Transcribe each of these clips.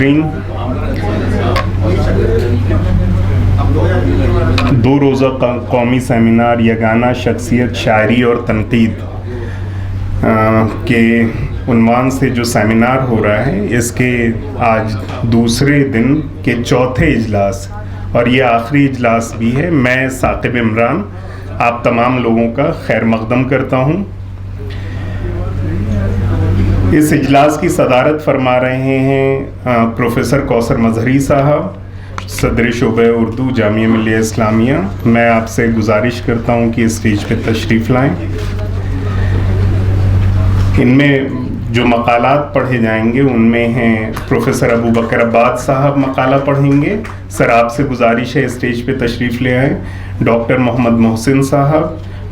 ناظرین، 2 روزہ قومی سیمینار یگانہ شخصیت، شاعری اور تنقید کے عنوان سے جو سیمینار ہو رہا ہے، اس کے آج دوسرے دن کے چوتھے اجلاس اور یہ آخری اجلاس بھی ہے۔ میں ثاقب عمران آپ تمام لوگوں کا خیر مقدم کرتا ہوں۔ اس اجلاس کی صدارت فرما رہے ہیں پروفیسر کوثر مظہری صاحب، صدر شعبہ اردو جامعہ ملیہ اسلامیہ۔ میں آپ سے گزارش کرتا ہوں کہ اسٹیج پہ تشریف لائیں۔ ان میں جو مقالات پڑھے جائیں گے ان میں ہیں پروفیسر ابو بکر عباد صاحب مقالہ پڑھیں گے۔ سر آپ سے گزارش ہے اسٹیج پہ تشریف لے آئیں۔ ڈاکٹر محمد محسن صاحب،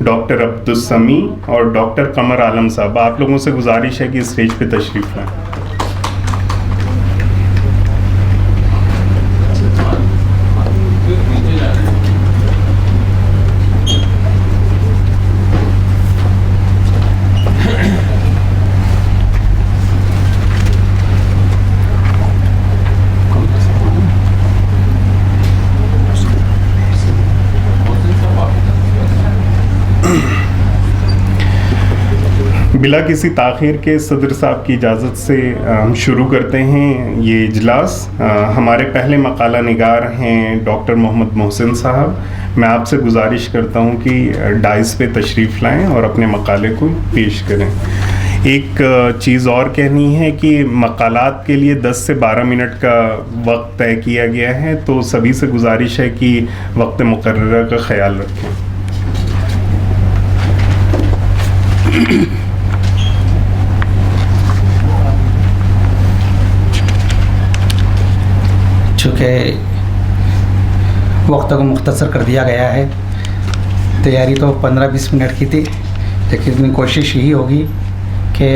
ڈاکٹر عبدالسمیع اور ڈاکٹر قمر عالم صاحب، آپ لوگوں سے گزارش ہے کہ اسٹیج پہ تشریف لائیں۔ بلا کسی تاخیر کے صدر صاحب کی اجازت سے ہم شروع کرتے ہیں یہ اجلاس۔ ہمارے پہلے مقالہ نگار ہیں ڈاکٹر محمد محسن صاحب۔ میں آپ سے گزارش کرتا ہوں کہ ڈائس پہ تشریف لائیں اور اپنے مقالے کو پیش کریں۔ ایک چیز اور کہنی ہے کہ مقالات کے لیے 10 سے 12 منٹ کا وقت طے کیا گیا ہے، تو سبھی سے گزارش ہے کہ وقت مقررہ کا خیال رکھیں۔ چونکہ وقت کو مختصر کر دیا گیا ہے، تیاری تو 15-20 منٹ کی تھی، لیکن کوشش یہی ہوگی کہ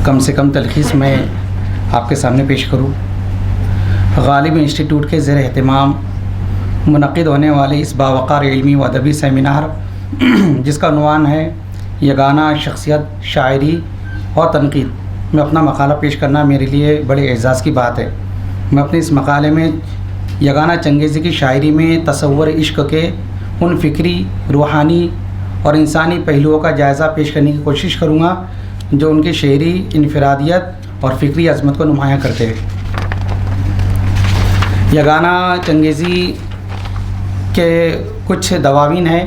کم سے کم تلخیص میں آپ کے سامنے پیش کروں۔ غالب انسٹیٹیوٹ کے زیر اہتمام منعقد ہونے والے اس باوقار علمی و ادبی سیمینار جس کا عنوان ہے یگانہ شخصیت، شاعری اور تنقید میں اپنا مقالہ پیش کرنا میرے لیے بڑے اعزاز کی بات ہے۔ میں اپنے اس مقالے میں یگانہ چنگیزی کی شاعری میں تصور عشق کے ان فکری، روحانی اور انسانی پہلوؤں کا جائزہ پیش کرنے کی کوشش کروں گا جو ان کی شعری انفرادیت اور فکری عظمت کو نمایاں کرتے ہیں۔ یگانہ چنگیزی کے کچھ دواوین ہیں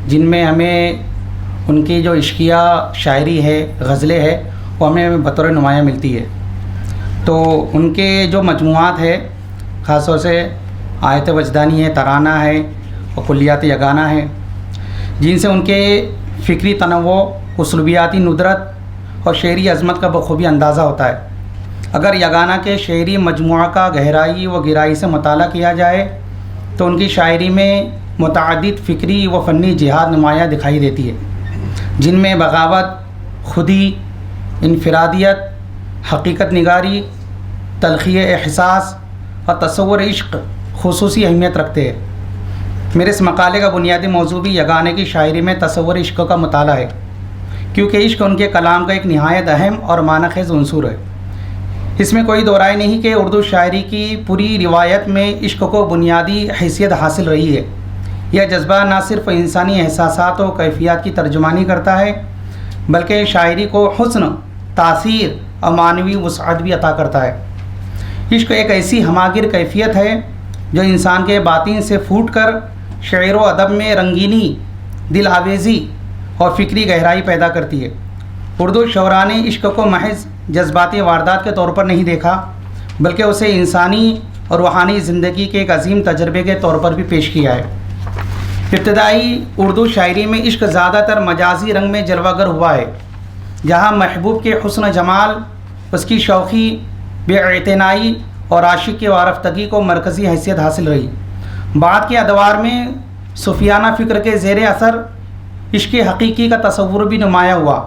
جن میں ہمیں ان کی جو عشقیہ شاعری ہے، غزلیں ہے، وہ ہمیں بطور نمایاں ملتی ہے۔ تو ان کے جو مجموعات ہے، خاص طور سے آیت وجدانی ہے، ترانہ ہے اور کلیات یگانہ ہے، جن سے ان کے فکری تنوع، اسلوبیاتی ندرت اور شعری عظمت کا بخوبی اندازہ ہوتا ہے۔ اگر یگانہ کے شعری مجموعہ کا گہرائی و گہرائی سے مطالعہ کیا جائے تو ان کی شاعری میں متعدد فکری و فنی جہاد نمایاں دکھائی دیتی ہے، جن میں بغاوت، خودی، انفرادیت، حقیقت نگاری، تلخی احساس اور تصور عشق خصوصی اہمیت رکھتے ہیں۔ میرے اس مقالے کا بنیادی موضوع بھی یگانہ کی شاعری میں تصور عشق کا مطالعہ ہے، کیونکہ عشق ان کے کلام کا ایک نہایت اہم اور معنی خیز عنصر ہے۔ اس میں کوئی دو رائے نہیں کہ اردو شاعری کی پوری روایت میں عشق کو بنیادی حیثیت حاصل رہی ہے۔ یہ جذبہ نہ صرف انسانی احساسات و کیفیات کی ترجمانی کرتا ہے بلکہ شاعری کو حسن، تاثیر اور معنوی وسعت بھی عطا کرتا ہے۔ عشق ایک ایسی ہماگیر کیفیت ہے جو انسان کے باطن سے پھوٹ کر شعر و ادب میں رنگینی، دل آویزی اور فکری گہرائی پیدا کرتی ہے۔ اردو شعراء نے عشق کو محض جذباتی واردات کے طور پر نہیں دیکھا بلکہ اسے انسانی اور روحانی زندگی کے ایک عظیم تجربے کے طور پر بھی پیش کیا ہے۔ ابتدائی اردو شاعری میں عشق زیادہ تر مجازی رنگ میں جلوہ گر ہوا ہے، جہاں محبوب کے حسن جمال، اس کی شوخی، بے اعتنائی اور عاشق کی وارفتگی کو مرکزی حیثیت حاصل رہی۔ بعد کے ادوار میں صوفیانہ فکر کے زیر اثر عشق حقیقی کا تصور بھی نمایاں ہوا،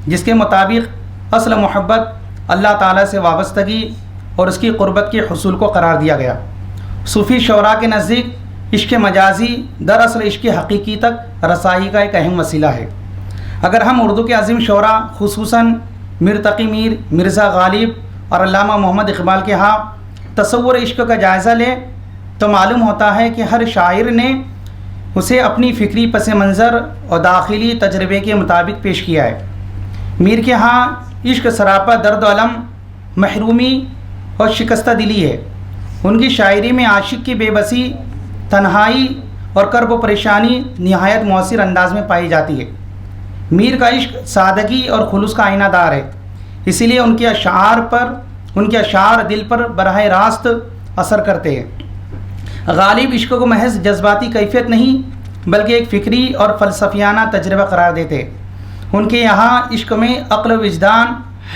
جس کے مطابق اصل محبت اللہ تعالیٰ سے وابستگی اور اس کی قربت کے حصول کو قرار دیا گیا۔ صوفی شعراء کے نزدیک عشق مجازی دراصل عشق حقیقی تک رسائی کا ایک اہم وسیلہ ہے۔ اگر ہم اردو کے عظیم شعراء خصوصاً میر تقی میر، مرزا غالب اور علامہ محمد اقبال کے ہاں تصور عشق کا جائزہ لیں تو معلوم ہوتا ہے کہ ہر شاعر نے اسے اپنی فکری پس منظر اور داخلی تجربے کے مطابق پیش کیا ہے۔ میر کے ہاں عشق سراپا درد و علم، محرومی اور شکستہ دلی ہے۔ ان کی شاعری میں عاشق کی بے بسی، تنہائی اور کرب و پریشانی نہایت مؤثر انداز میں پائی جاتی ہے۔ میر کا عشق سادگی اور خلوص کا آئینہ دار ہے، اسی لیے ان کے اشعار دل پر براہ راست اثر کرتے ہیں۔ غالب عشق کو محض جذباتی کیفیت نہیں بلکہ ایک فکری اور فلسفیانہ تجربہ قرار دیتے ہیں۔ ان کے یہاں عشق میں عقل و وجدان،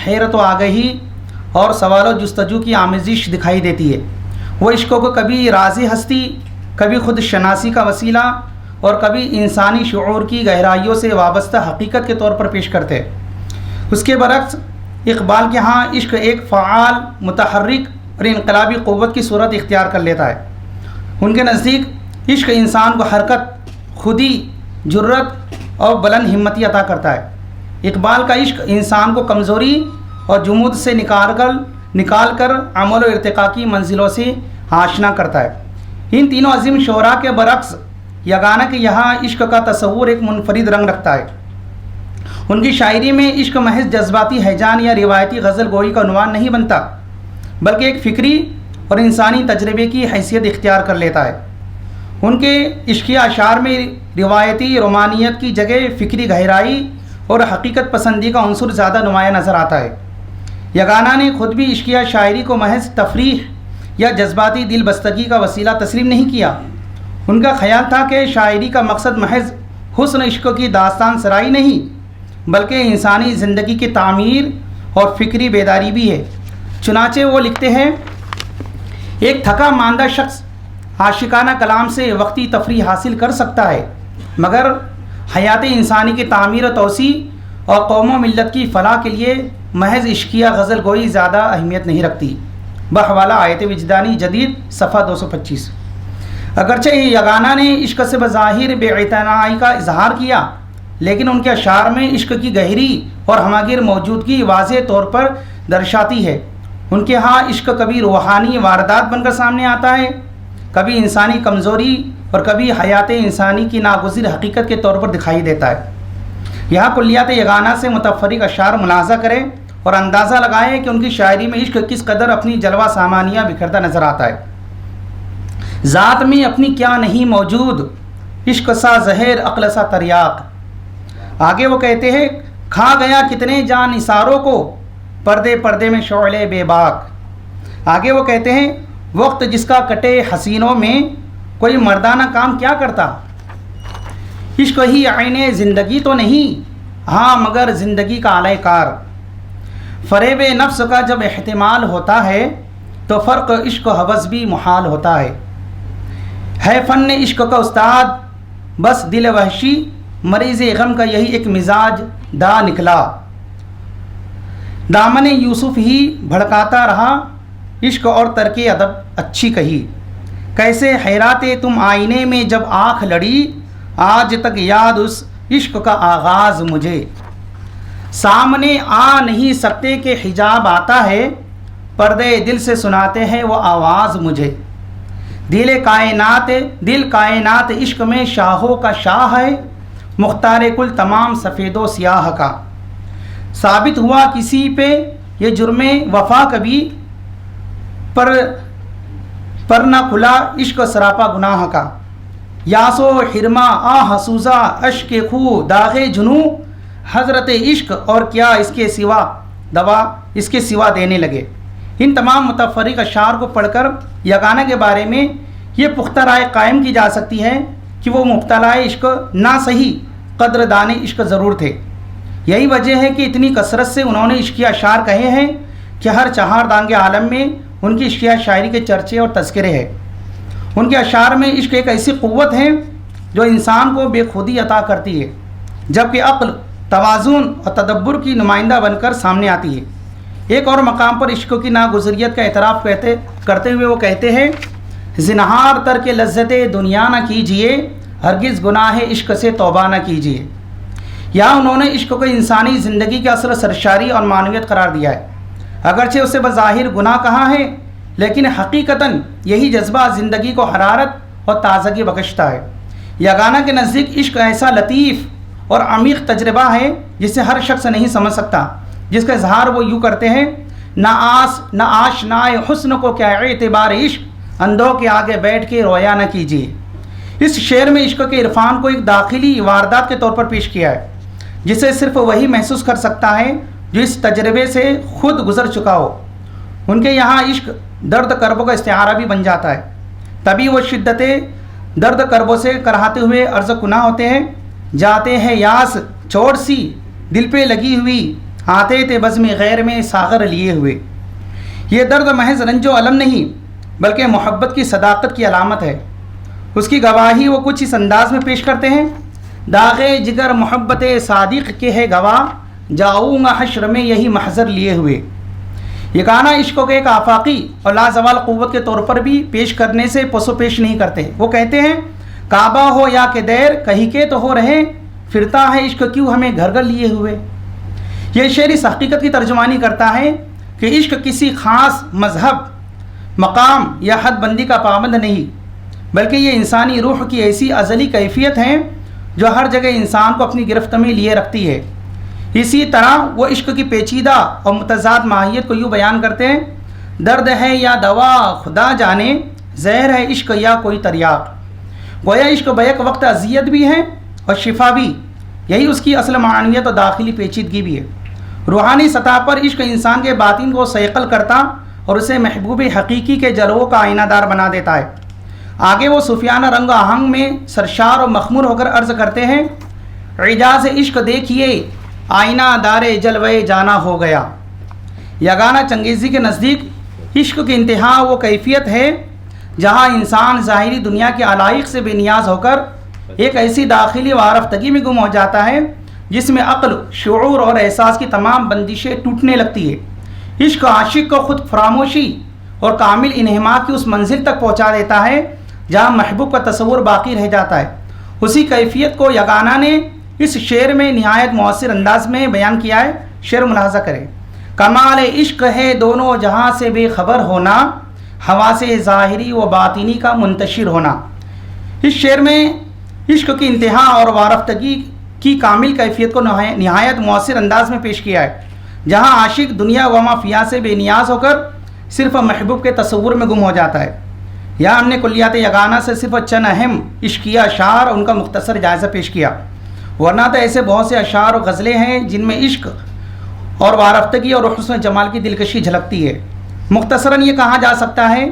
حیرت و آگہی اور سوال و جستجو کی آمیزش دکھائی دیتی ہے۔ وہ عشق کو کبھی راضی ہستی، کبھی خود شناسی کا وسیلہ اور کبھی انسانی شعور کی گہرائیوں سے وابستہ حقیقت کے طور پر پیش کرتے ہیں۔ اس کے برعکس اقبال کے ہاں عشق ایک فعال، متحرک اور انقلابی قوت کی صورت اختیار کر لیتا ہے۔ ان کے نزدیک عشق انسان کو حرکت، خودی، جرت اور بلند ہمتی عطا کرتا ہے۔ اقبال کا عشق انسان کو کمزوری اور جمود سے نکال کر عمل و ارتقاء کی منزلوں سے آشنا کرتا ہے۔ ان تینوں عظیم شعراء کے برعکس یگانہ کے یہاں عشق کا تصور ایک منفرد رنگ رکھتا ہے۔ ان کی شاعری میں عشق محض جذباتی ہیجان یا روایتی غزل گوئی کا عنوان نہیں بنتا بلکہ ایک فکری اور انسانی تجربے کی حیثیت اختیار کر لیتا ہے۔ ان کے عشقیہ اشعار میں روایتی رومانیت کی جگہ فکری گہرائی اور حقیقت پسندی کا عنصر زیادہ نمایاں نظر آتا ہے۔ یگانہ نے خود بھی عشقیہ شاعری کو محض تفریح یا جذباتی دل بستگی کا وسیلہ تسلیم نہیں کیا۔ ان کا خیال تھا کہ شاعری کا مقصد محض حسن عشق کی داستان سرائی نہیں بلکہ انسانی زندگی کی تعمیر اور فکری بیداری بھی ہے۔ چنانچہ وہ لکھتے ہیں، ایک تھکا ماندہ شخص عاشقانہ کلام سے وقتی تفریح حاصل کر سکتا ہے مگر حیات انسانی کی تعمیر و توسیع اور قوم و ملت کی فلاح کے لیے محض عشقیہ غزل گوئی زیادہ اہمیت نہیں رکھتی۔ بحوالہ آیت وجدانی جدید صفحہ 225۔ اگرچہ یگانہ نے عشق سے بظاہر بے اعتنائی کا اظہار کیا لیکن ان کے اشعار میں عشق کی گہری اور ہماگیر موجودگی واضح طور پر درشاتی ہے۔ ان کے ہاں عشق کبھی روحانی واردات بن کر سامنے آتا ہے، کبھی انسانی کمزوری اور کبھی حیات انسانی کی ناگزیر حقیقت کے طور پر دکھائی دیتا ہے۔ یہاں کلیات یگانہ سے متفرق اشعار ملاحظہ کریں اور اندازہ لگائیں کہ ان کی شاعری میں عشق کس قدر اپنی جلوہ سامانیہ بکھرتا نظر آتا ہے۔ ذات میں اپنی کیا نہیں موجود، عشق سا زہر عقل سا تریاق۔ آگے وہ کہتے ہیں، کھا گیا کتنے جان نثاروں کو، پردے پردے میں شعلے بے باک۔ آگے وہ کہتے ہیں، وقت جس کا کٹے حسینوں میں کوئی مردانہ کام کیا کرتا۔ عشق ہی عین زندگی تو نہیں، ہاں مگر زندگی کا اعلی کار۔ فریب نفس کا جب احتمال ہوتا ہے تو فرق عشق و حوث بھی محال ہوتا ہے۔ فن عشق کا استاد بس دل وحشی، مریض غم کا یہی ایک مزاج دا نکلا۔ دامن یوسف ہی بھڑکاتا رہا، عشق اور ترک ادب اچھی کہی۔ کیسے حیرات تم آئینے میں جب آنکھ لڑی، آج تک یاد اس عشق کا آغاز مجھے۔ سامنے آ نہیں سکتے کہ حجاب آتا ہے، پردے دل سے سناتے ہیں وہ آواز مجھے۔ دل کائنات عشق میں شاہوں کا شاہ ہے، مختار کل تمام سفید و سیاہ کا۔ ثابت ہوا کسی پہ یہ جرم وفا کبھی، پر نہ کھلا عشق سراپا گناہ کا۔ یاس و حرما حسوزہ اشک خو داغ جنوں، حضرت عشق اور کیا اس کے سوا دینے لگے۔ ان تمام متفرق اشعار کو پڑھ کر یگانہ کے بارے میں یہ پختہ رائے قائم کی جا سکتی ہے کہ وہ مبتلا عشق نہ صحیح قدردان عشق ضرور تھے۔ یہی وجہ ہے کہ اتنی کثرت سے انہوں نے عشقی اشعار کہے ہیں کہ ہر چہار دانگ عالم میں ان کی عشقیہ شاعری کے چرچے اور تذکرے ہیں۔ ان کے اشعار میں عشق ایک ایسی قوت ہے جو انسان کو بے خودی عطا کرتی ہے، جبکہ عقل، توازن اور تدبر کی نمائندہ بن کر سامنے آتی ہے۔ ایک اور مقام پر عشق کی ناگزریت کا اعتراف کرتے ہوئے وہ کہتے ہیں، زنہار ترک لذت دنیا نہ کیجیے، ہرگز گناہ عشق سے توبہ نہ کیجیے۔ یہاں انہوں نے عشق کو انسانی زندگی کے اثر سرشاری اور معنویت قرار دیا ہے۔ اگرچہ اسے بظاہر گناہ کہا ہے، لیکن حقیقتاً یہی جذبہ زندگی کو حرارت اور تازگی بخشتا ہے۔ یگانہ کے نزدیک عشق ایسا لطیف اور عمیق تجربہ ہے جسے ہر شخص نہیں سمجھ سکتا، جس کا اظہار وہ یوں کرتے ہیں: نہ آشنائے حسن کو کیا اعتبار عشق، اندھوں کے آگے بیٹھ کے رویا نہ کیجیے۔ اس شعر میں عشق کے عرفان کو ایک داخلی واردات کے طور پر پیش کیا ہے، جسے صرف وہی محسوس کر سکتا ہے جو اس تجربے سے خود گزر چکا ہو۔ ان کے یہاں عشق درد کربوں کا استعارہ بھی بن جاتا ہے۔ تبھی وہ شدت درد کربوں سے کراہتے ہوئے عرض کنا ہوتے ہیں: جاتے ہیں یاس چوٹ سی دل پہ لگی ہوئی، آتے تھے بزم غیر میں ساغر لیے ہوئے۔ یہ درد محض رنج و علم نہیں بلکہ محبت کی صداقت کی علامت ہے۔ اس کی گواہی وہ کچھ اس انداز میں پیش کرتے ہیں: داغ جگر محبت صادق کے ہے گواہ، جاؤں گا حشر میں یہی محضر لیے ہوئے۔ یہ گانا عشق کو ایک آفاقی اور لازوال قوت کے طور پر بھی پیش کرنے سے پس و پیش نہیں کرتے۔ وہ کہتے ہیں: کعبہ ہو یا کہ دیر کہیں کے تو ہو رہے، پھرتا ہے عشق کیوں ہمیں گھر گھر لیے ہوئے۔ یہ شعر اس حقیقت کی ترجمانی کرتا ہے کہ عشق کسی خاص مذہب، مقام یا حد بندی کا پابند نہیں، بلکہ یہ انسانی روح کی ایسی ازلی کیفیت ہے جو ہر جگہ انسان کو اپنی گرفت میں لیے رکھتی ہے۔ اسی طرح وہ عشق کی پیچیدہ اور متضاد ماہیت کو یوں بیان کرتے ہیں: درد ہے یا دوا خدا جانے، زہر ہے عشق یا کوئی تریاق۔ گویا عشق بیک وقت اذیت بھی ہے اور شفا بھی، یہی اس کی اصل معنویت اور داخلی پیچیدگی بھی ہے۔ روحانی سطح پر عشق انسان کے باطن کو صیقل کرتا اور اسے محبوب حقیقی کے جلووں کا آئینہ دار بنا دیتا ہے۔ آگے وہ صوفیانہ رنگ و آہنگ میں سرشار اور مخمور ہو کر عرض کرتے ہیں: اعجاز عشق دیکھیے آئینہ دار جلوے جانا ہو گیا۔ یگانہ چنگیزی کے نزدیک عشق کی انتہا وہ کیفیت ہے جہاں انسان ظاہری دنیا کے علائق سے بے نیاز ہو کر ایک ایسی داخلی وارفتگی میں گم ہو جاتا ہے جس میں عقل، شعور اور احساس کی تمام بندشیں ٹوٹنے لگتی ہے۔ عشق عاشق کو خود فراموشی اور کامل انہماک کی اس منزل تک پہنچا دیتا ہے جہاں محبوب کا تصور باقی رہ جاتا ہے۔ اسی کیفیت کو یگانہ نے اس شعر میں نہایت مؤثر انداز میں بیان کیا ہے۔ شعر ملاحظہ کریں: کمال عشق ہے دونوں جہاں سے بے خبر ہونا، ہوا سے ظاہری و باطنی کا منتشر ہونا۔ اس شعر میں عشق کی انتہا اور وارفتگی کی کامل کیفیت کو نہایت مؤثر انداز میں پیش کیا ہے، جہاں عاشق دنیا و ما فیہا سے بے نیاز ہو کر صرف محبوب کے تصور میں گم ہو جاتا ہے۔ یہاں ہم نے کلیات یگانہ سے صرف چند اہم عشقیہ اشعار اور ان کا مختصر جائزہ پیش کیا، ورنہ تو ایسے بہت سے اشعار و غزلیں ہیں جن میں عشق اور وارفتگی اور حسن جمال کی دلکشی جھلکتی ہے۔ مختصراً یہ کہا جا سکتا ہے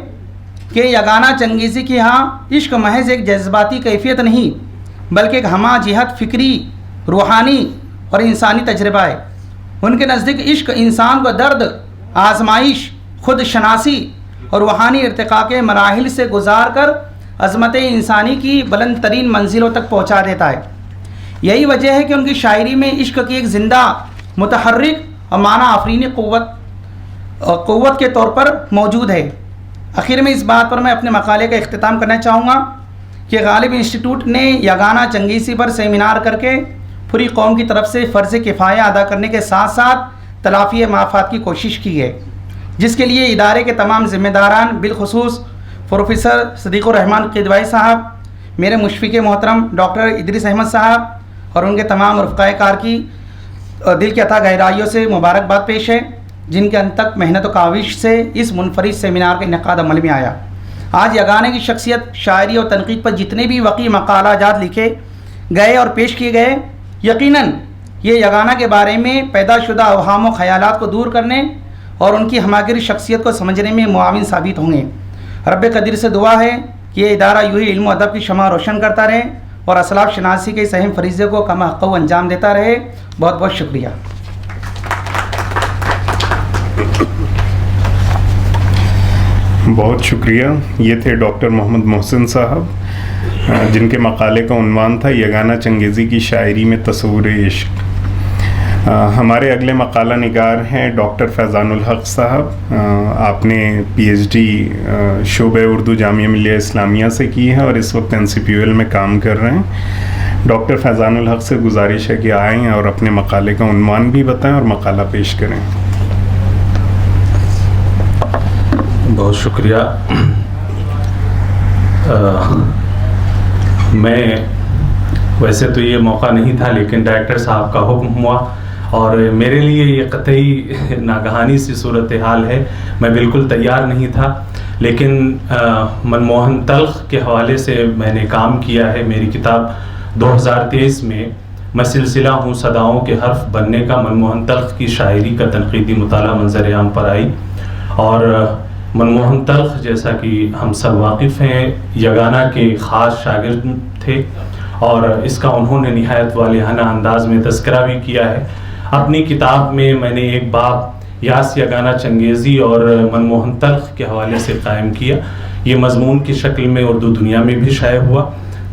کہ یگانہ چنگیزی کے ہاں عشق محض ایک جذباتی کیفیت نہیں بلکہ ایک ہمہ جہت فکری، روحانی اور انسانی تجربہ ہے۔ ان کے نزدیک عشق انسان کو درد، آزمائش، خود شناسی اور روحانی ارتقاء کے مراحل سے گزار کر عظمت انسانی کی بلند ترین منزلوں تک پہنچا دیتا ہے۔ یہی وجہ ہے کہ ان کی شاعری میں عشق کی ایک زندہ، متحرک اور معنی آفرینی قوت کے طور پر موجود ہے۔ آخر میں اس بات پر میں اپنے مقالے کا اختتام کرنا چاہوں گا کہ غالب انسٹیٹیوٹ نے یگانہ چنگیزی پر سیمینار کر کے پوری قوم کی طرف سے فرض کفایہ ادا کرنے کے ساتھ ساتھ تلافی مآفات کی کوشش کی ہے، جس کے لیے ادارے کے تمام ذمہ داران، بالخصوص پروفیسر صدیق الرحمان قدوائی صاحب، میرے مشفق محترم ڈاکٹر ادریس احمد صاحب اور ان کے تمام رفقائے کار کی دل کی عطا گہرائیوں سے مبارکباد پیش ہے، جن کے انت تک محنت و کاوش سے اس منفرد سیمینار کا انعقاد عمل میں آیا۔ آج یگانہ کی شخصیت، شاعری اور تنقید پر جتنے بھی وقی مقالہ جات لکھے گئے اور پیش کیے گئے، یقیناً یہ یگانہ کے بارے میں پیدا شدہ اوہام و خیالات کو دور کرنے اور ان کی ہماگیر شخصیت کو سمجھنے میں معاون ثابت ہوں گے۔ رب قدیر سے دعا ہے کہ یہ ادارہ یوں ہی علم و ادب کی شمع روشن کرتا رہے اور اسلاف شناسی کے اس اہم فریضے کو کما حق انجام دیتا رہے۔ بہت بہت شکریہ۔ بہت شکریہ۔ یہ تھے ڈاکٹر محمد محسن صاحب، جن کے مقالے کا عنوان تھا یگانہ چنگیزی کی شاعری میں تصور عشق۔ ہمارے اگلے مقالہ نگار ہیں ڈاکٹر فیضان الحق صاحب۔ آپ نے پی ایچ ڈی شعبہ اردو جامعہ ملیہ اسلامیہ سے کی ہے اور اس وقت NCPUL میں کام کر رہے ہیں۔ ڈاکٹر فیضان الحق سے گزارش ہے کہ آئیں اور اپنے مقالے کا عنوان بھی بتائیں اور مقالہ پیش کریں۔ بہت شکریہ. میں ویسے تو یہ موقع نہیں تھا، لیکن ڈائریکٹر صاحب کا حکم ہوا اور میرے لیے یہ قطعی ناگہانی سی صورتحال ہے. میں بالکل تیار نہیں تھا، لیکن منموہن تلخ کے حوالے سے میں نے کام کیا ہے. میری کتاب 2023 میں سلسلہ ہوں صداؤں کے حرف بننے کا، منموہن تلخ کی شاعری کا تنقیدی مطالعہ منظر عام پر آئی. اور منموہن تلخ جیسا کہ ہم سب واقف ہیں یگانہ کے خاص شاگرد تھے، اور اس کا انہوں نے نہایت والہانہ انداز میں تذکرہ بھی کیا ہے. اپنی کتاب میں نے ایک باب یاس یگانہ چنگیزی اور منموہن تلخ کے حوالے سے قائم کیا. یہ مضمون کی شکل میں اردو دنیا میں بھی شائع ہوا.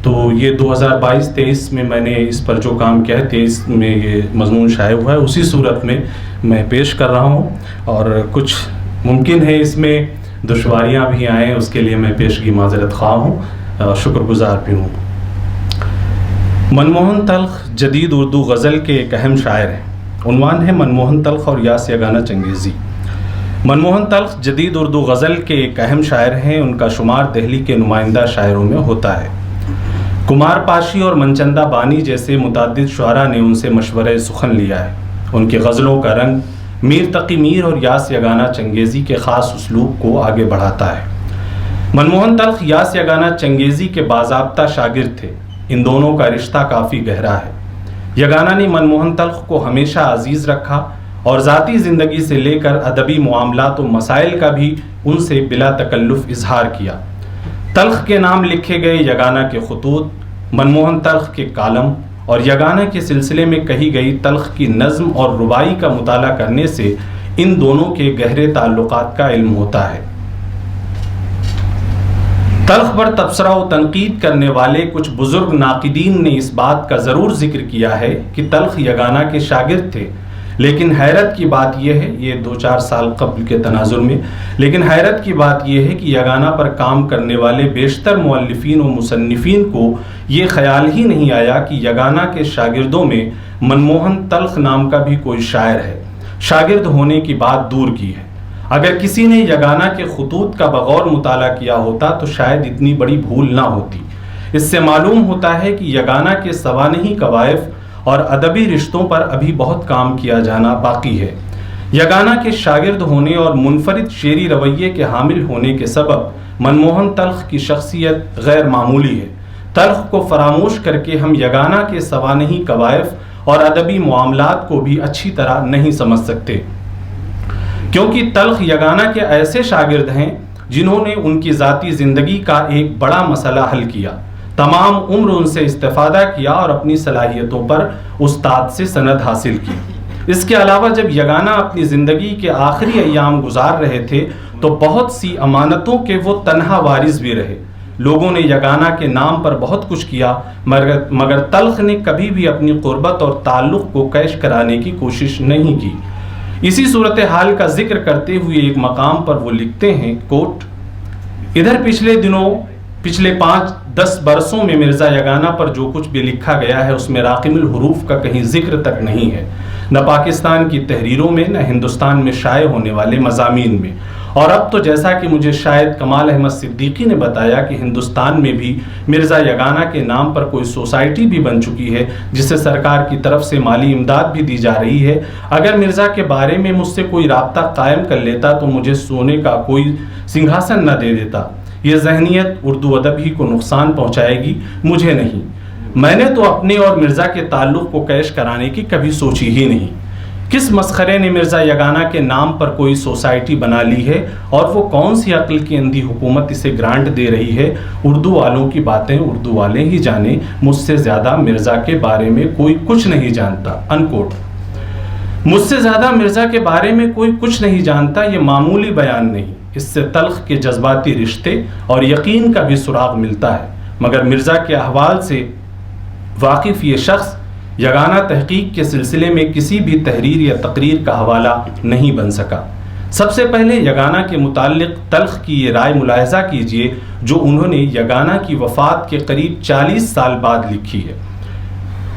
تو یہ 2022-23 میں نے اس پر جو کام کیا ہے 23 میں یہ مضمون شائع ہوا ہے. اسی صورت میں پیش کر رہا ہوں، اور کچھ ممکن ہے اس میں دشواریاں بھی آئیں، اس کے لیے میں پیشگی معذرت خواہ ہوں، شکر گزار بھی ہوں. منموہن تلخ جدید اردو غزل کے ایک اہم شاعر ہیں. عنوان ہے منموہن تلخ اور یاس یگانہ چنگیزی. منموہن تلخ جدید اردو غزل کے ایک اہم شاعر ہیں. ان کا شمار دہلی کے نمائندہ شاعروں میں ہوتا ہے. کمار پاشی اور منچندہ بانی جیسے متعدد شعراء نے ان سے مشورہ سخن لیا ہے. ان کی غزلوں کا رنگ میر تقی میر اور یاس یگانہ چنگیزی کے خاص اسلوب کو آگے بڑھاتا ہے. منموہن تلخ یاس یگانہ چنگیزی کے باضابطہ شاگرد تھے. ان دونوں کا رشتہ کافی گہرا ہے. یگانہ نے منموہن تلخ کو ہمیشہ عزیز رکھا اور ذاتی زندگی سے لے کر ادبی معاملات و مسائل کا بھی ان سے بلا تکلف اظہار کیا. تلخ کے نام لکھے گئے یگانہ کے خطوط، منموہن تلخ کے کالم اور یگانہ کے سلسلے میں کہی گئی تلخ کی نظم اور ربائی کا مطالعہ کرنے سے ان دونوں کے گہرے تعلقات کا علم ہوتا ہے. تلخ پر تبصرہ و تنقید کرنے والے کچھ بزرگ ناقدین نے اس بات کا ضرور ذکر کیا ہے کہ تلخ یگانہ کے شاگرد تھے، لیکن حیرت کی بات یہ ہے، یہ 2-4 سال قبل کے تناظر میں، لیکن حیرت کی بات یہ ہے کہ یگانہ پر کام کرنے والے بیشتر مؤلفین و مصنفین کو یہ خیال ہی نہیں آیا کہ یگانہ کے شاگردوں میں منموہن تلخ نام کا بھی کوئی شاعر ہے. شاگرد ہونے کی بات دور کی ہے. اگر کسی نے یگانہ کے خطوط کا بغور مطالعہ کیا ہوتا تو شاید اتنی بڑی بھول نہ ہوتی. اس سے معلوم ہوتا ہے کہ یگانہ کے سوانحی کوائف اور ادبی رشتوں پر ابھی بہت کام کیا جانا باقی ہے. یگانہ کے شاگرد ہونے اور منفرد شعری رویے کے حامل ہونے کے سبب منموہن تلخ کی شخصیت غیر معمولی ہے. تلخ کو فراموش کر کے ہم یگانہ کے سوانحی کوائف اور ادبی معاملات کو بھی اچھی طرح نہیں سمجھ سکتے، کیونکہ تلخ یگانہ کے ایسے شاگرد ہیں جنہوں نے ان کی ذاتی زندگی کا ایک بڑا مسئلہ حل کیا، تمام عمر ان سے استفادہ کیا اور اپنی صلاحیتوں پر استاد سے سند حاصل کی. اس کے علاوہ جب یگانہ اپنی زندگی کے آخری ایام گزار رہے تھے تو بہت سی امانتوں کے وہ تنہا وارث بھی رہے. لوگوں نے یگانہ کے نام پر بہت کچھ کیا، مگر تلخ نے کبھی بھی اپنی قربت اور تعلق کو کیش کرانے کی کوشش نہیں کی. اسی صورتحال کا ذکر کرتے ہوئے ایک مقام پر وہ لکھتے ہیں، کوٹ، ادھر پچھلے 5-10 برسوں میں مرزا یگانہ پر جو کچھ بھی لکھا گیا ہے اس میں راقم الحروف کا کہیں ذکر تک نہیں ہے، نہ پاکستان کی تحریروں میں، نہ ہندوستان میں شائع ہونے والے مضامین میں. اور اب تو جیسا کہ مجھے شاید کمال احمد صدیقی نے بتایا کہ ہندوستان میں بھی مرزا یگانہ کے نام پر کوئی سوسائٹی بھی بن چکی ہے جسے سرکار کی طرف سے مالی امداد بھی دی جا رہی ہے. اگر مرزا کے بارے میں مجھ سے کوئی رابطہ قائم کر لیتا تو مجھے سونے کا کوئی سنگھاسن نہ دے دیتا. یہ ذہنیت اردو ادب ہی کو نقصان پہنچائے گی، مجھے نہیں. میں نے تو اپنے اور مرزا کے تعلق کو کیش کرانے کی کبھی سوچی ہی نہیں. کس مسخرے نے مرزا یگانہ کے نام پر کوئی سوسائٹی بنا لی ہے اور وہ کون سی عقل کی اندھی حکومت اسے گرانٹ دے رہی ہے؟ اردو والوں کی باتیں اردو والے ہی جانے، مجھ سے زیادہ مرزا کے بارے میں کوئی کچھ نہیں جانتا. انکوٹ. مجھ سے زیادہ مرزا کے بارے میں کوئی کچھ نہیں جانتا یہ معمولی بیان نہیں، اس سے تلخ کے جذباتی رشتے اور یقین کا بھی سراغ ملتا ہے. مگر مرزا کے احوال سے واقف یہ شخص یگانہ تحقیق کے سلسلے میں کسی بھی تحریر یا تقریر کا حوالہ نہیں بن سکا. سب سے پہلے یگانہ کے متعلق تلخ کی یہ رائے ملاحظہ کیجئے جو انہوں نے یگانہ کی وفات کے قریب 40 سال بعد لکھی ہے.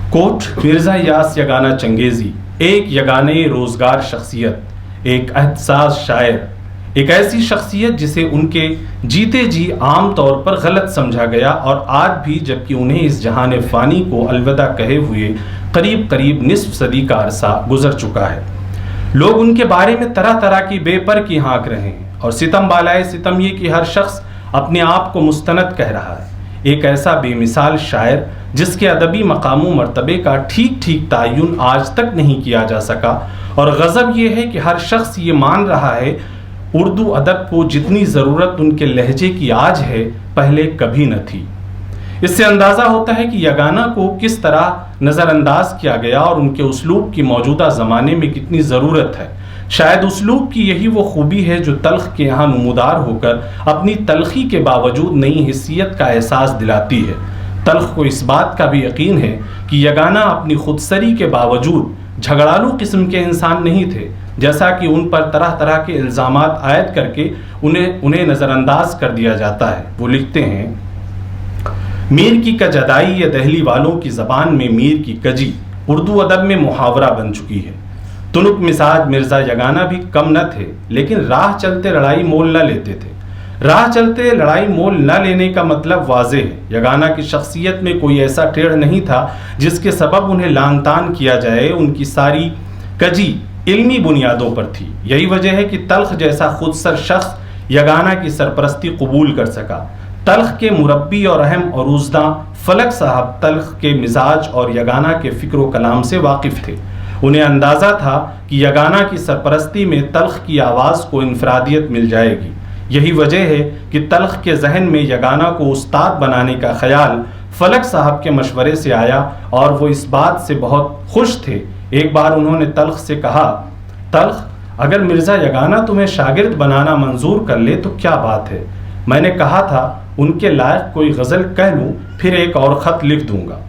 کوٹ، مرزا یاس یگانہ چنگیزی ایک یگانہ روزگار شخصیت، ایک عہدساز شاعر، ایک ایسی شخصیت جسے ان کے جیتے جی عام طور پر غلط سمجھا گیا، اور آج بھی جبکہ انہیں اس جہان فانی کو الوداع کہے ہوئے قریب نصف صدی کا عرصہ گزر چکا ہے۔ لوگ ان کے بارے میں طرح طرح کی بے پر کی ہانک رہے ہیں، اور ستم بالائے ستم یہ کہ ہر شخص اپنے آپ کو مستند کہہ رہا ہے۔ ایک ایسا بے مثال شاعر جس کے ادبی مقام و مرتبے کا ٹھیک تعین آج تک نہیں کیا جا سکا، اور غضب یہ ہے کہ ہر شخص یہ مان رہا ہے اردو ادب کو جتنی ضرورت ان کے لہجے کی آج ہے پہلے کبھی نہ تھی۔ اس سے اندازہ ہوتا ہے کہ یگانہ کو کس طرح نظر انداز کیا گیا اور ان کے اسلوب کی موجودہ زمانے میں کتنی ضرورت ہے۔ شاید اسلوب کی یہی وہ خوبی ہے جو تلخ کے یہاں نمودار ہو کر اپنی تلخی کے باوجود نئی حیثیت کا احساس دلاتی ہے۔ تلخ کو اس بات کا بھی یقین ہے کہ یگانہ اپنی خودسری کے باوجود جھگڑالو قسم کے انسان نہیں تھے، جیسا کہ ان پر طرح طرح کے الزامات عائد کر کے انہیں نظر انداز کر دیا جاتا ہے۔ وہ لکھتے ہیں، میر کی کجدائی یا دہلی والوں کی زبان میں میر کی کجی اردو ادب میں محاورہ بن چکی ہے۔ تنک مزاج مرزا یگانہ بھی کم نہ تھے، لیکن راہ چلتے لڑائی مول نہ لیتے تھے۔ راہ چلتے لڑائی مول نہ لینے کا مطلب واضح ہے۔ یگانہ کی شخصیت میں کوئی ایسا ٹیڑھ نہیں تھا جس کے سبب انہیں لان تان کیا جائے۔ ان کی ساری کجی علمی بنیادوں پر تھی۔ یہی وجہ ہے کہ تلخ جیسا خودسر شخص یگانہ کی سرپرستی قبول کر سکا۔ تلخ کے مربی اور اہم عروضداں فلک صاحب تلخ کے مزاج اور یگانہ کے فکر و کلام سے واقف تھے۔ انہیں اندازہ تھا کہ یگانہ کی سرپرستی میں تلخ کی آواز کو انفرادیت مل جائے گی۔ یہی وجہ ہے کہ تلخ کے ذہن میں یگانہ کو استاد بنانے کا خیال فلک صاحب کے مشورے سے آیا، اور وہ اس بات سے بہت خوش تھے۔ ایک بار انہوں نے تلخ سے کہا، تلخ، اگر مرزا یگانہ تمہیں شاگرد بنانا منظور کر لے تو کیا بات ہے؟ میں نے کہا تھا ان کے لائق کوئی غزل کہہ لوں، پھر ایک اور خط لکھ دوں گا۔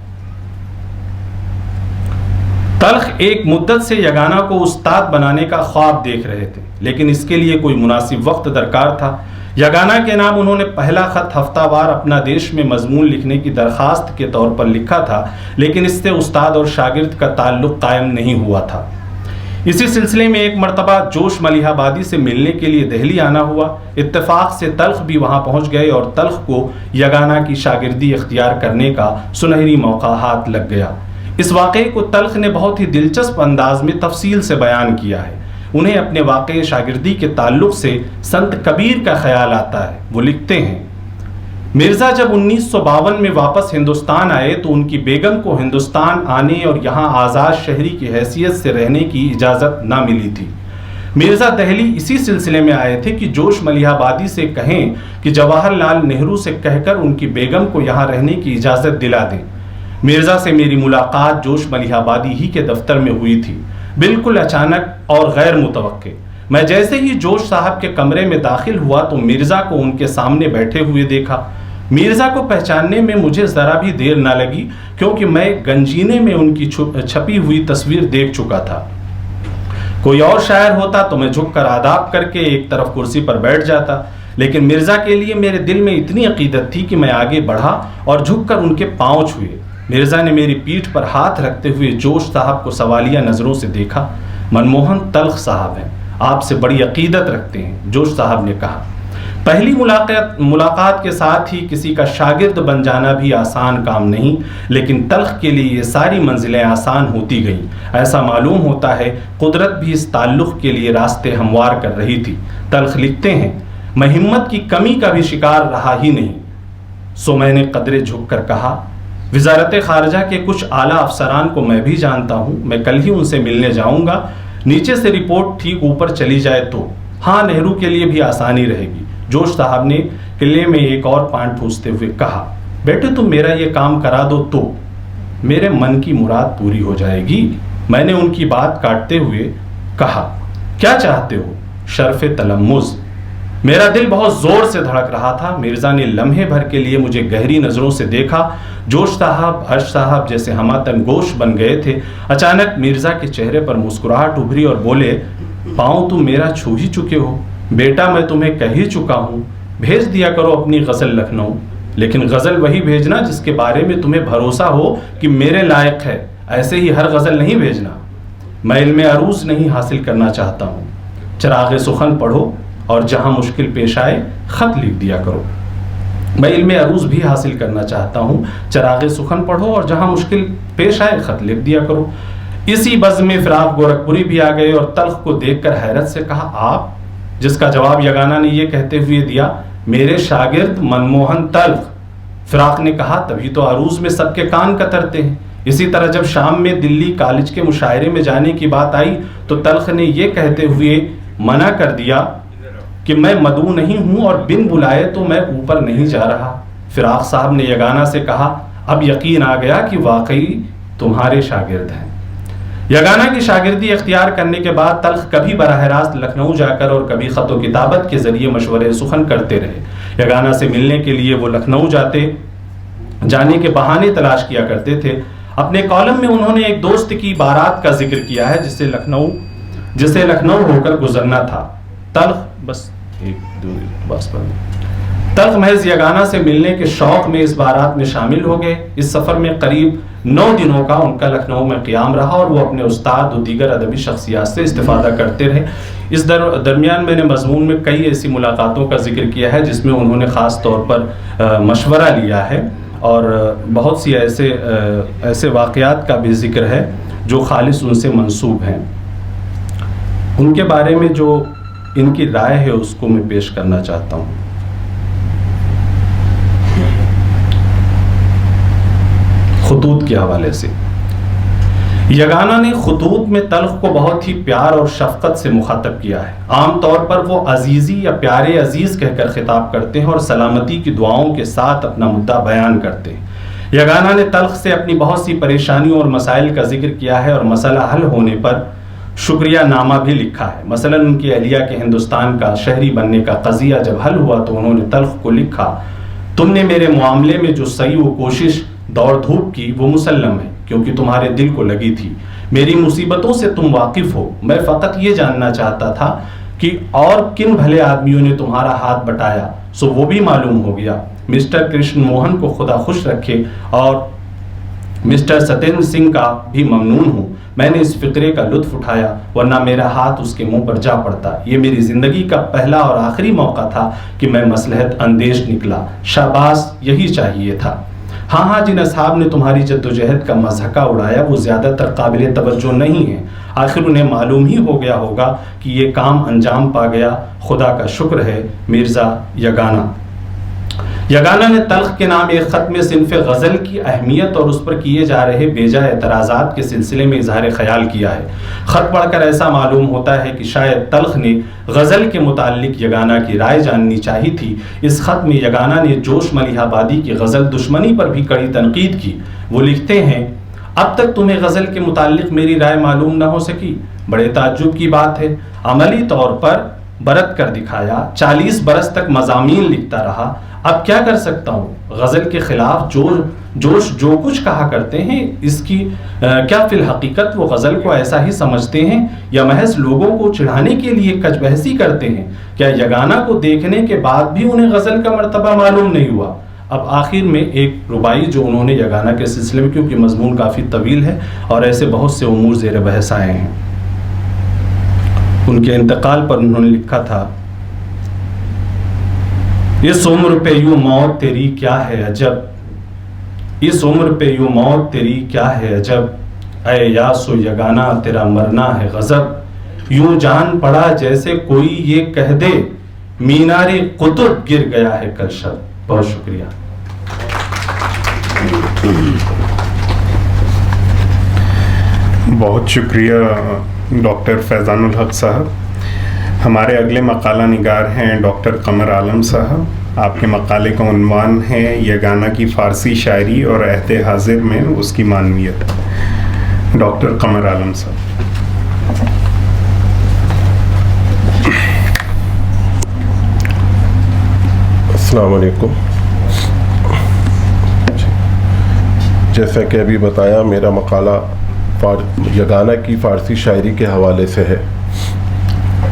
تلخ ایک مدت سے یگانہ کو استاد بنانے کا خواب دیکھ رہے تھے، لیکن اس کے لیے کوئی مناسب وقت درکار تھا۔ یگانہ کے نام انہوں نے پہلا خط ہفتہ وار اپنا دیش میں مضمون لکھنے کی درخواست کے طور پر لکھا تھا، لیکن اس سے استاد اور شاگرد کا تعلق قائم نہیں ہوا تھا۔ اسی سلسلے میں ایک مرتبہ جوش ملیح آبادی سے ملنے کے لیے دہلی آنا ہوا۔ اتفاق سے تلخ بھی وہاں پہنچ گئے، اور تلخ کو یگانہ کی شاگردی اختیار کرنے کا سنہری موقع ہاتھ لگ گیا۔ اس واقعے کو تلخ نے بہت ہی دلچسپ انداز میں تفصیل سے بیان کیا ہے۔ انہیں اپنے واقعے شاگردی کے تعلق سے سنت کبیر کا خیال آتا ہے۔ وہ لکھتے ہیں، مرزا جب 1952 میں واپس ہندوستان آئے تو ان کی بیگم کو ہندوستان آنے اور یہاں آزاد شہری کی حیثیت سے رہنے کی اجازت نہ ملی تھی۔ مرزا دہلی اسی سلسلے میں آئے تھے کہ جوش ملیح آبادی سے کہیں کہ جواہر لال نہرو سے کہہ کر ان کی بیگم کو یہاں رہنے کی اجازت دلا دیں۔ مرزا سے میری ملاقات جوش ملیح آبادی ہی کے دفتر میں ہوئی تھی، بالکل اچانک اور غیر متوقع۔ میں جیسے ہی جوش صاحب کے کمرے میں داخل ہوا تو مرزا کو ان کے سامنے بیٹھے ہوئے دیکھا۔ مرزا کو پہچاننے میں مجھے ذرا بھی دیر نہ لگی، کیونکہ میں گنجینے میں ان کی چھپی ہوئی تصویر دیکھ چکا تھا۔ کوئی اور شاعر ہوتا تو میں جھک کر آداب کر کے ایک طرف کرسی پر بیٹھ جاتا، لیکن مرزا کے لیے میرے دل میں اتنی عقیدت تھی کہ میں آگے بڑھا اور جھک کر ان کے پاؤں چھوئے۔ مرزا نے میری پیٹھ پر ہاتھ رکھتے ہوئے جوش صاحب کو سوالیہ نظروں سے دیکھا۔ منموہن تلخ صاحب ہیں، آپ سے بڑی عقیدت رکھتے ہیں، جوش صاحب نے کہا۔ پہلی ملاقات کے ساتھ ہی کسی کا شاگرد بن جانا بھی آسان کام نہیں، لیکن تلخ کے لیے یہ ساری منزلیں آسان ہوتی گئیں۔ ایسا معلوم ہوتا ہے قدرت بھی اس تعلق کے لیے راستے ہموار کر رہی تھی۔ تلخ لکھتے ہیں، میں ہمت کی کمی کا بھی شکار رہا ہی نہیں، سو میں نے قدرے جھک کر کہا، وزارت خارجہ کے کچھ اعلیٰ افسران کو میں بھی جانتا ہوں، میں کل ہی ان سے ملنے جاؤں گا۔ نیچے سے رپورٹ ٹھیک اوپر چلی جائے تو ہاں، نہرو کے لیے بھی آسانی رہے گی۔ جوش صاحب نے قلعے میں ایک اور پانڈ ٹھوستے ہوئے کہا، بیٹے تم میرا یہ کام کرا دو تو میرے من کی مراد پوری ہو جائے گی۔ میں نے ان کی بات کاٹتے ہوئے کہا، کیا چاہتے ہو؟ شرف تلمذ۔ میرا دل بہت زور سے دھڑک رہا تھا۔ مرزا نے لمحے بھر کے لیے مجھے گہری نظروں سے دیکھا۔ جوش صاحب، ہرش صاحب جیسے ہماتن گوش بن گئے تھے۔ اچانک مرزا کے چہرے پر مسکراہٹ ابھری اور بولے، پاؤں تم میرا چھو ہی چکے ہو بیٹا، میں تمہیں کہہ ہی چکا ہوں، بھیج دیا کرو اپنی غزل لکھنؤ، لیکن غزل وہی بھیجنا جس کے بارے میں تمہیں بھروسہ ہو کہ میرے لائق ہے، ایسے ہی ہر غزل نہیں بھیجنا۔ میں علم عروض نہیں حاصل کرنا چاہتا ہوں، چراغ سخن پڑھو اور جہاں مشکل پیش آئے خط لکھ دیا کرو۔ میں علم عروض بھی حاصل کرنا چاہتا ہوں، چراغ سخن پڑھو اور جہاں مشکل پیش آئے خط لکھ دیا کرو۔ اسی بزم میں فراق گورکھپوری بھی آ گئے اور تلخ کو دیکھ کر حیرت سے کہا آپ؟ جس کا جواب یگانہ نے یہ کہتے ہوئے دیا، میرے شاگرد منموہن تلخ۔ فراق نے کہا تبھی تو عروض میں سب کے کان کترتے ہیں۔ اسی طرح جب شام میں دلی کالج کے مشاعرے میں جانے کی بات آئی تو تلخ نے یہ کہتے ہوئے منع کر دیا کہ میں مدعو نہیں ہوں اور بن بلائے تو میں اوپر نہیں جا رہا۔ فراق صاحب نے یگانہ سے کہا اب یقین آ گیا کہ واقعی تمہارے شاگرد ہیں۔ یگانہ کی شاگردی اختیار کرنے کے بعد تلخ کبھی براہ راست لکھنؤ جا کر اور کبھی خط و کتابت کے ذریعے مشورے سخن کرتے رہے۔ یگانہ سے ملنے کے لیے وہ لکھنؤ جانے کے بہانے تلاش کیا کرتے تھے۔ اپنے کالم میں انہوں نے ایک دوست کی بارات کا ذکر کیا ہے جسے لکھنؤ ہو کر گزرنا تھا۔ تلخ محض یگانہ سے ملنے کے شوق میں اس بارات میں شامل ہو گئے۔ اس سفر میں قریب 9 دنوں کا ان کا لکھنؤ میں قیام رہا اور وہ اپنے استاد و دیگر ادبی شخصیات سے استفادہ کرتے رہے۔ اس درمیان میں نے مضمون میں کئی ایسی ملاقاتوں کا ذکر کیا ہے جس میں انہوں نے خاص طور پر مشورہ لیا ہے، اور بہت سی ایسے واقعات کا بھی ذکر ہے جو خالص ان سے منسوب ہیں۔ ان کے بارے میں جو ان کی رائے ہے اس کو میں پیش کرنا چاہتا ہوں۔ خطوط کے حوالے سے یگانہ نے خطوط میں تلخ کو بہت ہی پیار اور شفقت سے مخاطب کیا ہے۔ عام طور پر وہ عزیزی یا پیارے عزیز کہہ کر خطاب کرتے ہیں اور سلامتی کی دعاؤں کے ساتھ اپنا مدعا بیان کرتے ہیں۔ یگانہ نے تلخ سے اپنی بہت سی پریشانیوں اور مسائل کا ذکر کیا ہے اور مسئلہ حل ہونے پر شکریہ نامہ بھی لکھا ہے۔ مثلا ان کی اہلیہ کے ہندوستان کا شہری بننے کا قضیہ جب حل ہوا تو انہوں نے تلخ کو لکھا، تم نے میرے معاملے میں جو سعی و کوشش دوڑ دھوپ کی وہ مسلم ہے کیونکہ تمہارے دل کو لگی تھی۔ میری مصیبتوں سے تم واقف ہو، میں فقط یہ جاننا چاہتا تھا کہ اور کن بھلے آدمیوں نے تمہارا ہاتھ بٹایا، سو وہ بھی معلوم ہو گیا۔ مسٹر کرشن موہن کو خدا خوش رکھے اور مسٹر ستیندر سنگھ کا بھی ممنون ہوں۔ میں نے اس فقرے کا لطف اٹھایا ورنہ میرا ہاتھ اس کے منہ پر جا پڑتا۔ یہ میری زندگی کا پہلا اور آخری موقع تھا کہ میں مصلحت اندیش نکلا۔ شاباش، یہی چاہیے تھا۔ ہاں جن اصحاب نے تمہاری جدوجہد کا مضحکہ اڑایا وہ زیادہ تر قابل توجہ نہیں ہیں۔ آخر انہیں معلوم ہی ہو گیا ہوگا کہ یہ کام انجام پا گیا، خدا کا شکر ہے۔ مرزا یگانہ۔ یگانہ نے تلخ کے نام ایک خط میں صنف غزل کی اہمیت اور اس پر کیے جا رہے بیجا اعتراضات کے سلسلے میں اظہار خیال کیا ہے۔ خط پڑھ کر ایسا معلوم ہوتا ہے کہ شاید تلخ نے غزل کے متعلق یگانہ کی رائے جاننی چاہی تھی۔ اس خط میں یگانہ نے جوش ملیح آبادی کی غزل دشمنی پر بھی کڑی تنقید کی۔ وہ لکھتے ہیں، اب تک تمہیں غزل کے متعلق میری رائے معلوم نہ ہو سکی، بڑے تعجب کی بات ہے۔ عملی طور پر برت کر دکھایا، 40 برس تک مضامین لکھتا رہا، اب کیا کر سکتا ہوں؟ غزل کے خلاف جوش جو کچھ کہا کرتے ہیں اس کی کیا فی الحقیقت وہ غزل کو ایسا ہی سمجھتے ہیں یا محض لوگوں کو چڑھانے کے لیے کچ بحثی کرتے ہیں؟ کیا یگانہ کو دیکھنے کے بعد بھی انہیں غزل کا مرتبہ معلوم نہیں ہوا؟ اب آخر میں ایک ربائی جو انہوں نے یگانہ کے سلسلے میں، کیونکہ مضمون کافی طویل ہے اور ایسے بہت سے امور زیر بحث آئے ہیں، ان کے انتقال پر انہوں نے لکھا تھا، اس عمر پہ یوں موت تیری کیا ہے عجب، اس عمر پہ یوں موت تیری کیا ہے عجب، اے یاس و یگانہ تیرا مرنا ہے غضب، یوں جان پڑا جیسے کوئی یہ کہہ دے مینار قطب گر گیا ہے کل شب۔ بہت شکریہ۔ بہت شکریہ ڈاکٹر فیضان الحق صاحب۔ ہمارے اگلے مقالہ نگار ہیں ڈاکٹر قمر عالم صاحب۔ آپ کے مقالے کا عنوان ہے یگانہ کی فارسی شاعری اور عہد حاضر میں اس کی معنویت۔ ڈاکٹر قمر عالم صاحب۔ السلام علیکم۔ جیسا کہ ابھی بتایا، میرا مقالہ یگانہ کی فارسی شاعری کے حوالے سے ہے۔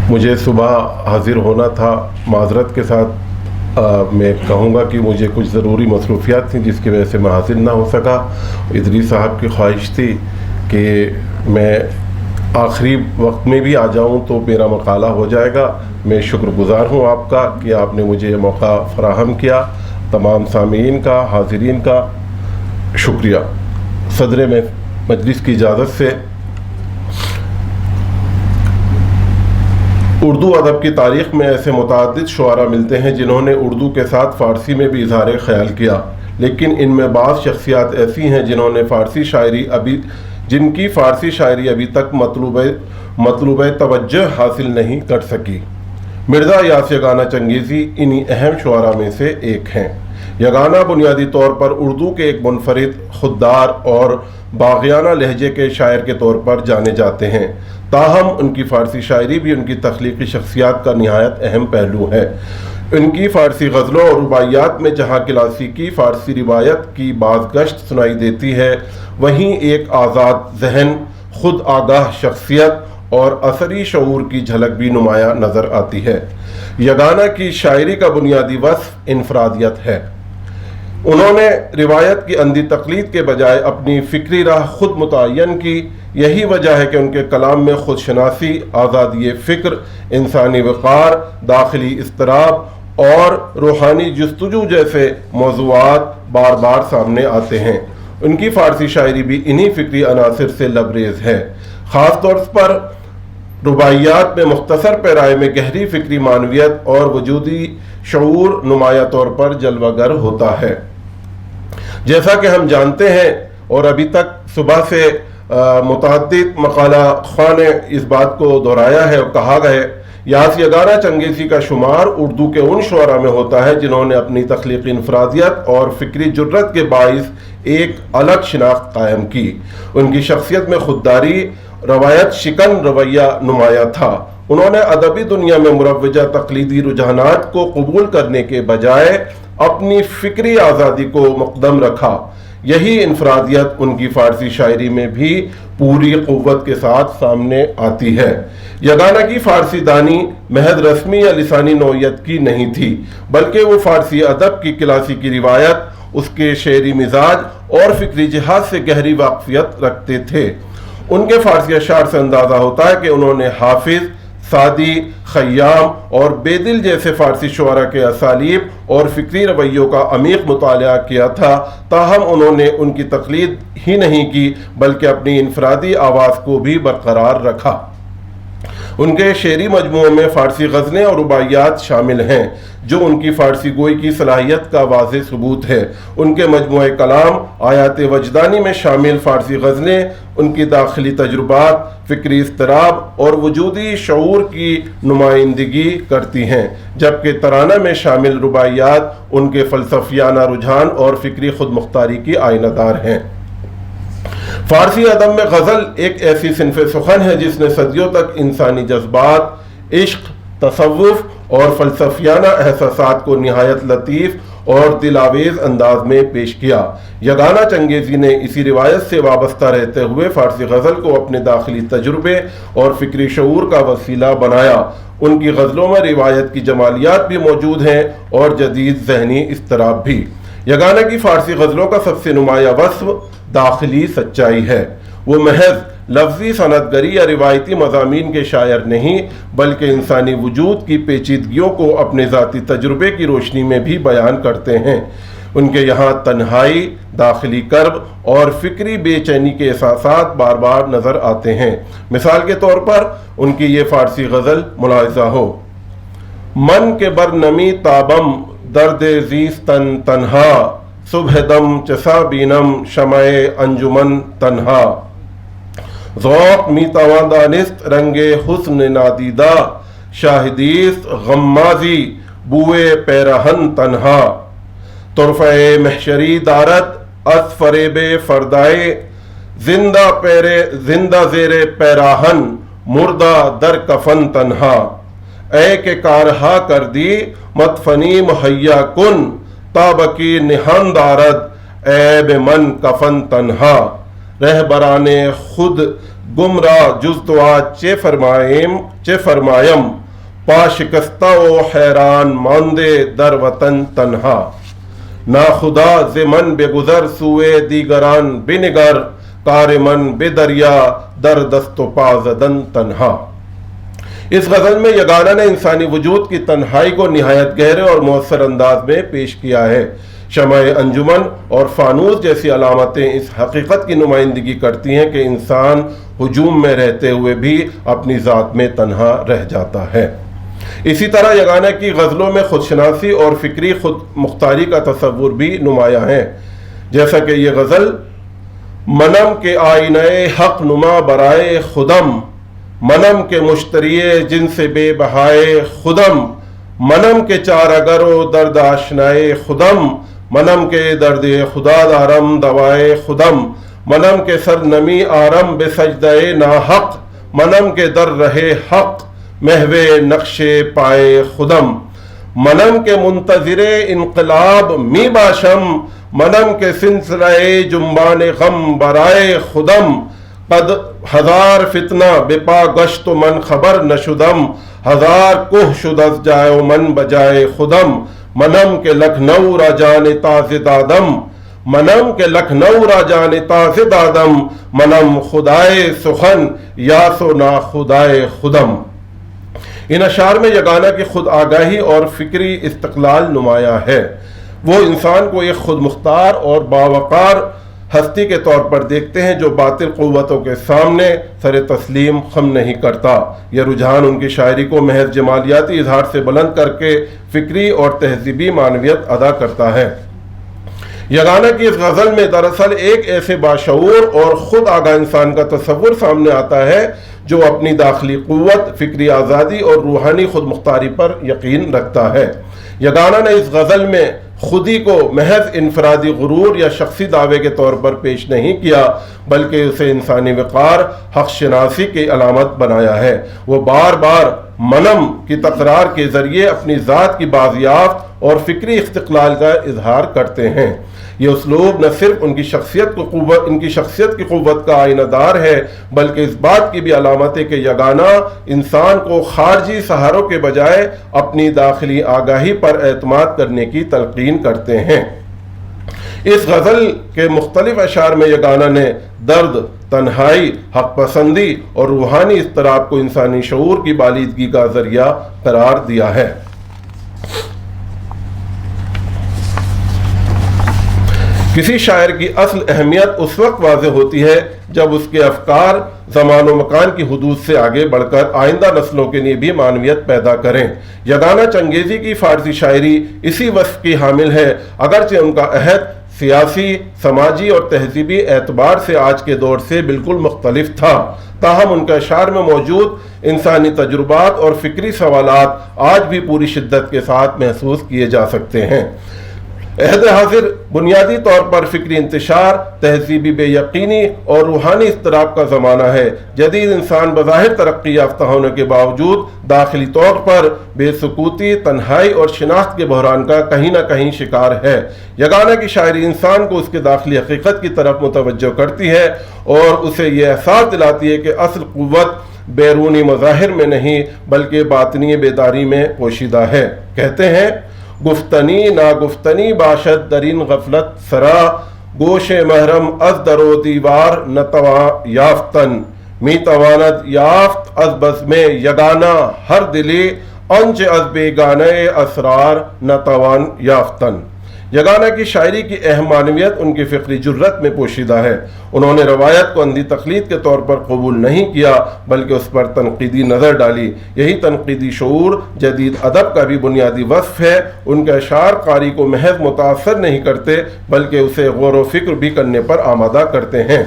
مجھے صبح حاضر ہونا تھا، معذرت کے ساتھ میں کہوں گا کہ مجھے کچھ ضروری مصروفیات تھیں جس کی وجہ سے میں حاضر نہ ہو سکا۔ ادریس صاحب کی خواہش تھی کہ میں آخری وقت میں بھی آ جاؤں تو میرا مقالہ ہو جائے گا. میں شکر گزار ہوں آپ کا کہ آپ نے مجھے یہ موقع فراہم کیا. تمام سامعین کا، حاضرین کا شکریہ. صدر مجلس کی اجازت سے اردو ادب کی تاریخ میں ایسے متعدد شعراء ملتے ہیں جنہوں نے اردو کے ساتھ فارسی میں بھی اظہار خیال کیا، لیکن ان میں بعض شخصیات ایسی ہیں جن کی فارسی شاعری ابھی تک مطلوب توجہ حاصل نہیں کر سکی. مرزا یاس یگانہ چنگیزی انہی اہم شعراء میں سے ایک ہیں. یگانہ بنیادی طور پر اردو کے ایک منفرد، خوددار اور باغیانہ لہجے کے شاعر کے طور پر جانے جاتے ہیں، تاہم ان کی فارسی شاعری بھی ان کی تخلیقی شخصیات کا نہایت اہم پہلو ہے. ان کی فارسی غزلوں اور رباعیات میں جہاں کلاسیکی فارسی روایت کی بازگشت سنائی دیتی ہے، وہیں ایک آزاد ذہن، خود آگاہ شخصیت اور اثری شعور کی جھلک بھی نمایاں نظر آتی ہے. یگانہ کی شاعری کا بنیادی وصف انفرادیت ہے. انہوں نے روایت کی اندھی تقلید کے بجائے اپنی فکری راہ خود متعین کی. یہی وجہ ہے کہ ان کے کلام میں خود شناسی، آزادی فکر، انسانی وقار، داخلی اضطراب اور روحانی جستجو جیسے موضوعات بار بار سامنے آتے ہیں. ان کی فارسی شاعری بھی انہی فکری عناصر سے لبریز ہے. خاص طور پر رباعیات میں مختصر پیرائے میں گہری فکری معنویت اور وجودی شعور نمایاں طور پر جلوہ گر ہوتا ہے. جیسا کہ ہم جانتے ہیں اور ابھی تک صبح سے متعدد مقالہ خواہ نے اس بات کو دہرایا ہے اور کہا گیا ہے، یاس یگانہ چنگیزی کا شمار اردو کے ان شعراء میں ہوتا ہے جنہوں نے اپنی تخلیقی انفرادیت اور فکری جرت کے باعث ایک الگ شناخت قائم کی. ان کی شخصیت میں خودداری، روایت شکن رویہ نمایاں تھا. انہوں نے ادبی دنیا میں مروجہ تقلیدی رجحانات کو قبول کرنے کے بجائے اپنی فکری آزادی کو مقدم رکھا. یہی انفرادیت ان کی فارسی شاعری میں بھی پوری قوت کے ساتھ سامنے آتی ہے. یگانہ کی فارسی دانی محض رسمی یا لسانی نوعیت کی نہیں تھی، بلکہ وہ فارسی ادب کی کلاسیکی روایت، اس کے شعری مزاج اور فکری جہاز سے گہری واقفیت رکھتے تھے. ان کے فارسی اشعار سے اندازہ ہوتا ہے کہ انہوں نے حافظ، سعدی، خیام اور بیدل جیسے فارسی شعراء کے اسالیب اور فکری رویوں کا عمیق مطالعہ کیا تھا، تاہم انہوں نے ان کی تقلید ہی نہیں کی بلکہ اپنی انفرادی آواز کو بھی برقرار رکھا. ان کے شعری مجموعوں میں فارسی غزلیں اور رباعیات شامل ہیں جو ان کی فارسی گوئی کی صلاحیت کا واضح ثبوت ہے. ان کے مجموعہ کلام آیات وجدانی میں شامل فارسی غزلیں ان کی داخلی تجربات، فکری اضطراب اور وجودی شعور کی نمائندگی کرتی ہیں، جبکہ ترانہ میں شامل رباعیات ان کے فلسفیانہ رجحان اور فکری خود مختاری کی آئینہ دار ہیں. فارسی ادب میں غزل ایک ایسی صنف سخن ہے جس نے صدیوں تک انسانی جذبات، عشق، تصوف اور فلسفیانہ احساسات کو نہایت لطیف اور دلاویز انداز میں پیش کیا. یگانہ چنگیزی نے اسی روایت سے وابستہ رہتے ہوئے فارسی غزل کو اپنے داخلی تجربے اور فکری شعور کا وسیلہ بنایا. ان کی غزلوں میں روایت کی جمالیات بھی موجود ہیں اور جدید ذہنی اضطراب بھی. یگانہ کی فارسی غزلوں کا سب سے نمایاں وصف داخلی سچائی ہے. وہ محض لفظی صنعت گری یا روایتی مضامین کے شاعر نہیں بلکہ انسانی وجود کی پیچیدگیوں کو اپنے ذاتی تجربے کی روشنی میں بھی بیان کرتے ہیں. ان کے یہاں تنہائی، داخلی کرب اور فکری بے چینی کے احساسات بار بار نظر آتے ہیں. مثال کے طور پر ان کی یہ فارسی غزل ملاحظہ ہو: من کے برنمی تابم درد زیستن تنہا، صبح دم چسا بینم شمع انجمن تنہا، ذوق می تواں دانست رنگ حسن نادیدہ، شاہدیست غمازی بوئے پیرہن تنہا، طرفہ محشری دارت از فریب فردائے، زندہ زیر پیراہن مردہ در کفن تنہا، اے کہ کارہا کر دی مدفنی مہیا کن، تابکی نہان دارد عیب من کفن تنہا، رہبران خود گمراہ جز دعا چے فرمایم، پا شکستہ و حیران ماندے در وطن تنہا، نا خدا ز من بے گزر سوئے دیگران بنگر، کار من بے دریا در دست و پا زدن تنہا۔ اس غزل میں یگانہ نے انسانی وجود کی تنہائی کو نہایت گہرے اور مؤثر انداز میں پیش کیا ہے۔ شمع انجمن اور فانوس جیسی علامتیں اس حقیقت کی نمائندگی کرتی ہیں کہ انسان ہجوم میں رہتے ہوئے بھی اپنی ذات میں تنہا رہ جاتا ہے۔ اسی طرح یگانہ کی غزلوں میں خودشناسی اور فکری خود مختاری کا تصور بھی نمایاں ہے، جیسا کہ یہ غزل: منم کے آئینہ حق نما برائے خودم، منم کے مشتری جن سے بے بہائے خودم، منم کے چارگر و درد آشنائے خودم، منم کے درد خدا دارم دوائے خودم، منم کے سر نمی آرم بے سجدہ ناحق، منم کے در رہے حق محو نقش پائے خودم، منم کے منتظر انقلاب می باشم، منم کے سلسلہ جنبان غم برائے خودم، قد ہزار فتنہ بپا گشت و من خبر نشدم، ہزار کوہ شد از جائے و من بجائے خودم، منم کے لکھنؤ را جان تاز دادم، منم کے لکھنؤ را جان تاز دادم، منم خدائے سخن یاس و نا خدائے خودم۔ ان اشعار میں یگانہ کی خود آگاہی اور فکری استقلال نمایاں ہے۔ وہ انسان کو ایک خود مختار اور باوقار ہستی کے طور پر دیکھتے ہیں جو باطل قوتوں کے سامنے سر تسلیم خم نہیں کرتا۔ یہ رجحان ان کی شاعری کو محض جمالیاتی اظہار سے بلند کر کے فکری اور تہذیبی معنویت ادا کرتا ہے۔ یگانہ کی اس غزل میں دراصل ایک ایسے باشعور اور خود آگاہ انسان کا تصور سامنے آتا ہے جو اپنی داخلی قوت، فکری آزادی اور روحانی خود مختاری پر یقین رکھتا ہے۔ یگانہ نے اس غزل میں خودی کو محض انفرادی غرور یا شخصی دعوے کے طور پر پیش نہیں کیا، بلکہ اسے انسانی وقار، حق شناسی کی علامت بنایا ہے۔ وہ بار بار منم کی تکرار کے ذریعے اپنی ذات کی بازیافت اور فکری استقلال کا اظہار کرتے ہیں۔ یہ اسلوب نہ صرف ان کی شخصیت کی قوت کا آئینہ دار ہے، بلکہ اس بات کی بھی علامت ہے کہ یگانہ انسان کو خارجی سہاروں کے بجائے اپنی داخلی آگاہی پر اعتماد کرنے کی تلقین کرتے ہیں۔ اس غزل کے مختلف اشعار میں یگانہ نے درد، تنہائی، حق پسندی اور روحانی اضطراب کو انسانی شعور کی بالیدگی کا ذریعہ قرار دیا ہے۔ کسی شاعر کی اصل اہمیت اس وقت واضح ہوتی ہے جب اس کے افکار زمان و مکان کی حدود سے آگے بڑھ کر آئندہ نسلوں کے لیے بھی معنویت پیدا کریں۔ یگانہ چنگیزی کی فارسی شاعری اسی وصف کی حامل ہے، اگرچہ ان کا عہد سیاسی، سماجی اور تہذیبی اعتبار سے آج کے دور سے بالکل مختلف تھا، تاہم ان کے اشعار میں موجود انسانی تجربات اور فکری سوالات آج بھی پوری شدت کے ساتھ محسوس کیے جا سکتے ہیں۔ عہد حاضر بنیادی طور پر فکری انتشار، تہذیبی بے یقینی اور روحانی اضطراب کا زمانہ ہے۔ جدید انسان بظاہر ترقی یافتہ ہونے کے باوجود داخلی طور پر بے سکوتی، تنہائی اور شناخت کے بحران کا کہیں نہ کہیں شکار ہے۔ یگانہ کی شاعری انسان کو اس کے داخلی حقیقت کی طرف متوجہ کرتی ہے اور اسے یہ احساس دلاتی ہے کہ اصل قوت بیرونی مظاہر میں نہیں بلکہ باطنی بیداری میں پوشیدہ ہے۔ کہتے ہیں: گفتنی ناگفتنی باشد درین غفلت سرا، گوش محرم از در و دیوار نتوا یافتن، می تواند یافت از بزم یگانہ ہر دلی، انچ از بیگانہ اسرار نتوان یافتن۔ یگانہ کی شاعری کی اہم معنویت ان کی فکری جرت میں پوشیدہ ہے۔ انہوں نے روایت کو اندھی تقلید کے طور پر قبول نہیں کیا بلکہ اس پر تنقیدی نظر ڈالی۔ یہی تنقیدی شعور جدید ادب کا بھی بنیادی وصف ہے۔ ان کے اشعار قاری کو محض متاثر نہیں کرتے بلکہ اسے غور و فکر بھی کرنے پر آمادہ کرتے ہیں۔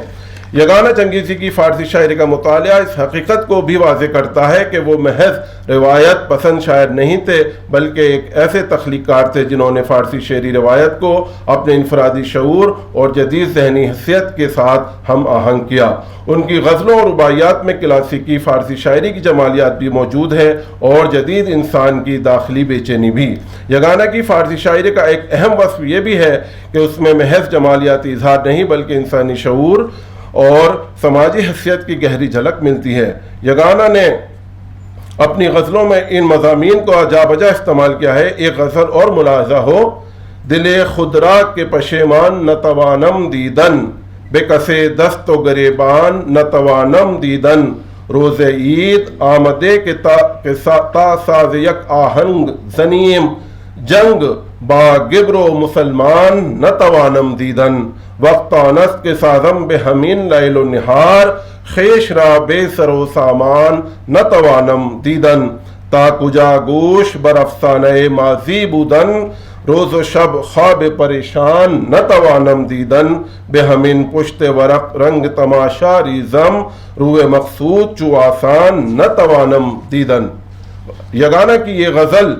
یگانہ چنگیزی کی فارسی شاعری کا مطالعہ اس حقیقت کو بھی واضح کرتا ہے کہ وہ محض روایت پسند شاعر نہیں تھے بلکہ ایک ایسے تخلیق کار تھے جنہوں نے فارسی شعری روایت کو اپنے انفرادی شعور اور جدید ذہنی حیثیت کے ساتھ ہم آہنگ کیا۔ ان کی غزلوں اور رباعیات میں کلاسیکی فارسی شاعری کی جمالیات بھی موجود ہے اور جدید انسان کی داخلی بے چینی بھی۔ یگانہ کی فارسی شاعری کا ایک اہم وصف یہ بھی ہے کہ اس میں محض جمالیاتی اظہار نہیں بلکہ انسانی شعور اور سماجی حیثیت کی گہری جھلک ملتی ہے۔ یگانہ نے اپنی غزلوں میں ان مضامین کو جا بجا استعمال کیا ہے۔ ایک غزل اور ملاحظہ ہو: دل خود را کے پشیمان نتوانم دیدن، بکسے دست و گریبان نتوانم دیدن روز عید آمدے کے تا ساز یک آہنگ زنیم جنگ با گبر و مسلمان نتوانم دیدن وقت آنست کے سازم بے ہمین لیل و نہار خیش را بے سر و سامان نتوانم دیدن تا کجا گوش بر افسانہ ماضی بودن روز و شب خواب پریشان نتوانم دیدن بے ہمین پشت ورق رنگ تماشا ریزم روح مقصود چو آسان نتوانم دیدن۔ یگانہ کی یہ غزل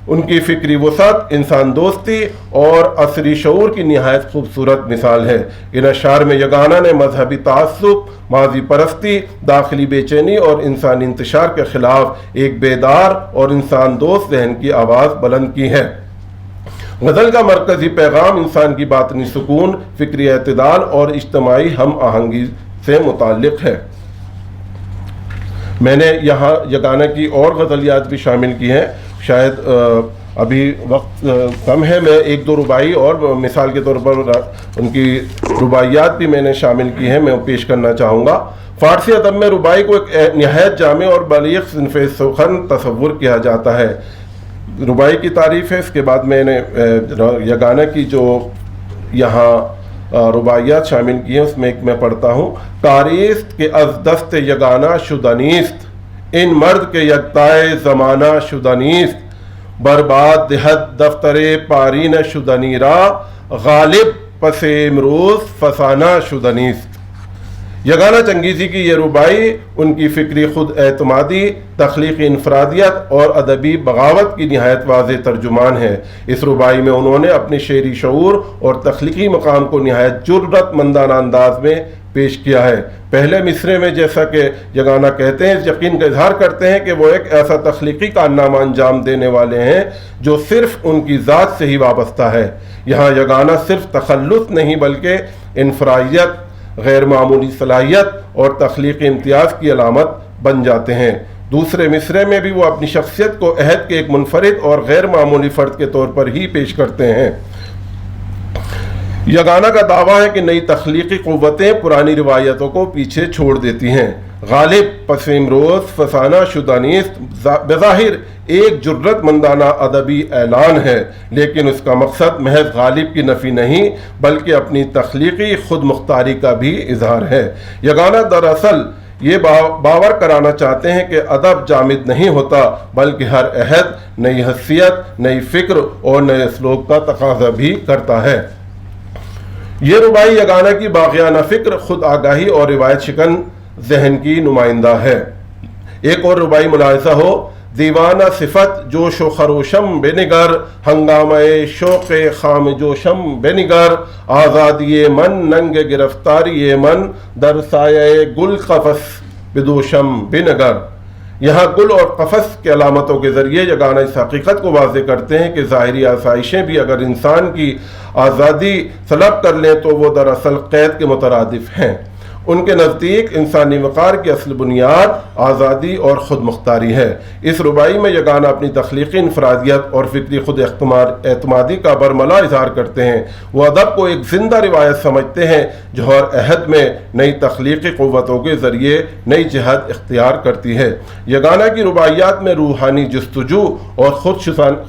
ان کی فکری وسعت، انسان دوستی اور عصری شعور کی نہایت خوبصورت مثال ہے۔ ان اشعار میں یگانہ نے مذہبی تعصب، ماضی پرستی، داخلی بے چینی اور انسانی انتشار کے خلاف ایک بیدار اور انسان دوست ذہن کی آواز بلند کی ہے۔ غزل کا مرکزی پیغام انسان کی باطنی سکون، فکری اعتدال اور اجتماعی ہم آہنگی سے متعلق ہے۔ میں نے یہاں یگانہ کی اور غزلیات بھی شامل کی ہیں، شاید ابھی وقت کم ہے، میں ایک دو ربائی اور مثال کے طور پر ان کی رباعیات بھی میں نے شامل کی ہیں، میں پیش کرنا چاہوں گا۔ فارسی ادب میں ربائی کو ایک نہایت جامع اور بلیغ صنف سخن تصور کیا جاتا ہے۔ ربائی کی تعریف ہے، اس کے بعد میں نے یگانہ کی جو یہاں رباعیات شامل کی ہیں اس میں ایک میں پڑھتا ہوں۔ کاریست کے از دست یگانہ شدنیست ان مرد کے یکتائے زمانہ شدنیست برباد دہد دفتر پارین شدنی را غالب پس امروز فسانہ شدنیست۔ یگانہ چنگیزی کی یہ ربائی ان کی فکری خود اعتمادی، تخلیقی انفرادیت اور ادبی بغاوت کی نہایت واضح ترجمان ہے۔ اس ربائی میں انہوں نے اپنی شعری شعور اور تخلیقی مقام کو نہایت جرأت مندانہ انداز میں پیش کیا ہے۔ پہلے مصرعے میں جیسا کہ یگانہ کہتے ہیں، اس یقین کا اظہار کرتے ہیں کہ وہ ایک ایسا تخلیقی کارنامہ انجام دینے والے ہیں جو صرف ان کی ذات سے ہی وابستہ ہے۔ یہاں یگانہ صرف تخلص نہیں بلکہ انفرادیت، غیر معمولی صلاحیت اور تخلیقی امتیاز کی علامت بن جاتے ہیں۔ دوسرے مصرعے میں بھی وہ اپنی شخصیت کو عہد کے ایک منفرد اور غیر معمولی فرد کے طور پر ہی پیش کرتے ہیں۔ یگانہ کا دعویٰ ہے کہ نئی تخلیقی قوتیں پرانی روایتوں کو پیچھے چھوڑ دیتی ہیں۔ غالب پس امروز فسانہ شدنیست بظاہر ایک جرأت مندانہ ادبی اعلان ہے، لیکن اس کا مقصد محض غالب کی نفی نہیں بلکہ اپنی تخلیقی خود مختاری کا بھی اظہار ہے۔ یگانہ دراصل یہ باور کرانا چاہتے ہیں کہ ادب جامد نہیں ہوتا بلکہ ہر عہد نئی حیثیت، نئی فکر اور نئے اسلوب کا تقاضا بھی کرتا ہے۔ یہ ربائی یگانہ کی باغیانہ فکر، خود آگاہی اور روایت شکن ذہن کی نمائندہ ہے۔ ایک اور ربائی ملاحظہ ہو: دیوانہ صفت جوش و خروشم بے نگر ہنگامہ شوق خام جوشم بے نگر آزادی من ننگ گرفتاری من در سایہ گل قفس بدوشم بے نگر۔ یہاں گل اور قفس کے علامتوں کے ذریعے یگانہ اس حقیقت کو واضح کرتے ہیں کہ ظاہری آسائشیں بھی اگر انسان کی آزادی طلب کر لیں تو وہ دراصل قید کے مترادف ہیں۔ ان کے نزدیک انسانی وقار کی اصل بنیاد آزادی اور خود مختاری ہے۔ اس ربائی میں یگانہ اپنی تخلیقی انفرادیت اور فکری خود اعتمادی کا برملا اظہار کرتے ہیں۔ وہ ادب کو ایک زندہ روایت سمجھتے ہیں جو ہر عہد میں نئی تخلیقی قوتوں کے ذریعے نئی جہت اختیار کرتی ہے۔ یگانہ کی رباعیات میں روحانی جستجو اور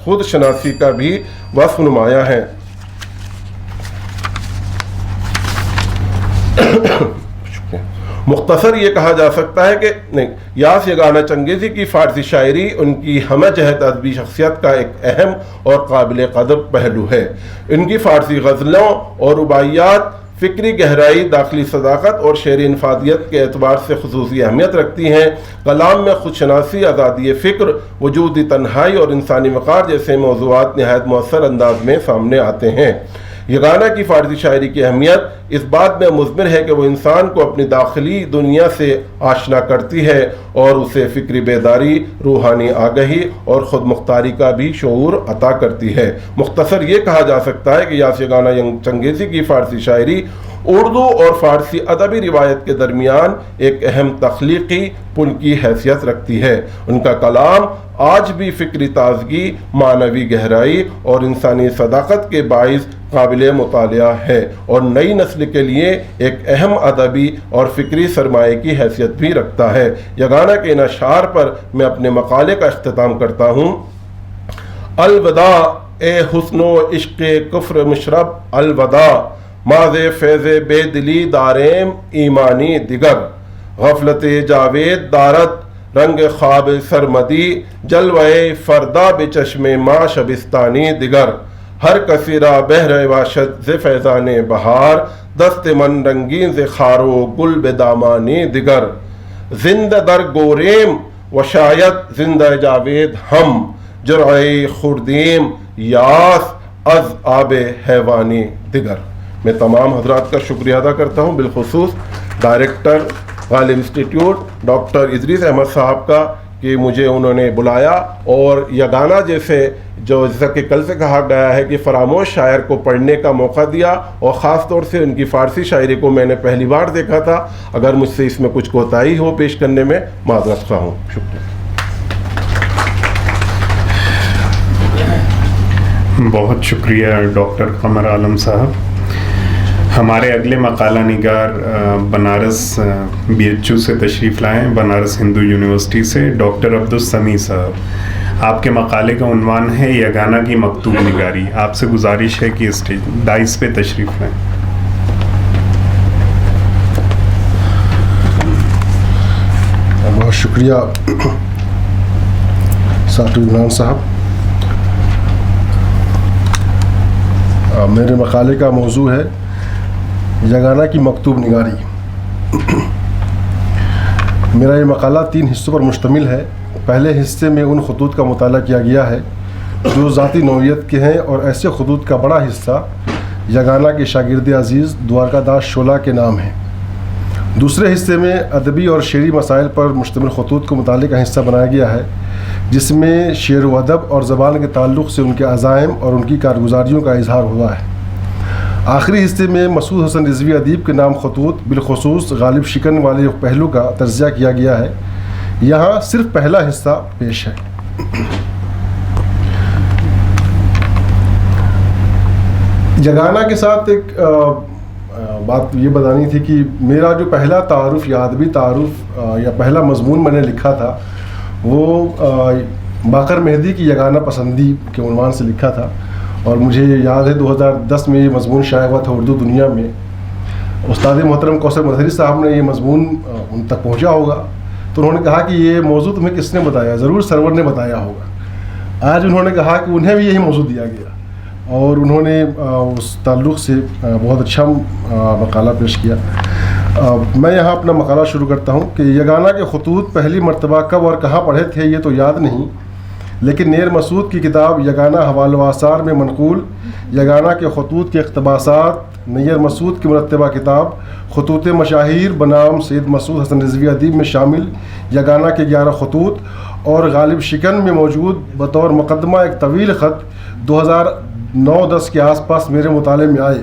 خود شناسی کا بھی وصف نمایاں ہے۔ مختصر یہ کہا جا سکتا ہے کہ یاس یگانہ چنگیزی کی فارسی شاعری ان کی ہمہ جہت ادبی شخصیت کا ایک اہم اور قابل قدر پہلو ہے۔ ان کی فارسی غزلوں اور رباعیات فکری گہرائی، داخلی صداقت اور شعری انفرادیت کے اعتبار سے خصوصی اہمیت رکھتی ہیں۔ کلام میں خودشناسی، آزادی فکر، وجودی تنہائی اور انسانی وقار جیسے موضوعات نہایت مؤثر انداز میں سامنے آتے ہیں۔ یگانہ کی فارسی شاعری کی اہمیت اس بات میں مضمر ہے کہ وہ انسان کو اپنی داخلی دنیا سے آشنا کرتی ہے اور اسے فکری بیداری، روحانی آگہی اور خود مختاری کا بھی شعور عطا کرتی ہے۔ مختصر یہ کہا جا سکتا ہے کہ یاس یگانہ چنگیزی کی فارسی شاعری اردو اور فارسی ادبی روایت کے درمیان ایک اہم تخلیقی پل کی حیثیت رکھتی ہے۔ ان کا کلام آج بھی فکری تازگی، معنوی گہرائی اور انسانی صداقت کے باعث قابل مطالعہ ہے اور نئی نسل کے لیے ایک اہم ادبی اور فکری سرمایہ کی حیثیت بھی رکھتا ہے۔ یگانہ کے ان اشعار پر میں اپنے مقالے کا اختتام کرتا ہوں۔ الوداع اے حسن و عشق کفر مشرب، الوداع ماض فیض بے دلی داریم ایمانی دیگر، غفلت جاوید دارت رنگ خواب سرمدی، جلوہ فردا بے چشم ما شبستانی دیگر، ہر کثیرہ بہر واشد ز فیضان بہار، دست من رنگین ز خار و گل بے دامانی دیگر، زندہ در گوریم و شاید زندہ جاوید ہم، جرعی خوردیم یاس از آب حیوانی دیگر۔ میں تمام حضرات کا شکریہ ادا کرتا ہوں، بالخصوص ڈائریکٹر غالب انسٹیٹیوٹ ڈاکٹر ادریس احمد صاحب کا کہ مجھے انہوں نے بلایا اور یگانہ جیسا کہ کل سے کہا گیا ہے کہ فراموش شاعر کو پڑھنے کا موقع دیا، اور خاص طور سے ان کی فارسی شاعری کو میں نے پہلی بار دیکھا تھا۔ اگر مجھ سے اس میں کچھ کوتاہی ہو پیش کرنے میں معذرت خواہ ہوں۔ شکریہ۔ بہت شکریہ ڈاکٹر قمر عالم صاحب۔ ہمارے اگلے مقالہ نگار بنارس BHU سے تشریف لائیں، بنارس ہندو یونیورسٹی سے ڈاکٹر عبدالسمیع صاحب۔ آپ کے مقالے کا عنوان ہے یگانہ کی مکتوب نگاری۔ آپ سے گزارش ہے کہ اسٹیج دائس پہ تشریف لائیں۔ بہت شکریہ ساٹو عمران صاحب۔ میرے مقالے کا موضوع ہے یگانہ کی مکتوب نگاری۔ میرا یہ مقالہ 3 حصوں پر مشتمل ہے۔ پہلے حصے میں ان خطوط کا مطالعہ کیا گیا ہے جو ذاتی نوعیت کے ہیں، اور ایسے خطوط کا بڑا حصہ یگانہ کے شاگرد عزیز دوارکا داس شولا کے نام ہے۔ دوسرے حصے میں ادبی اور شعری مسائل پر مشتمل خطوط کو مطالعے کا حصہ بنایا گیا ہے، جس میں شعر و ادب اور زبان کے تعلق سے ان کے عزائم اور ان کی کارگزاریوں کا اظہار ہوا ہے۔ آخری حصے میں مسعود حسن رضوی ادیب کے نام خطوط، بالخصوص غالب شکن والے پہلو کا تجزیہ کیا گیا ہے۔ یہاں صرف پہلا حصہ پیش ہے۔ یگانہ کے ساتھ ایک بات یہ بتانی تھی کہ میرا جو پہلا تعارف یا ادبی تعارف یا پہلا مضمون میں نے لکھا تھا وہ باقر مہدی کی یگانہ پسندی کے عنوان سے لکھا تھا، اور مجھے یاد ہے 2010 میں یہ مضمون شائع ہوا تھا اردو دنیا میں۔ استاد محترم کوثر مظہری صاحب نے یہ مضمون ان تک پہنچا ہوگا تو انہوں نے کہا کہ یہ موضوع تمہیں کس نے بتایا؟ ضرور سرور نے بتایا ہوگا۔ آج انہوں نے کہا کہ انہیں بھی یہی موضوع دیا گیا، اور انہوں نے اس تعلق سے بہت اچھا مقالہ پیش کیا۔ میں یہاں اپنا مقالہ شروع کرتا ہوں کہ یگانہ کے خطوط پہلی مرتبہ کب اور کہاں پڑھے تھے یہ تو یاد نہیں، لیکن نیر مسعود کی کتاب یگانہ حوالہ و آثار میں منقول یگانہ کے خطوط کے اقتباسات، نیر مسعود کی مرتبہ کتاب خطوط مشاہیر بنام سید مسعود حسن رضوی ادیب میں شامل یگانہ کے 11 خطوط، اور غالب شکن میں موجود بطور مقدمہ ایک طویل خط 2009-10 کے آس پاس میرے مطالعے میں آئے۔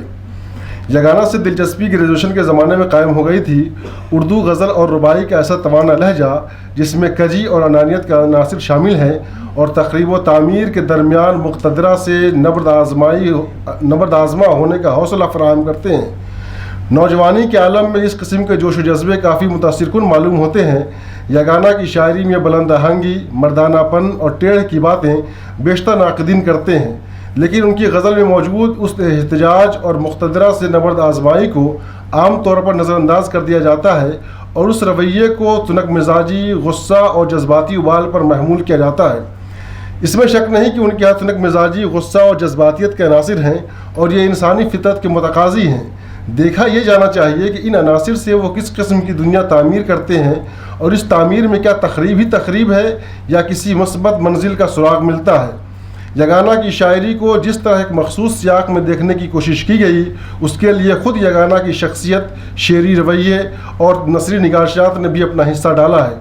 یگانہ سے دلچسپی گریجویشن کے زمانے میں قائم ہو گئی تھی۔ اردو غزل اور ربائی کا ایسا توانا لہجہ جس میں کجی اور انانیت کا عناصر شامل ہیں، اور تقریب و تعمیر کے درمیان مقتدرہ سے نبرد آزما ہونے کا حوصلہ فراہم کرتے ہیں۔ نوجوانی کے عالم میں اس قسم کے جوش و جذبے کافی متاثر کن معلوم ہوتے ہیں۔ یگانہ کی شاعری میں بلند آہنگی، مردانہ پن اور ٹیڑھ کی باتیں بیشتر ناقدین کرتے ہیں، لیکن ان کی غزل میں موجود اس احتجاج اور مقتدرہ سے نبرد آزمائی کو عام طور پر نظر انداز کر دیا جاتا ہے، اور اس رویے کو تنک مزاجی، غصہ اور جذباتی ابال پر محمول کیا جاتا ہے۔ اس میں شک نہیں کہ ان کے ہاں تنک مزاجی، غصہ اور جذباتیت کے عناصر ہیں، اور یہ انسانی فطرت کے متقاضی ہیں۔ دیکھا یہ جانا چاہیے کہ ان عناصر سے وہ کس قسم کی دنیا تعمیر کرتے ہیں، اور اس تعمیر میں کیا تخریب ہی تخریب ہے یا کسی مثبت منزل کا سراغ ملتا ہے۔ یگانہ کی شاعری کو جس طرح ایک مخصوص سیاق میں دیکھنے کی کوشش کی گئی، اس کے لیے خود یگانہ کی شخصیت، شعری رویے اور نثری نگارشات نے بھی اپنا حصہ ڈالا ہے۔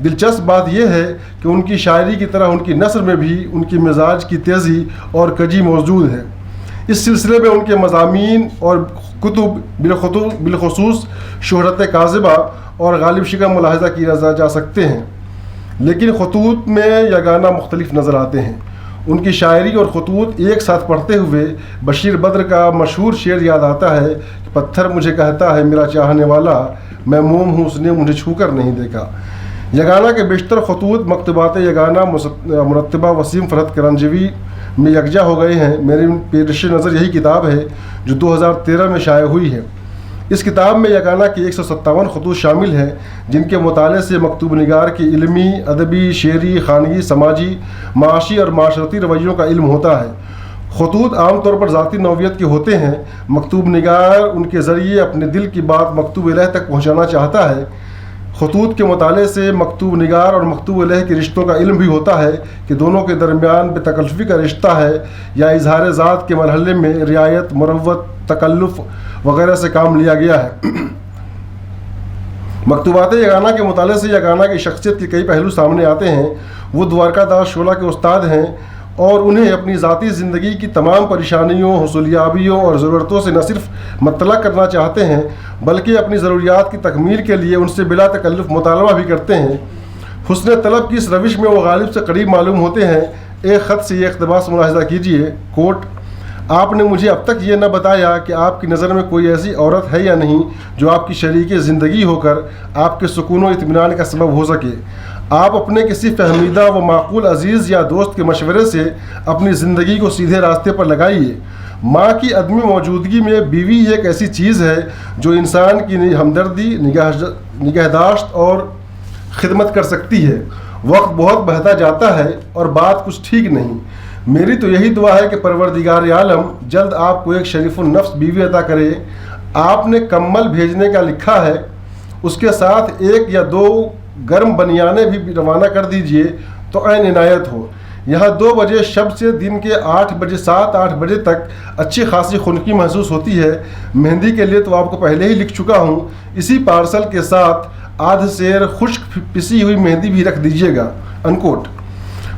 دلچسپ بات یہ ہے کہ ان کی شاعری کی طرح ان کی نثر میں بھی ان کی مزاج کی تیزی اور کجی موجود ہے۔ اس سلسلے میں ان کے مضامین اور کتب بالخصوص شہرت کاذبہ اور غالب شکن ملاحظہ کیا جا سکتے ہیں، لیکن خطوط میں یگانہ مختلف نظر آتے ہیں۔ ان کی شاعری اور خطوط ایک ساتھ پڑھتے ہوئے بشیر بدر کا مشہور شعر یاد آتا ہے کہ پتھر مجھے کہتا ہے میرا چاہنے والا، میں موم ہوں اس نے مجھے چھو کر نہیں دیکھا۔ یگانہ کے بیشتر خطوط مکتوبات یگانہ مرتبہ وسیم فرحت کرنجوی میں یکجا ہو گئے ہیں۔ میرے پیش نظر یہی کتاب ہے جو 2013 میں شائع ہوئی ہے۔ اس کتاب میں یگانہ کی 157 خطوط شامل ہیں، جن کے مطالعے سے مکتوب نگار کی علمی، ادبی، شعری، خانگی، سماجی، معاشی اور معاشرتی رویوں کا علم ہوتا ہے۔ خطوط عام طور پر ذاتی نوعیت کے ہوتے ہیں۔ مکتوب نگار ان کے ذریعے اپنے دل کی بات مکتوب الہ تک پہنچانا چاہتا ہے۔ خطوط کے مطالعے سے مکتوب نگار اور مکتوب الہ کے رشتوں کا علم بھی ہوتا ہے کہ دونوں کے درمیان بے تکلفی کا رشتہ ہے یا اظہار ذات کے مرحلے میں رعایت، مروت، تکلف وغیرہ سے کام لیا گیا ہے۔ مکتوبات یگانہ کے مطالعے سے یگانہ کی شخصیت کے کئی پہلو سامنے آتے ہیں۔ وہ دوارکا داس شعلہ کے استاد ہیں اور انہیں اپنی ذاتی زندگی کی تمام پریشانیوں، حصولیابیوں اور ضرورتوں سے نہ صرف مطلع کرنا چاہتے ہیں بلکہ اپنی ضروریات کی تکمیل کے لیے ان سے بلا تکلف مطالبہ بھی کرتے ہیں۔ حسن طلب کی اس روش میں وہ غالب سے قریب معلوم ہوتے ہیں۔ ایک خط سے یہ اقتباس ملاحظہ کیجیے، کوٹ: آپ نے مجھے اب تک یہ نہ بتایا کہ آپ کی نظر میں کوئی ایسی عورت ہے یا نہیں جو آپ کی شریک زندگی ہو کر آپ کے سکون و اطمینان کا سبب ہو سکے۔ آپ اپنے کسی فہمیدہ و معقول عزیز یا دوست کے مشورے سے اپنی زندگی کو سیدھے راستے پر لگائیے۔ ماں کی عدم موجودگی میں بیوی ایک ایسی چیز ہے جو انسان کی ہمدردی، نگہداشت اور خدمت کر سکتی ہے۔ وقت بہت بہتا جاتا ہے اور بات کچھ ٹھیک نہیں۔ میری تو یہی دعا ہے کہ پروردگار عالم جلد آپ کو ایک شریف النفس بیوی عطا کرے۔ آپ نے کمل بھیجنے کا لکھا ہے، اس کے ساتھ 1 یا 2 گرم بنیانے بھی روانہ کر دیجئے تو عین عنایت ہو۔ یہاں 2 بجے شب سے دن کے 7-8 بجے تک اچھی خاصی خنکی محسوس ہوتی ہے۔ مہندی کے لیے تو آپ کو پہلے ہی لکھ چکا ہوں، اسی پارسل کے ساتھ آدھ سیر خشک پسی ہوئی مہندی بھی رکھ دیجیے گا۔ انکوٹ۔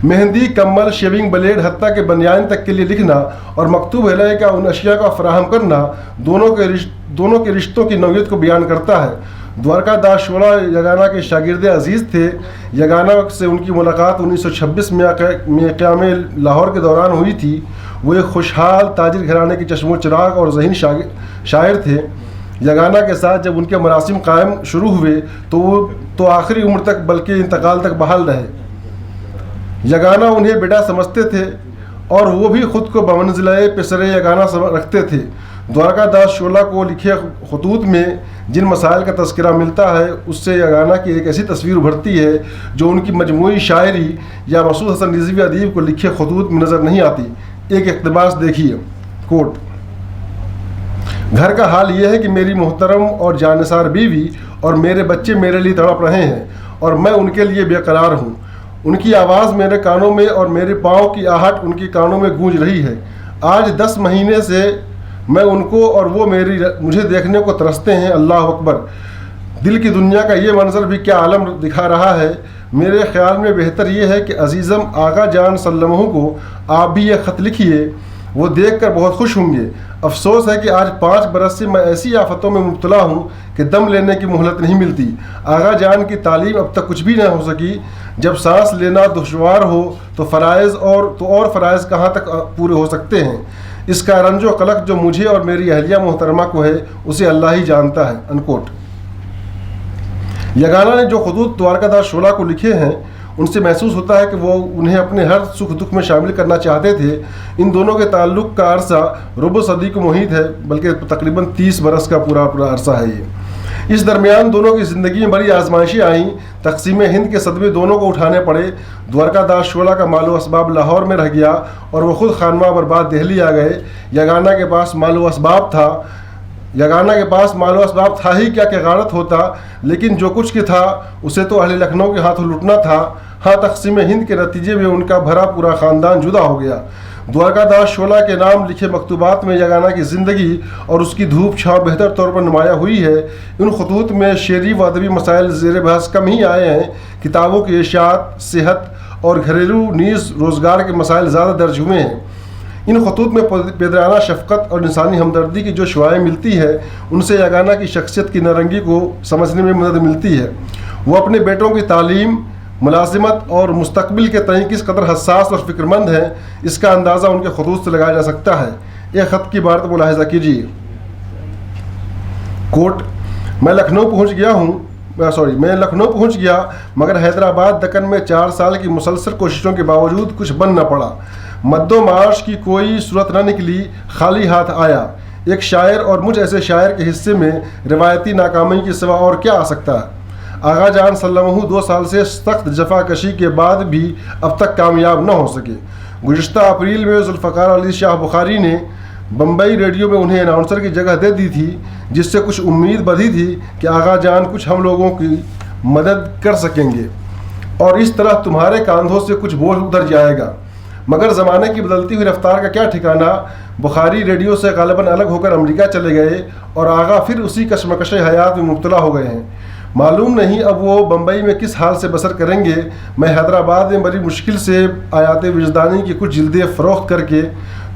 مہندی، کمل، شیونگ بلیڈ، حتیٰ کہ بنیان تک کے لیے لکھنا اور مکتوب ہلائے کا ان اشیاء کا فراہم کرنا دونوں کے رشتوں کی نوعیت کو بیان کرتا ہے۔ دوارکا داس شعلہ یگانہ کے شاگرد عزیز تھے۔ یگانہ سے ان کی ملاقات 1926 میں قیام لاہور کے دوران ہوئی تھی۔ وہ ایک خوشحال تاجر گھرانے کے چشم و چراغ اور ذہین شاعر تھے۔ یگانہ کے ساتھ جب ان کے مراسم قائم شروع ہوئے تو آخری عمر تک بلکہ انتقال تک بحال رہے۔ یگانہ انہیں بیٹا سمجھتے تھے اور وہ بھی خود کو بمنزلہ پسر یگانہ رکھتے تھے۔ دوارکا داس شعلہ کو لکھے خطوط میں جن مسائل کا تذکرہ ملتا ہے اس سے یگانہ کی ایک ایسی تصویر ابھرتی ہے جو ان کی مجموعی شاعری یا مسعود حسن رضوی ادیب کو لکھے خطوط میں نظر نہیں آتی۔ ایک اقتباس دیکھیے، کوٹ: گھر کا حال یہ ہے کہ میری محترم اور جانثار بیوی اور میرے بچے میرے لیے تڑپ رہے ہیں اور میں ان کے لیے بے قرار ہوں۔ ان کی آواز میرے کانوں میں اور میرے پاؤں کی آہٹ ان کے کانوں میں گونج رہی ہے۔ آج 10 مہینے سے میں ان کو اور وہ مجھے دیکھنے کو ترستے ہیں۔ اللہ اکبر! دل کی دنیا کا یہ منظر بھی کیا عالم دکھا رہا ہے۔ میرے خیال میں بہتر یہ ہے کہ عزیزم آغا جان سلمہ کو آپ بھی یہ خط لکھیے، وہ دیکھ کر بہت خوش ہوں گے۔ افسوس ہے کہ آج 5 برس سے میں ایسی آفتوں میں مبتلا ہوں کہ دم لینے کی مہلت نہیں ملتی۔ آغا جان کی تعلیم اب تک کچھ بھی نہ ہو سکی۔ جب سانس لینا دشوار ہو تو اور فرائض کہاں تک پورے ہو سکتے ہیں۔ اس کا رنج و قلق جو مجھے اور میری اہلیہ محترمہ کو ہے اسے اللہ ہی جانتا ہے۔ انکوٹ۔ یگانہ نے جو خطوط دوارکا داس شعلہ کو لکھے ہیں ان سے محسوس ہوتا ہے کہ وہ انہیں اپنے ہر سکھ دکھ میں شامل کرنا چاہتے تھے۔ ان دونوں کے تعلق کا عرصہ ربع صدی کو محیط ہے، بلکہ تقریباً 30 برس کا پورا عرصہ ہے یہ۔ اس درمیان دونوں کی زندگی میں بڑی آزمائشیں آئیں۔ تقسیم ہند کے صدمے دونوں کو اٹھانے پڑے۔ دوارکا داس شعلہ کا مال و اسباب لاہور میں رہ گیا اور وہ خود خانمہ برباد دہلی آ گئے۔ یگانہ کے پاس مال و اسباب تھا ہی کیا کہ غارت ہوتا، لیکن جو کچھ کی تھا اسے تو اہل لکھنؤ کے ہاتھوں لوٹنا تھا۔ ہاں، تقسیم ہند کے نتیجے میں ان کا بھرا پورا خاندان جدا ہو گیا۔ دوارکا داس شعلہ کے نام لکھے مکتوبات میں یگانہ کی زندگی اور اس کی دھوپ چھاؤں بہتر طور پر نمایاں ہوئی ہے۔ ان خطوط میں شعری و ادبی مسائل زیر بحث کم ہی آئے ہیں۔ کتابوں کی اشاعت، صحت اور گھریلو نیز روزگار کے مسائل زیادہ درج ہوئے ہیں۔ ان خطوط میں پدرانہ شفقت اور انسانی ہمدردی کی جو شعائیں ملتی ہے ان سے یگانہ کی شخصیت کی نارنگی کو سمجھنے میں مدد ملتی ہے۔ وہ اپنے بیٹوں کی تعلیم، ملازمت اور مستقبل کے تئیں کس قدر حساس اور فکر مند ہیں اس کا اندازہ ان کے خطوط سے لگایا جا سکتا ہے۔ ایک خط کی عبارت ملاحظہ کیجیے، کوٹ: میں لکھنؤ پہنچ گیا مگر حیدرآباد دکن میں 4 سال کی مسلسل کوششوں کے باوجود کچھ بن نہ پڑا۔ مد و معاش کی کوئی صورت نہ نکلی، خالی ہاتھ آیا۔ ایک شاعر اور مجھ ایسے شاعر کے حصے میں روایتی ناکامی کے سوا اور کیا آ سکتا ہے؟ آغا جان سلمہ 2 سال سے سخت جفا کشی کے بعد بھی اب تک کامیاب نہ ہو سکے۔ گزشتہ اپریل میں ذوالفقار علی شاہ بخاری نے بمبئی ریڈیو میں انہیں اناؤنسر کی جگہ دے دی تھی، جس سے کچھ امید بدھی تھی کہ آغا جان کچھ ہم لوگوں کی مدد کر سکیں گے اور اس طرح تمہارے کاندھوں سے کچھ بوجھ اتر جائے گا۔ مگر زمانے کی بدلتی ہوئی رفتار کا کیا ٹھکانہ، بخاری ریڈیو سے غالباً الگ ہو کر امریکہ چلے گئے اور آغا پھر اسی کشمکش حیات میں مبتلا ہو گئے ہیں۔ معلوم نہیں اب وہ بمبئی میں کس حال سے بسر کریں گے۔ میں حیدرآباد میں بڑی مشکل سے آیات وجدانی کی کچھ جلدیں فروخت کر کے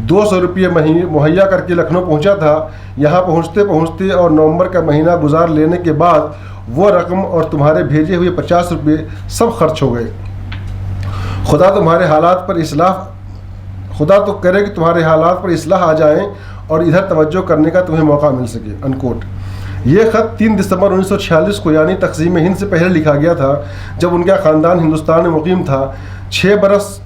200 روپے مہیا کر کے لکھنؤ پہنچا تھا۔ یہاں پہنچتے اور نومبر کا مہینہ گزار لینے کے بعد وہ رقم اور تمہارے بھیجے ہوئے 50 روپے سب خرچ ہو گئے۔ خدا تو کرے کہ تمہارے حالات پر اصلاح آ جائیں اور ادھر توجہ کرنے کا تمہیں موقع مل سکے۔ انکوٹ۔ یہ خط 3 دسمبر 1946 کو یعنی تقسیم ہند سے پہلے لکھا گیا تھا، جب ان کا خاندان ہندوستان میں مقیم تھا۔ 6 برس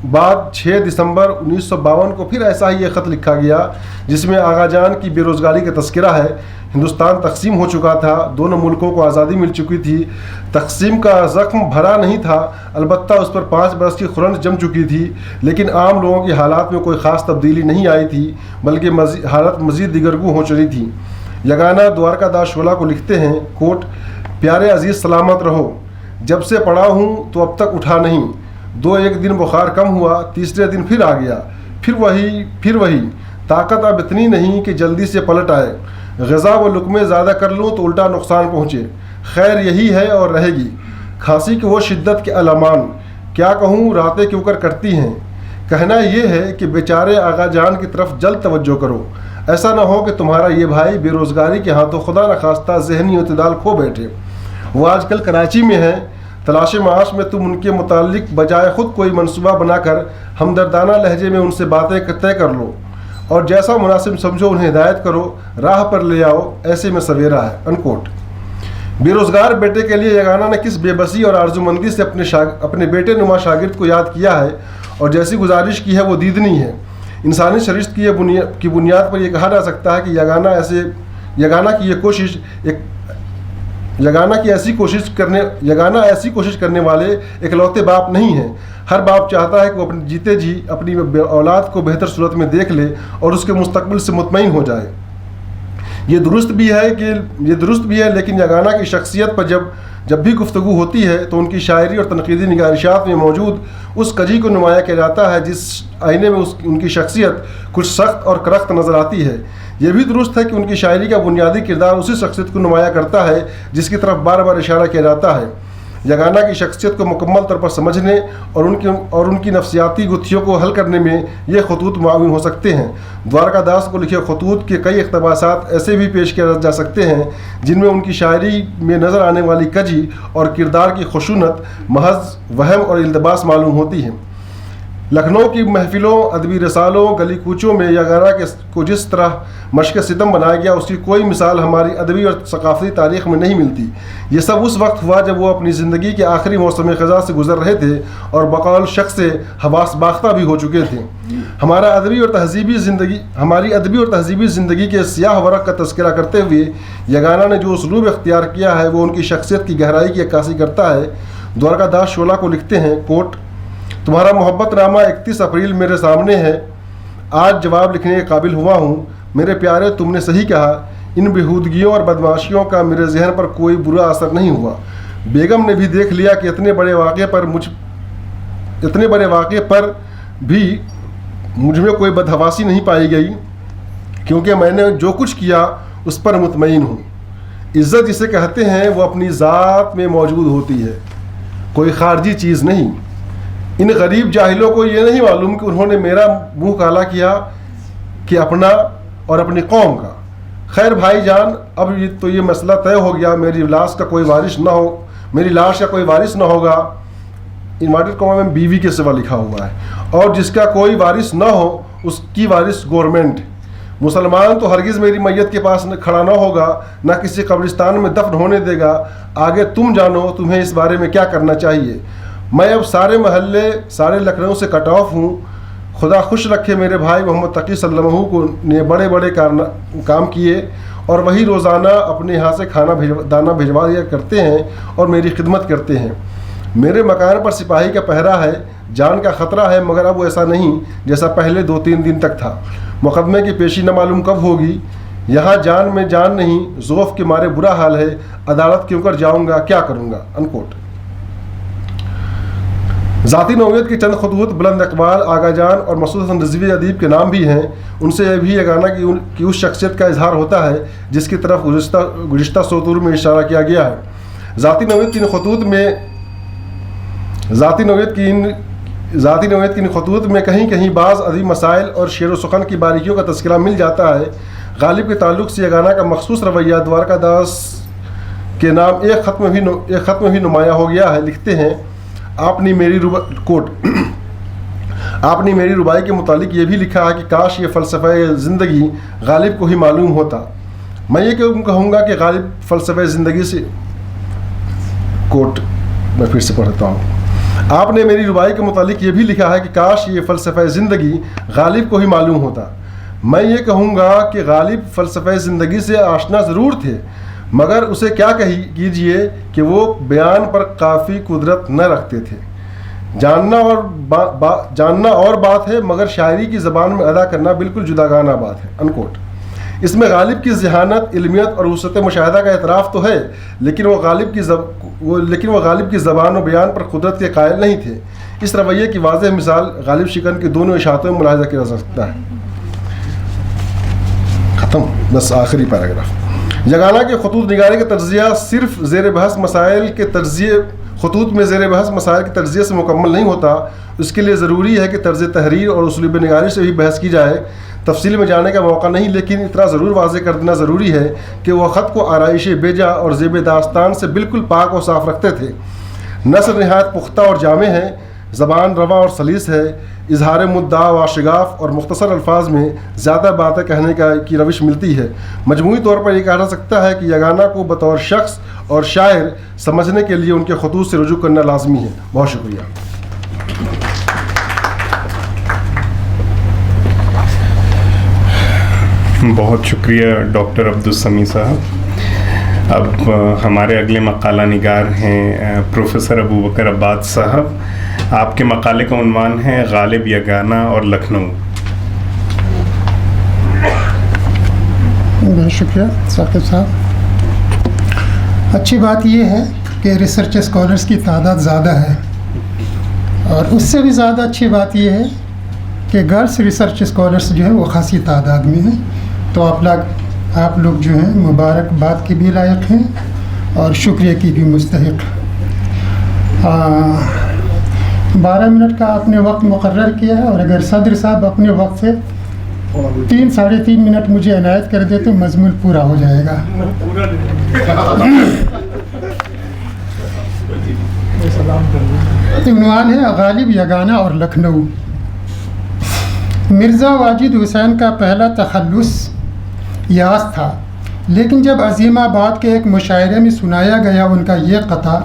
بعد 6 دسمبر 1952 کو پھر ایسا ہی یہ خط لکھا گیا، جس میں آغا جان کی بے روزگاری کا تذکرہ ہے۔ ہندوستان تقسیم ہو چکا تھا، دونوں ملکوں کو آزادی مل چکی تھی۔ تقسیم کا زخم بھرا نہیں تھا، البتہ اس پر 5 برس کی خرند جم چکی تھی، لیکن عام لوگوں کی حالات میں کوئی خاص تبدیلی نہیں آئی تھی، بلکہ حالت مزید دیگرگوں ہو چلی تھی۔ یگانہ دوارکا داس شولا کو لکھتے ہیں، کوٹ: پیارے عزیز سلامت رہو، جب سے پڑا ہوں تو اب تک اٹھا نہیں۔ 2-1 دن بخار کم ہوا، تیسرے دن پھر آ گیا، پھر وہی طاقت اب اتنی نہیں کہ جلدی سے پلٹ آئے۔ غذا و لقمے زیادہ کر لوں تو الٹا نقصان پہنچے۔ خیر یہی ہے اور رہے گی۔ کھانسی کی وہ شدت کے علمان، کیا کہوں راتیں کیوں کر کٹتی ہیں۔ کہنا یہ ہے کہ بیچارے آغا جان کی طرف جلد توجہ کرو، ایسا نہ ہو کہ تمہارا یہ بھائی بے روزگاری کے ہاتھوں خدا نخواستہ ذہنی اعتدال کھو بیٹھے۔ وہ آج کل کراچی میں ہیں۔ تلاش معاش میں تم ان کے متعلق بجائے خود کوئی منصوبہ بنا کر ہمدردانہ لہجے میں ان سے باتیں طے کر لو اور جیسا مناسب سمجھو انہیں ہدایت کرو، راہ پر لے آؤ، ایسے میں سویرا ہے۔ انکوٹ۔ بے روزگار بیٹے کے لیے یگانہ نے کس بے بسی اور آرزومندی سے اپنے بیٹے نما شاگرد کو یاد کیا ہے اور جیسی گزارش کی ہے وہ دیدنی ہے۔ انسانی شرشت کی بنیاد پر یہ کہا جا سکتا ہے کہ یگانہ ایسی کوشش کرنے والے اکلوتے باپ نہیں ہیں۔ ہر باپ چاہتا ہے کہ وہ اپنے جیتے جی اپنی اولاد کو بہتر صورت میں دیکھ لے اور اس کے مستقبل سے مطمئن ہو جائے۔ یہ درست بھی ہے، لیکن یگانہ کی شخصیت پر جب بھی گفتگو ہوتی ہے تو ان کی شاعری اور تنقیدی نگارشات میں موجود اس کجی کو نمایاں کیا جاتا ہے جس آئینے میں ان کی شخصیت کچھ سخت اور کرخت نظر آتی ہے۔ یہ بھی درست ہے کہ ان کی شاعری کا بنیادی کردار اسی شخصیت کو نمایاں کرتا ہے جس کی طرف بار بار اشارہ کیا جاتا ہے۔ یگانہ کی شخصیت کو مکمل طور پر سمجھنے اور ان کی نفسیاتی گتھیوں کو حل کرنے میں یہ خطوط معاون ہو سکتے ہیں۔ دوارکا داس کو لکھے خطوط کے کئی اقتباسات ایسے بھی پیش کیے جا سکتے ہیں جن میں ان کی شاعری میں نظر آنے والی کجی اور کردار کی خشونت محض وہم اور التباس معلوم ہوتی ہے۔ لکھنؤ کی محفلوں، ادبی رسالوں، گلی کوچوں میں یگانہ کو جس طرح مشق ستم بنایا گیا اس کی کوئی مثال ہماری ادبی اور ثقافتی تاریخ میں نہیں ملتی۔ یہ سب اس وقت ہوا جب وہ اپنی زندگی کے آخری موسم خزاں سے گزر رہے تھے اور بقول شخص سے حواس باختہ بھی ہو چکے تھے۔ ہماری ادبی اور تہذیبی زندگی کے سیاہ ورق کا تذکرہ کرتے ہوئے یگانہ نے جو اسلوب اختیار کیا ہے وہ ان کی شخصیت کی گہرائی کی عکاسی کرتا ہے۔ دوارکا داس شولا کو لکھتے ہیں، کوٹ: تمہارا محبت نامہ 31 اپریل میرے سامنے ہے، آج جواب لکھنے کے قابل ہوا ہوں۔ میرے پیارے، تم نے صحیح کہا، ان بےہودگیوں اور بدمعاشیوں کا میرے ذہن پر کوئی برا اثر نہیں ہوا۔ بیگم نے بھی دیکھ لیا کہ اتنے بڑے واقعے پر بھی مجھ میں کوئی بدحواسی نہیں پائی گئی، کیونکہ میں نے جو کچھ کیا اس پر مطمئن ہوں۔ عزت جسے کہتے ہیں وہ اپنی ذات میں موجود ہوتی ہے، کوئی خارجی چیز نہیں۔ ان غریب جاہلوں کو یہ نہیں معلوم کہ انہوں نے میرا منہ کالا کیا کہ اپنا اور اپنی قوم کا۔ خیر بھائی جان، اب یہ مسئلہ طے ہو گیا، میری لاش کا کوئی وارث نہ ہو، میری لاش کا کوئی وارث نہ ہوگا، انورٹڈ کاما میں بیوی کے سوا لکھا ہوا ہے، اور جس کا کوئی وارث نہ ہو اس کی وارث گورنمنٹ۔ مسلمان تو ہرگز میری میت کے پاس کھڑا نہ ہوگا، نہ کسی قبرستان میں دفن ہونے دے گا۔ آگے تم جانو تمہیں اس بارے میں کیا کرنا چاہیے۔ میں اب سارے محلے، سارے لکھنؤ سے کٹ آف ہوں۔ خدا خوش رکھے میرے بھائی محمد تقی صلی اللہ علیہ وسلم کو نے بڑے بڑے کام کیے، اور وہی روزانہ اپنے یہاں سے دانہ بھجوا دیا کرتے ہیں اور میری خدمت کرتے ہیں۔ میرے مکان پر سپاہی کا پہرا ہے، جان کا خطرہ ہے، مگر اب ایسا نہیں جیسا پہلے 2-3 دن تک تھا۔ مقدمے کی پیشی نہ معلوم کب ہوگی۔ یہاں جان میں جان نہیں، ذوف کے مارے برا حال ہے، عدالت کیوں کر جاؤں گا، کیا کروں گا۔ انکوٹ۔ ذاتی نوعیت کے چند خطوط بلند اقبال، آغا جان اور مسعود حسن رضوی ادیب کے نام بھی ہیں۔ ان سے یہ بھی یگانہ کی اس شخصیت کا اظہار ہوتا ہے جس کی طرف گزشتہ سطور میں اشارہ کیا گیا ہے۔ ذاتی نوعیت کی ان خطوط میں کہیں کہیں بعض عظیم مسائل اور شعر و سخن کی باریکیوں کا تذکرہ مل جاتا ہے۔ غالب کے تعلق سے یگانہ کا مخصوص رویہ دوارکا داس کے نام ایک خط میں بھی نمایاں ہو گیا ہے۔ لکھتے ہیں، آپ نے میری ربائی کے متعلق یہ بھی لکھا ہے کہ کاش یہ فلسفہ زندگی غالب کو ہی معلوم ہوتا۔ میں یہ کہوں گا کہ غالب فلسفہ زندگی سے میں پھر سے پڑھتا ہوں۔ آپ نے میری ربائی کے متعلق یہ بھی لکھا ہے کہ کاش یہ فلسفہ زندگی غالب کو ہی معلوم ہوتا۔ میں یہ کہوں گا کہ غالب فلسفہ زندگی سے آشنا ضرور تھے، مگر اسے کیا کیجیے کہ وہ بیان پر کافی قدرت نہ رکھتے تھے۔ جاننا اور بات ہے، مگر شاعری کی زبان میں ادا کرنا بالکل جداگانہ بات ہے۔ انکوٹ۔ اس میں غالب کی ذہانت، علمیت اور وسعت مشاہدہ کا اعتراف تو ہے، لیکن وہ غالب کی زبان و بیان پر قدرت کے قائل نہیں تھے۔ اس رویے کی واضح مثال غالب شکن کے دونوں اشاعتوں میں ملاحظہ کیا جا سکتا ہے۔ ختم، بس آخری پیراگراف۔ یگانہ کے خطوط نگاری کا تجزیہ صرف زیر بحث مسائل کے تجزیے سے مکمل نہیں ہوتا، اس کے لیے ضروری ہے کہ طرز تحریر اور اسلوب نگاری سے بھی بحث کی جائے۔ تفصیل میں جانے کا موقع نہیں، لیکن اتنا ضرور واضح کر دینا ضروری ہے کہ وہ خط کو آرائش بیجا اور زیب داستان سے بالکل پاک و صاف رکھتے تھے۔ نثر نہایت پختہ اور جامع ہے، زبان رواں اور سلیس ہے، اظہار مدعا و شگاف اور مختصر الفاظ میں زیادہ باتیں کہنے کی روش ملتی ہے۔ مجموعی طور پر یہ کہا جا سکتا ہے کہ یگانہ کو بطور شخص اور شاعر سمجھنے کے لیے ان کے خطوط سے رجوع کرنا لازمی ہے۔ بہت شکریہ۔ بہت شکریہ ڈاکٹر عبدالسمیع صاحب۔ اب ہمارے اگلے مقالہ نگار ہیں پروفیسر ابو بکر عباد صاحب۔ آپ کے مقالے کا عنوان ہے غالب، یگانہ اور لکھنؤ۔ بہت شکریہ ثاقب صاحب۔ اچھی بات یہ ہے کہ ریسرچ اسکالرس کی تعداد زیادہ ہے، اور اس سے بھی زیادہ اچھی بات یہ ہے کہ گرلس ریسرچ اسکالرس جو ہیں وہ خاصی تعداد میں ہیں۔ تو آپ لوگ جو ہیں مبارکباد کے بھی لائق ہیں اور شکریہ کی بھی مستحق۔ 12 منٹ کا آپ نے وقت مقرر کیا ہے، اور اگر صدر صاحب اپنے وقت سے 3-3.5 منٹ مجھے عنایت کر دے تو مضمون پورا ہو جائے گا۔ عنوان ہے غالب، یگانہ اور لکھنؤ۔ مرزا واجد حسین کا پہلا تخلص یاس تھا، لیکن جب عظیم آباد کے ایک مشاعرے میں سنایا گیا ان کا یہ قطعہ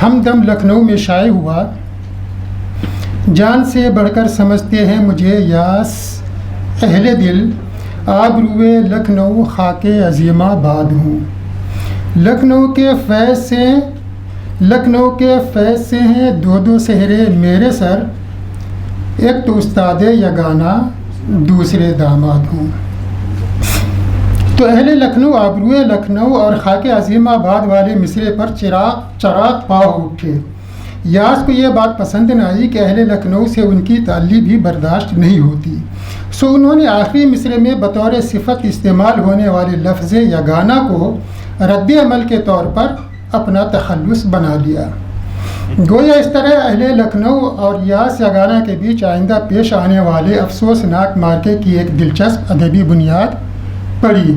ہمدم لکھنؤ میں شائع ہوا، جان سے بڑھ کر سمجھتے ہیں مجھے یاس اہل دل، آبروئے لکھنؤ خاک عظیم آباد ہوں۔ لکھنؤ کے فیض سے ہیں 2 سہرے میرے سر، ایک تو استاد یگانہ دوسرے داماد ہوں۔ تو اہل لکھنؤ، آبروئے لکھنؤ اور خاک عظیم آباد والے مصرے پر چراغ پاؤ اٹھے۔ یاس کو یہ بات پسند نہ آئی کہ اہل لکھنؤ سے ان کی تعلی بھی برداشت نہیں ہوتی، سو انہوں نے آخری مصرے میں بطور صفت استعمال ہونے والے لفظ یگانہ کو رد عمل کے طور پر اپنا تخلص بنا لیا۔ گویا اس طرح اہل لکھنؤ اور یاس یگانہ کے بیچ آئندہ پیش آنے والے افسوسناک مارکے کی ایک دلچسپ ادبی بنیاد پڑی۔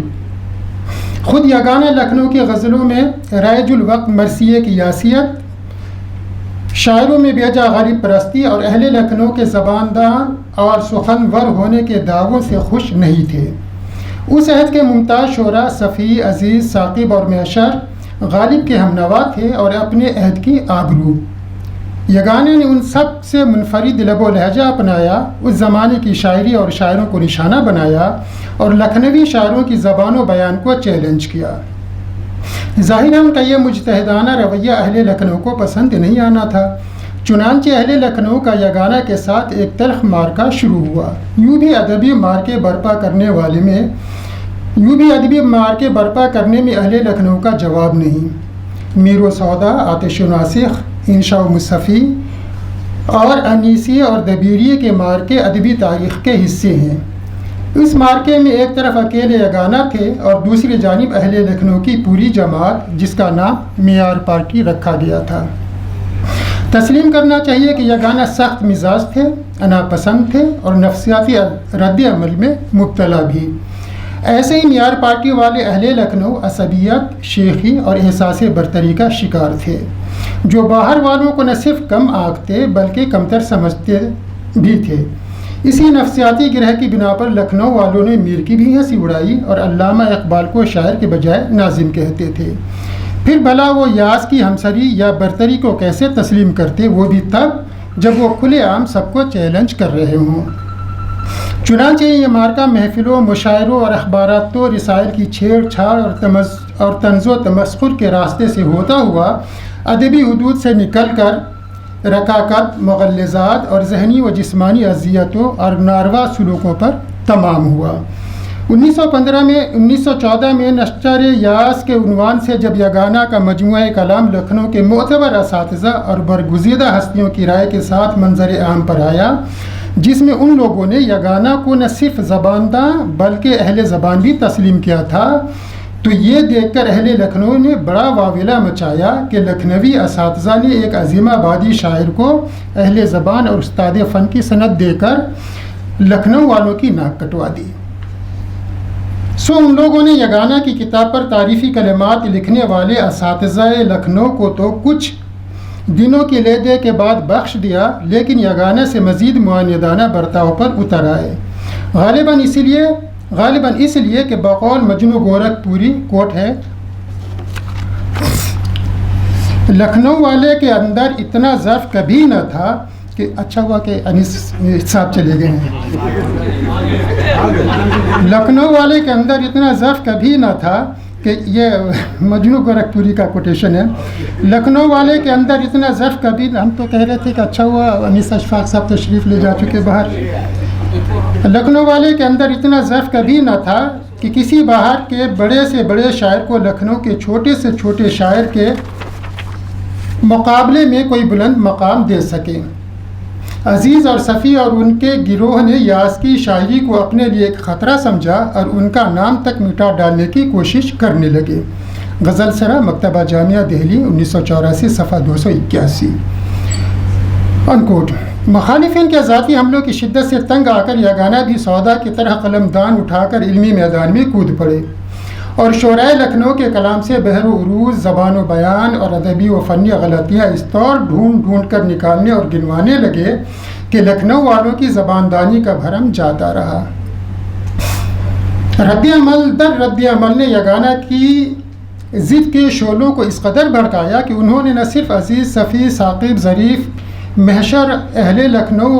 خود یگانہ لکھنؤ کی غزلوں میں رائج الوقت مرثیے کی یاسیت، شاعروں میں بیجا غریب پرستی اور اہل لکھنؤ کے زباندان اور سخنور ہونے کے دعووں سے خوش نہیں تھے۔ اس عہد کے ممتاز شعراء صفی، عزیز، ثاقب اور معشر غالب کے ہمنوا تھے اور اپنے عہد کی آبرو۔ یگانہ نے ان سب سے منفرد لب و لہجہ اپنایا، اس زمانے کی شاعری اور شاعروں کو نشانہ بنایا اور لکھنوی شاعروں کی زبان و بیان کو چیلنج کیا۔ ظاہر ہے ان کا یہ مجتہدانہ رویہ اہل لکھنؤ کو پسند نہیں آنا تھا، چنانچہ اہل لکھنؤ کا یگانہ کے ساتھ ایک تلخ مارکہ شروع ہوا۔ یوں بھی ادبی مارکے برپا کرنے میں اہل لکھنؤ کا جواب نہیں۔ میر و سودا، آتش و ناسخ، انشاء و مصطفی اور انیسیہ اور دبیریہ کے مارکے ادبی تاریخ کے حصے ہیں۔ اس مارکے میں ایک طرف اکیلے یگانہ تھے اور دوسری جانب اہل لکھنؤ کی پوری جماعت، جس کا نام معیار پارٹی رکھا گیا تھا۔ تسلیم کرنا چاہیے کہ یگانہ سخت مزاج تھے، انا پسند تھے اور نفسیاتی رد عمل میں مبتلا بھی۔ ایسے ہی معیار پارٹی والے اہل لکھنؤ عصبیت، شیخی اور احساس برتری کا شکار تھے، جو باہر والوں کو نہ صرف کم آنکھتے بلکہ کمتر سمجھتے بھی تھے۔ اسی نفسیاتی گرہ کی بنا پر لکھنؤ والوں نے میر کی بھی ہنسی اڑائی اور علامہ اقبال کو شاعر کے بجائے ناظم کہتے تھے۔ پھر بھلا وہ یاس کی ہمسری یا برتری کو کیسے تسلیم کرتے، وہ بھی تب جب وہ کھلے عام سب کو چیلنج کر رہے ہوں۔ چنانچہ یہ مارکہ محفلوں، مشاعروں اور اخبارات و رسائل کی چھیڑ چھاڑ اور طنز و تمسخر کے راستے سے ہوتا ہوا ادبی حدود سے نکل کر رکاکت، مغلظات اور ذہنی و جسمانی اذیتوں اور ناروا سلوکوں پر تمام ہوا۔ 1914 میں نشر یاس کے عنوان سے جب یگانہ کا مجموعہ کلام لکھنؤ کے معتبر اساتذہ اور برگزیدہ ہستیوں کی رائے کے ساتھ منظر عام پر آیا، جس میں ان لوگوں نے یگانہ کو نہ صرف زبانداں بلکہ اہل زبان بھی تسلیم کیا تھا، تو یہ دیکھ کر اہل لکھنؤ نے بڑا واویلا مچایا کہ لکھنوی اساتذہ نے ایک عظیم آبادی شاعر کو اہل زبان اور استاد فن کی سند دے کر لکھنؤ والوں کی ناک کٹوا دی۔ ان لوگوں نے یگانہ کی کتاب پر تعریفی کلمات لکھنے والے اساتذہ لکھنؤ کو تو کچھ دنوں کی لے دے کے بعد بخش دیا، لیکن یگانہ سے مزید معاندانہ برتاؤ پر اتر آئے، غالباً اس لیے کہ بقول مجنو گورکھ پوری کوٹ ہے، لکھنؤ والے کے اندر اتنا ضعف کبھی نہ تھا کہ اچھا ہوا کہ انیس صاحب چلے گئے ہیں۔ لکھنؤ والے کے اندر اتنا ضعف کبھی نہ تھا کہ یہ مجنو گورکھ پوری کا کوٹیشن ہے، لکھنؤ والے کے اندر اتنا ضعف کبھی، ہم تو کہہ رہے تھے کہ اچھا ہوا انیس اشفاق صاحب تشریف لے جا چکے باہر۔ لکھنؤ والے کے اندر اتنا ضعف کبھی نہ تھا کہ کسی باہر کے بڑے سے بڑے شاعر کو لکھنؤ کے چھوٹے سے چھوٹے شاعر کے مقابلے میں کوئی بلند مقام دے سکے۔ عزیز اور صفی اور ان کے گروہ نے یاس کی شاعری کو اپنے لیے ایک خطرہ سمجھا اور ان کا نام تک مٹا ڈالنے کی کوشش کرنے لگے۔ غزل سرا، مکتبہ جامعہ دہلی، 1984، صفحہ 281 انکوٹ۔ مخالفین کے ذاتی حملوں کی شدت سے تنگ آ کر یگانہ بھی سودا کی طرح قلم دان اٹھا کر علمی میدان میں کود پڑے اور شعرائے لکھنؤ کے کلام سے بحر و عروج، زبان و بیان اور ادبی و فنی غلطیاں اس طور ڈھونڈ ڈھونڈ کر نکالنے اور گنوانے لگے کہ لکھنؤ والوں کی زباندانی کا بھرم جاتا رہا۔ رد عمل نے یگانہ کی ضد کے شعلوں کو اس قدر بھڑکایا کہ انہوں نے نہ صرف عزیز، صفی، ثاقب، ظریف، محشر، اہل لکھنؤ،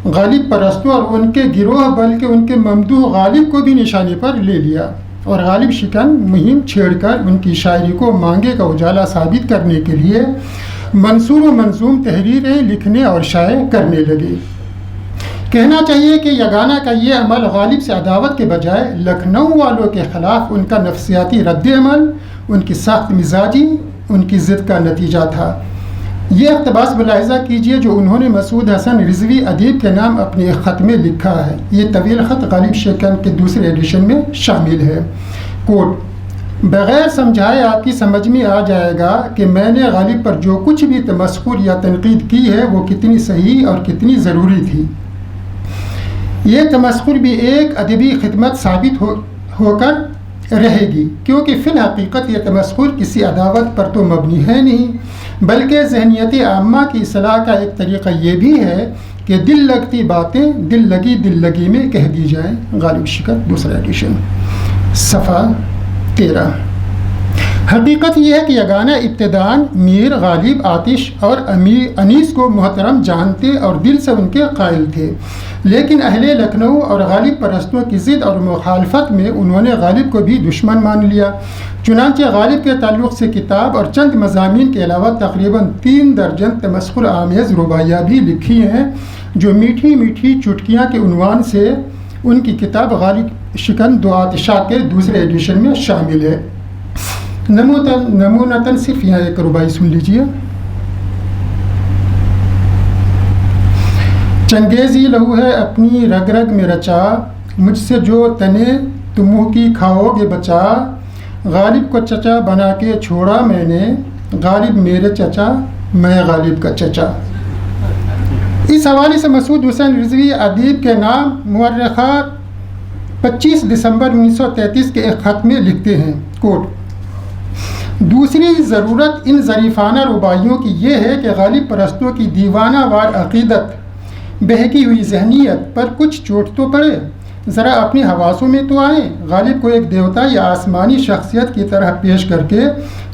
غالب پرستوں اور ان کے گروہ بلکہ ان کے ممدوح غالب کو بھی نشانے پر لے لیا اور غالب شکن مہم چھیڑ کر ان کی شاعری کو مانگے کا اجالا ثابت کرنے کے لیے منصور و منظوم تحریریں لکھنے اور شائع کرنے لگے۔ کہنا چاہیے کہ یگانہ کا یہ عمل غالب سے عداوت کے بجائے لکھنؤ والوں کے خلاف ان کا نفسیاتی رد عمل، ان کی سخت مزاجی، ان کی ضد کا نتیجہ تھا۔ یہ اقتباس ملاحظہ کیجیے جو انہوں نے مسعود حسن رضوی ادیب کے نام اپنے ایک خط میں لکھا ہے۔ یہ طویل خط غالب شکن کے دوسرے ایڈیشن میں شامل ہے۔ کوٹ: بغیر سمجھائے آپ کی سمجھ میں آ جائے گا کہ میں نے غالب پر جو کچھ بھی تمسخر یا تنقید کی ہے وہ کتنی صحیح اور کتنی ضروری تھی۔ یہ تمسخر بھی ایک ادبی خدمت ثابت ہو کر رہے گی، کیونکہ فی الحقیقت یہ تمسخر کسی عداوت پر تو مبنی ہے نہیں، بلکہ ذہنیت عامہ کی اصلاح کا ایک طریقہ یہ بھی ہے کہ دل لگتی باتیں دل لگی میں کہہ دی جائیں۔ غالب شکن، دوسرا ایڈیشن، صفحہ 13۔ حقیقت یہ ہے کہ یگانہ ابتداءً میر، غالب، آتش اور انیس کو محترم جانتے اور دل سے ان کے قائل تھے، لیکن اہل لکھنؤ اور غالب پرستوں کی ضد اور مخالفت میں انہوں نے غالب کو بھی دشمن مان لیا۔ چنانچہ غالب کے تعلق سے کتاب اور چند مضامین کے علاوہ تقریباً 3 درجن تمسخر آمیز رباعیاں بھی لکھی ہیں، جو میٹھی میٹھی چٹکیاں کے عنوان سے ان کی کتاب غالب شکن دو آتشاں کے دوسرے ایڈیشن میں شامل ہے۔ نمونتاً صرف یہاں ایک رباعی سن لیجیے۔ چنگیزی لہو ہے اپنی رگ رگ میں رچا، مجھ سے جو تنے تم منہ کی کھاؤ گے بچا، غالب کو چچا بنا کے چھوڑا میں نے، غالب میرے چچا میں غالب کا چچا۔ اس حوالے سے مسعود حسین رضوی ادیب کے نام مورخہ 25 دسمبر 1933 کے ایک خط میں لکھتے ہیں، کوٹ: دوسری ضرورت ان ظریفانہ رباعیوں کی یہ ہے کہ غالب پرستوں کی دیوانہ وار عقیدت، بہکی ہوئی ذہنیت پر کچھ چوٹ تو پڑے، ذرا اپنی حواسوں میں تو آئیں۔ غالب کو ایک دیوتا یا آسمانی شخصیت کی طرح پیش کر کے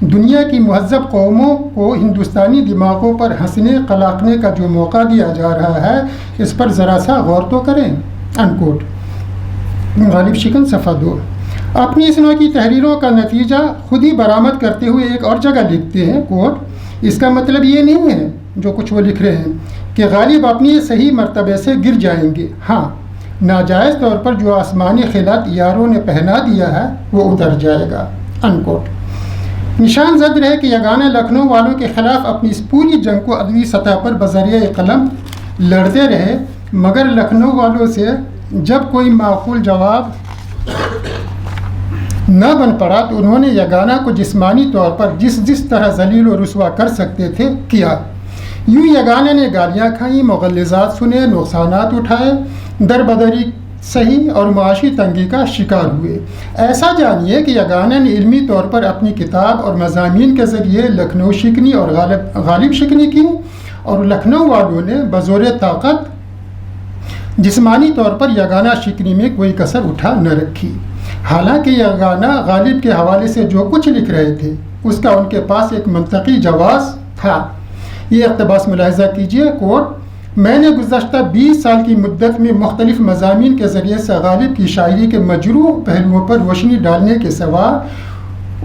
دنیا کی مہذب قوموں کو ہندوستانی دماغوں پر ہنسنے قلاقنے کا جو موقع دیا جا رہا ہے، اس پر ذرا سا غور تو کریں۔ انکوٹ۔ غالب شکن، صفحہ 2۔ اپنی اس نوع کی تحریروں کا نتیجہ خود ہی برآمد کرتے ہوئے ایک اور جگہ لکھتے ہیں، کوٹ: اس کا مطلب یہ نہیں ہے جو کچھ وہ لکھ رہے ہیں کہ غالب اپنی صحیح مرتبے سے گر جائیں گے، ہاں ناجائز طور پر جو آسمانی خلعت یاروں نے پہنا دیا ہے وہ اتر جائے گا۔ انکوٹ۔ نشان زد رہے کہ یگانہ لکھنؤ والوں کے خلاف اپنی اس پوری جنگ کو ادبی سطح پر بذریعہ قلم لڑتے رہے، مگر لکھنؤ والوں سے جب کوئی معقول جواب نہ بن پڑا تو انہوں نے یگانہ کو جسمانی طور پر جس طرح ذلیل و رسوا کر سکتے تھے کیا۔ یوں یگانہ نے گالیاں کھائیں، مغلظات سنے، نقصانات اٹھائے، دربدری سہی اور معاشی تنگی کا شکار ہوئے۔ ایسا جانیے کہ یگانہ نے علمی طور پر اپنی کتاب اور مضامین کے ذریعے لکھنؤ شکنی اور غالب شکنی کی، اور لکھنؤ والوں نے بزور طاقت جسمانی طور پر یگانہ شکنی میں کوئی کسر اٹھا نہ رکھی۔ حالانکہ یگانہ غالب کے حوالے سے جو کچھ لکھ رہے تھے اس کا ان کے پاس ایک منطقی جواز تھا۔ یہ اقتباس ملاحظہ کیجیے، کوٹ: میں نے گزشتہ 20 سال کی مدت میں مختلف مضامین کے ذریعے سے غالب کی شاعری کے مجروح پہلوؤں پر روشنی ڈالنے کے سوا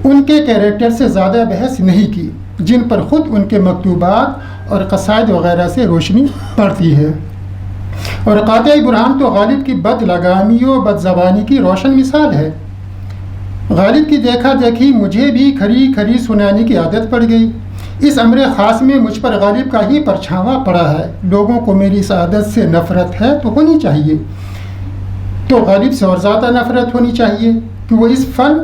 ان کے کیریکٹر سے زیادہ بحث نہیں کی، جن پر خود ان کے مکتوبات اور قصائد وغیرہ سے روشنی پڑتی ہے۔ اور قاطعی برہان تو غالب کی بد لگامی و بد زبانی کی روشن مثال ہے۔ غالب کی دیکھا دیکھی مجھے بھی کھری کھری سنانے کی عادت پڑ گئی۔ اس امر خاص میں مجھ پر غالب کا ہی پرچھاواں پڑا ہے۔ لوگوں کو میری اس عادت سے نفرت ہے تو ہونی چاہیے، تو غالب سے اور زیادہ نفرت ہونی چاہیے کہ وہ اس فن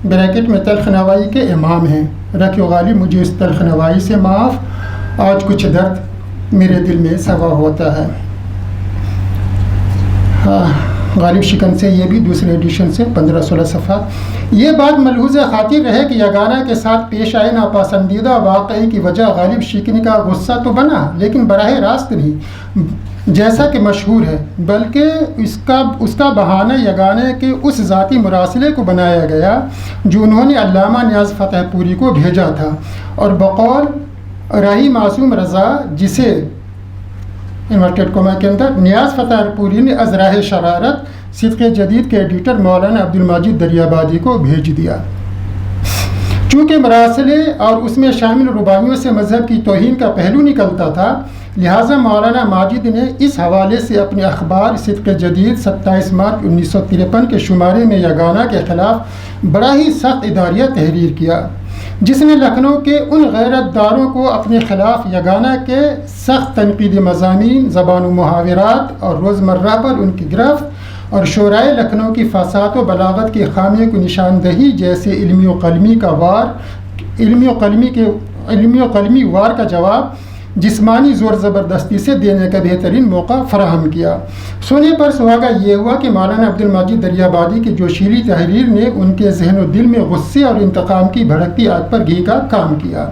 بریکٹ میں تلخ نوائی کے امام ہیں۔ رکھو غالب مجھے اس تلخ نوائی سے معاف، آج کچھ درد میرے دل میں سوا ہوتا ہے۔ غالب شکن سے یہ بھی دوسرے ایڈیشن سے 15-16 صفحات۔ یہ بات ملحوظ خاطر رہے کہ یگانہ کے ساتھ پیش آئے ناپسندیدہ واقعے کی وجہ غالب شکنی کا غصہ تو بنا، لیکن براہ راست نہیں جیسا کہ مشہور ہے، بلکہ اس کا بہانہ یگانہ کے اس ذاتی مراسلے کو بنایا گیا جو انہوں نے علامہ نیاز فتح پوری کو بھیجا تھا، اور بقول راہی معصوم رضا، جسے انورٹیڈ کوما کے اندر نیاز فتح پوری نے از راہ شرارت صدق جدید کے ایڈیٹر مولانا عبدالمجید دریابادی کو بھیج دیا۔ چونکہ مراسلے اور اس میں شامل رباعیوں سے مذہب کی توہین کا پہلو نکلتا تھا، لہٰذا مولانا ماجد نے اس حوالے سے اپنے اخبار صدق جدید 27 مارچ 1953 کے شمارے میں یگانہ کے خلاف بڑا ہی سخت اداریہ تحریر کیا، جس نے لکھنؤ کے ان غیرت داروں کو اپنے خلاف یگانہ کے سخت تنقیدی مضامین، زبان و محاورات اور روزمرہ پر ان کی گرفت اور شورائے لکھنؤ کی فساد و بلاغت کے خامیے کو نشاندہی جیسے علمی و قلمی وار کا جواب جسمانی زور زبردستی سے دینے کا بہترین موقع فراہم کیا۔ سونے پر سہاگا یہ ہوا کہ مولانا عبد المجید دریابادی کی جوشیلی تحریر نے ان کے ذہن و دل میں غصے اور انتقام کی بھڑکتی آگ پر گھی کا کام کیا۔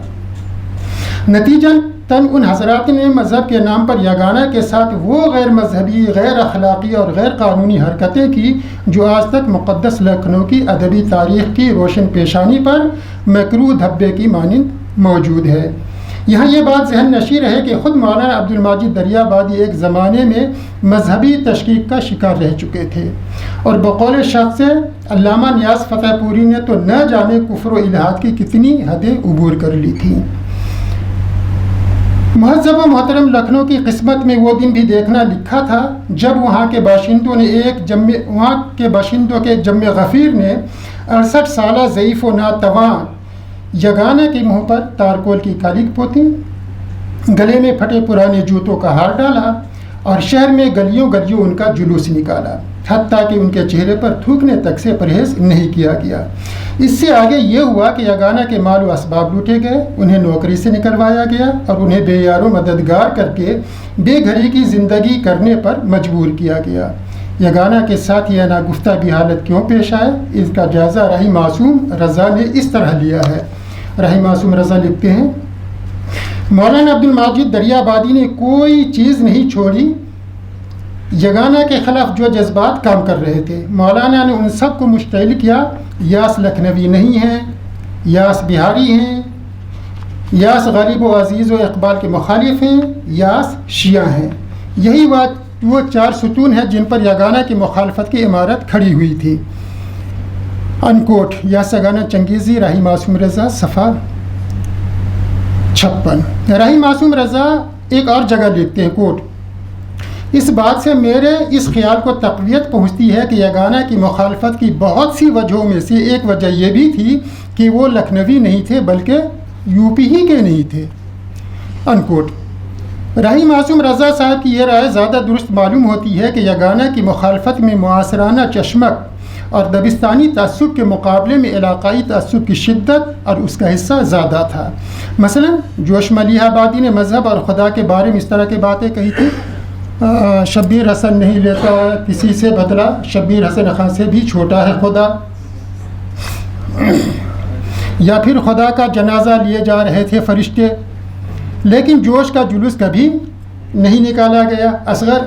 نتیجتاً ان حضرات نے مذہب کے نام پر یگانہ کے ساتھ وہ غیر مذہبی، غیر اخلاقی اور غیر قانونی حرکتیں کی جو آج تک مقدس لکھنؤ کی ادبی تاریخ کی روشن پیشانی پر مکروہ دھبے کی مانند موجود ہے۔ یہاں یہ بات ذہن نشین ہے کہ خود مولانا عبد المجید دریابادی ایک زمانے میں مذہبی تشکیک کا شکار رہ چکے تھے، اور بقول شخص علامہ نیاز فتح پوری نے تو نہ جانے کفر و الحاد کی کتنی حدیں عبور کر لی تھیں۔ مہذب و محترم لکھنؤ کی قسمت میں وہ دن بھی دیکھنا لکھا تھا جب وہاں کے باشندوں کے جم غفیر نے 68 سالہ ضعیف و ناتواں یگانہ کے منہ پر تارکول کی کالک پوتی، گلے میں پھٹے پرانے جوتوں کا ہار ڈالا اور شہر میں گلیوں ان کا جلوس نکالا، حتیٰ کہ ان کے چہرے پر تھوکنے تک سے پرہیز نہیں کیا گیا۔ اس سے آگے یہ ہوا کہ یگانہ کے مال و اسباب لوٹے گئے، انہیں نوکری سے نکلوایا گیا اور انہیں بے یار و مددگار کر کے بے گھری کی زندگی کرنے پر مجبور کیا گیا۔ یگانہ کے ساتھ یہ ناگفتہ بھی حالت کیوں پیش آئے، اس کا جائزہ راہی معصوم رضا نے اس طرح لیا ہے۔ راہی معصوم رضا لکھتے ہیں، مولانا عبد المجید دریابادی نے کوئی چیز نہیں چھوڑی یگانہ کے خلاف جو جذبات کام کر رہے تھے۔ مولانا نے ان سب کو مشتعل کیا، یاس لکھنوی نہیں ہیں، یاس بہاری ہیں، یاس غریب و عزیز و اقبال کے مخالف ہیں، یاس شیعہ ہیں۔ یہی وہ 4 ستون ہیں جن پر یگانہ کی مخالفت کی عمارت کھڑی ہوئی تھی۔ انکوٹ یاس یگانہ چنگیزی، راہی معصوم رضا، صفحہ 56۔ راہی معصوم رضا ایک اور جگہ لکھتے ہیں، کوٹ، اس بات سے میرے اس خیال کو تقویت پہنچتی ہے کہ یگانہ کی مخالفت کی بہت سی وجہوں میں سے ایک وجہ یہ بھی تھی کہ وہ لکھنوی نہیں تھے بلکہ یو پی ہی کے نہیں تھے۔ انکوٹ۔ راہی معصوم رضا صاحب کی یہ رائے زیادہ درست معلوم ہوتی ہے کہ یگانہ کی مخالفت میں معاصرانہ چشمک اور دبستانی تعصب کے مقابلے میں علاقائی تعصب کی شدت اور اس کا حصہ زیادہ تھا۔ مثلا جوش ملیح آبادی نے مذہب اور خدا کے بارے میں اس طرح کی باتیں کہی تھی، شبیر حسن نہیں لیتا کسی سے بدلہ، شبیر حسن خان سے بھی چھوٹا ہے خدا، یا پھر خدا کا جنازہ لیے جا رہے تھے فرشتے، لیکن جوش کا جلوس کبھی نہیں نکالا گیا۔ اصغر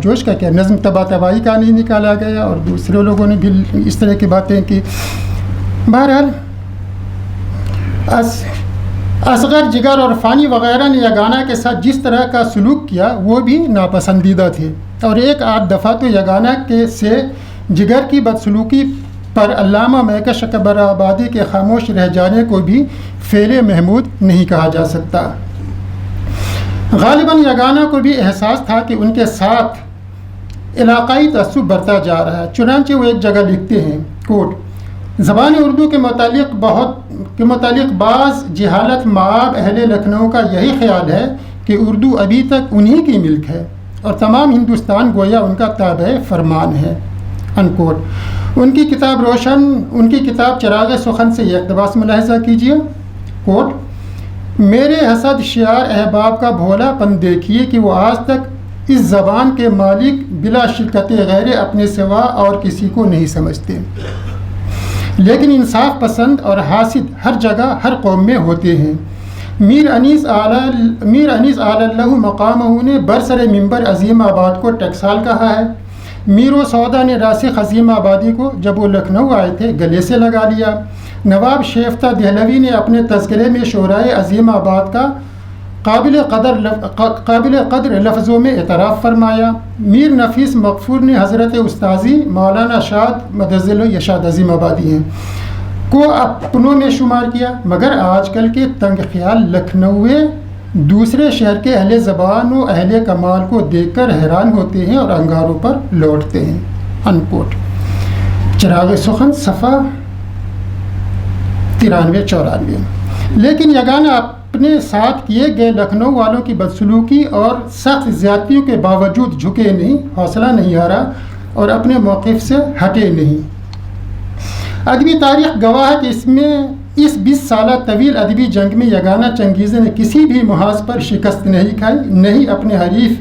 جوش کا کیا، نظم طبع طبائی کا نہیں نکالا گیا، اور دوسرے لوگوں نے بھی اس طرح کی باتیں کی۔ بہرحال اصغر، جگر اور فانی وغیرہ نے یگانہ کے ساتھ جس طرح کا سلوک کیا وہ بھی ناپسندیدہ تھے، اور ایک آدھ دفعہ تو یگانہ سے جگر کی بدسلوکی پر علامہ مہکش اکبر آبادی کے خاموش رہ جانے کو بھی فعل محمود نہیں کہا جا سکتا۔ غالباً یگانہ کو بھی احساس تھا کہ ان کے ساتھ علاقائی تعصب بڑھتا جا رہا ہے، چنانچہ وہ ایک جگہ لکھتے ہیں، کوٹ، زبان اردو کے متعلق بعض جہالت مآب اہل لکھنؤ کا یہی خیال ہے کہ اردو ابھی تک انہی کی ملک ہے اور تمام ہندوستان گویا ان کا تابع فرمان ہے۔ انکوٹ۔ ان کی کتاب چراغ سخن سے یہ اقتباس ملاحظہ کیجیے، کوٹ، میرے حسد شعار احباب کا بھولا پن دیکھیے کہ وہ آج تک اس زبان کے مالک بلا شرکت غیر اپنے سوا اور کسی کو نہیں سمجھتے، لیکن انصاف پسند اور حاسد ہر جگہ ہر قوم میں ہوتے ہیں۔ میر انیس اعلی اللہ مقامہ نے برسر منبر عظیم آباد کو ٹکسال کہا ہے۔ میر و سودا نے راسخ عظیم آبادی کو جب وہ لکھنؤ آئے تھے گلے سے لگا لیا۔ نواب شیفتہ دہلوی نے اپنے تذکرے میں شورائے عظیم آباد کا قابل قدر لفظوں میں اعتراف فرمایا۔ میر نفیس مغفور نے حضرت استاذی مولانا شاد مدظل یشاد عظیم آبادی ہیں کو اپنوں میں شمار کیا، مگر آج کل کے تنگ خیال لکھنؤے دوسرے شہر کے اہل زبان و اہل کمال کو دیکھ کر حیران ہوتے ہیں اور انگاروں پر لوٹتے ہیں۔ انکوٹ۔ چراغ سخن صفحہ 93-94۔ لیکن یگانہ اپنے ساتھ کیے گئے لکھنؤ والوں کی بدسلوکی اور سخت زیادتیوں کے باوجود جھکے نہیں، حوصلہ نہیں ہارا، اور اپنے موقف سے ہٹے نہیں۔ ادبی تاریخ گواہ ہے کہ اس 20 سالہ طویل ادبی جنگ میں یگانہ چنگیزی نے کسی بھی محاذ پر شکست نہیں کھائی، نہیں اپنے حریف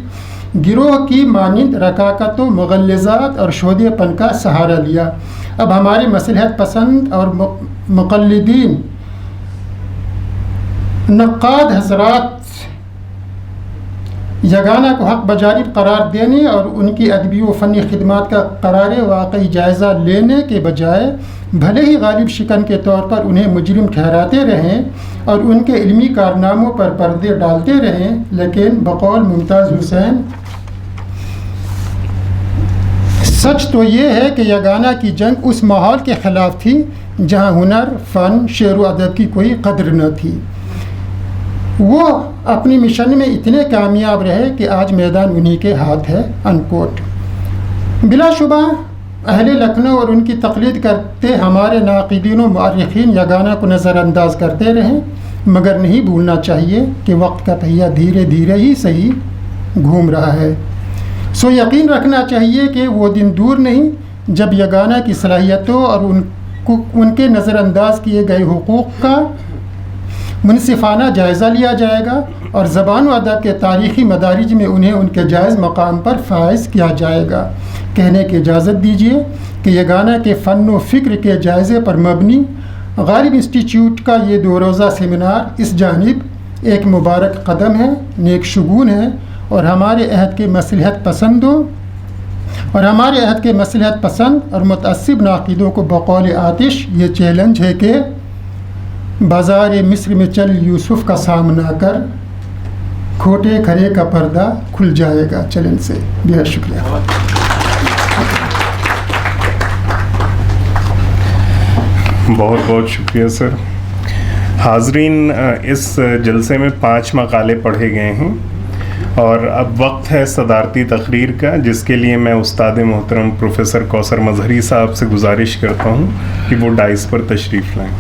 گروہ کی مانند رکاکت و مغلظات اور شودے پن کا سہارا لیا۔ اب ہمارے مصلحت پسند اور مقلدین نقاد حضرات یگانہ کو حق بجانب قرار دینے اور ان کی ادبی و فنی خدمات کا قرار واقعی جائزہ لینے کے بجائے بھلے ہی غالب شکن کے طور پر انہیں مجرم ٹھہراتے رہیں اور ان کے علمی کارناموں پر پردے ڈالتے رہیں، لیکن بقول ممتاز حسین سچ تو یہ ہے کہ یگانہ کی جنگ اس ماحول کے خلاف تھی جہاں ہنر، فن، شعر و ادب کی کوئی قدر نہ تھی۔ وہ اپنی مشن میں اتنے کامیاب رہے کہ آج میدان انہی کے ہاتھ ہے، انکوٹ۔ بلا شبہ اہل لکھنؤ اور ان کی تقلید کرتے ہمارے ناقدین و مؤرخین یگانہ کو نظر انداز کرتے رہیں، مگر نہیں بھولنا چاہیے کہ وقت کا پہیہ دھیرے دھیرے ہی صحیح گھوم رہا ہے۔ سو یقین رکھنا چاہیے کہ وہ دن دور نہیں جب یگانہ کی صلاحیتوں اور ان کے نظر انداز کیے گئے حقوق کا منصفانہ جائزہ لیا جائے گا اور زبان و ادب کے تاریخی مدارج میں انہیں ان کے جائز مقام پر فائز کیا جائے گا۔ کہنے کی اجازت دیجیے کہ یگانہ کے فن و فکر کے جائزے پر مبنی غالب انسٹیٹیوٹ کا یہ 2 روزہ سیمینار اس جانب ایک مبارک قدم ہے، نیک شگون ہے، اور ہمارے عہد کے مصلحت پسند اور متعصب ناقدوں کو بقول آتش یہ چیلنج ہے کہ بازار مصر میں چل یوسف کا سامنا کر، کھوٹے کھرے کا پردہ کھل جائے گا۔ چیلنج سے بہت شکریہ۔ بہت بہت شکریہ سر۔ حاضرین، اس جلسے میں 5 مقالے پڑھے گئے ہیں اور اب وقت ہے صدارتی تقریر کا، جس کے لیے میں استاد محترم پروفیسر کوثر مظہری صاحب سے گزارش کرتا ہوں کہ وہ ڈائس پر تشریف لائیں۔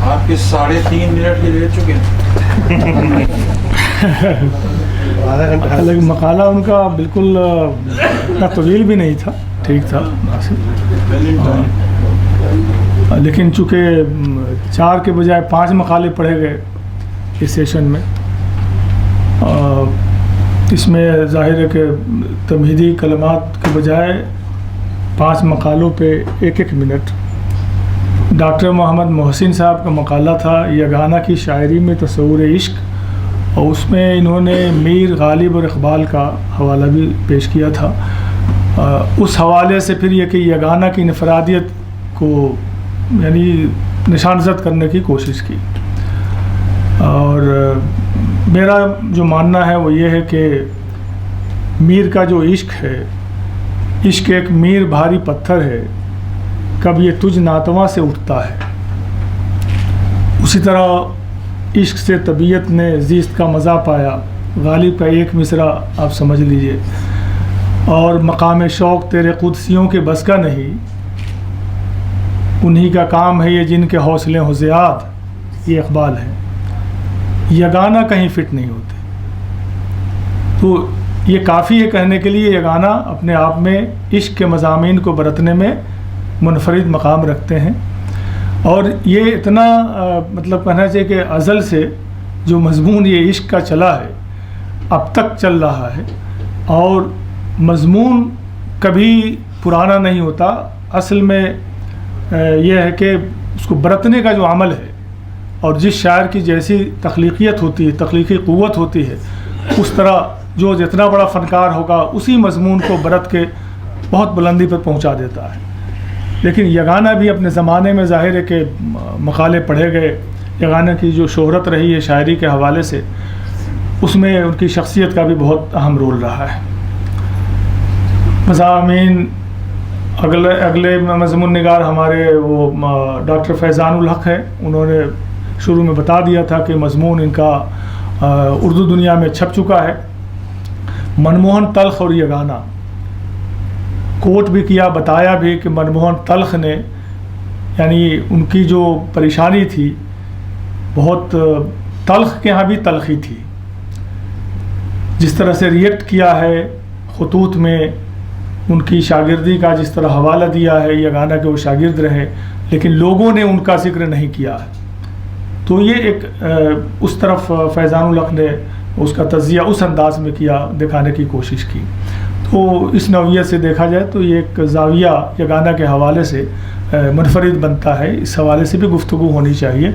آپ کے 3.5 منٹ کے لے چکے ہیں۔ حالانکہ مقالہ ان کا بالکل اتنا طویل بھی نہیں تھا، ٹھیک تھا، لیکن چونکہ 4 کے بجائے 5 مقالے پڑھے گئے اس سیشن میں، اس میں ظاہر ہے کہ تمہیدی کلمات کے بجائے 5 مقالوں پہ 1 منٹ۔ ڈاکٹر محمد محسن صاحب کا مقالہ تھا یگانہ کی شاعری میں تصور عشق، اور اس میں انہوں نے میر غالب اور اقبال کا حوالہ بھی پیش کیا تھا۔ اس حوالے سے پھر یہ کہ یگانہ کی انفرادیت کو یعنی نشان زد کرنے کی کوشش کی، اور میرا جو ماننا ہے وہ یہ ہے کہ میر کا جو عشق ہے، عشق ایک میر بھاری پتھر ہے، کب یہ تجھ ناتواں سے اٹھتا ہے۔ اسی طرح عشق سے طبیعت نے زیست کا مزہ پایا، غالب کا ایک مصرع آپ سمجھ لیجئے، اور مقام شوق تیرے قدسیوں کے بس کا نہیں، انہی کا کام ہے یہ جن کے حوصلے ہو زیاد، یہ اقبال ہے۔ یگانہ کہیں فٹ نہیں ہوتے، تو یہ کافی ہے کہنے کے لیے یگانہ اپنے آپ میں عشق کے مضامین کو برتنے میں منفرد مقام رکھتے ہیں، اور یہ اتنا مطلب کہنا چاہیے کہ ازل سے جو مضمون یہ عشق کا چلا ہے اب تک چل رہا ہے، اور مضمون کبھی پرانا نہیں ہوتا۔ اصل میں یہ ہے کہ اس کو برتنے کا جو عمل ہے، اور جس شاعر کی جیسی تخلیقیت ہوتی ہے، تخلیقی قوت ہوتی ہے، اس طرح جو جتنا بڑا فنکار ہوگا اسی مضمون کو برت کے بہت بلندی پر پہنچا دیتا ہے۔ لیکن یگانہ بھی اپنے زمانے میں ظاہر ہے کہ مقالے پڑھے گئے، یگانہ کی جو شہرت رہی ہے شاعری کے حوالے سے، اس میں ان کی شخصیت کا بھی بہت اہم رول رہا ہے۔ مضامین اگلے مضمون نگار ہمارے وہ ڈاکٹر فیضان الحق ہے، انہوں نے شروع میں بتا دیا تھا کہ مضمون ان کا اردو دنیا میں چھپ چکا ہے، منموہن تلخ اور یگانہ۔ کوٹ بھی کیا، بتایا بھی کہ منموہن تلخ نے یعنی ان کی جو پریشانی تھی بہت تلخ کے ہاں بھی تلخی تھی، جس طرح سے ریئیکٹ کیا ہے خطوط میں، ان کی شاگردی کا جس طرح حوالہ دیا ہے یگانہ کے وہ شاگرد رہے، لیکن لوگوں نے ان کا ذکر نہیں کیا ہے. تو یہ ایک اس طرف فیضان الحق نے اس کا تجزیہ اس انداز میں کیا، دکھانے کی کوشش کی. تو اس نوعیت سے دیکھا جائے تو یہ ایک زاویہ یگانہ کے حوالے سے منفرد بنتا ہے. اس حوالے سے بھی گفتگو ہونی چاہیے،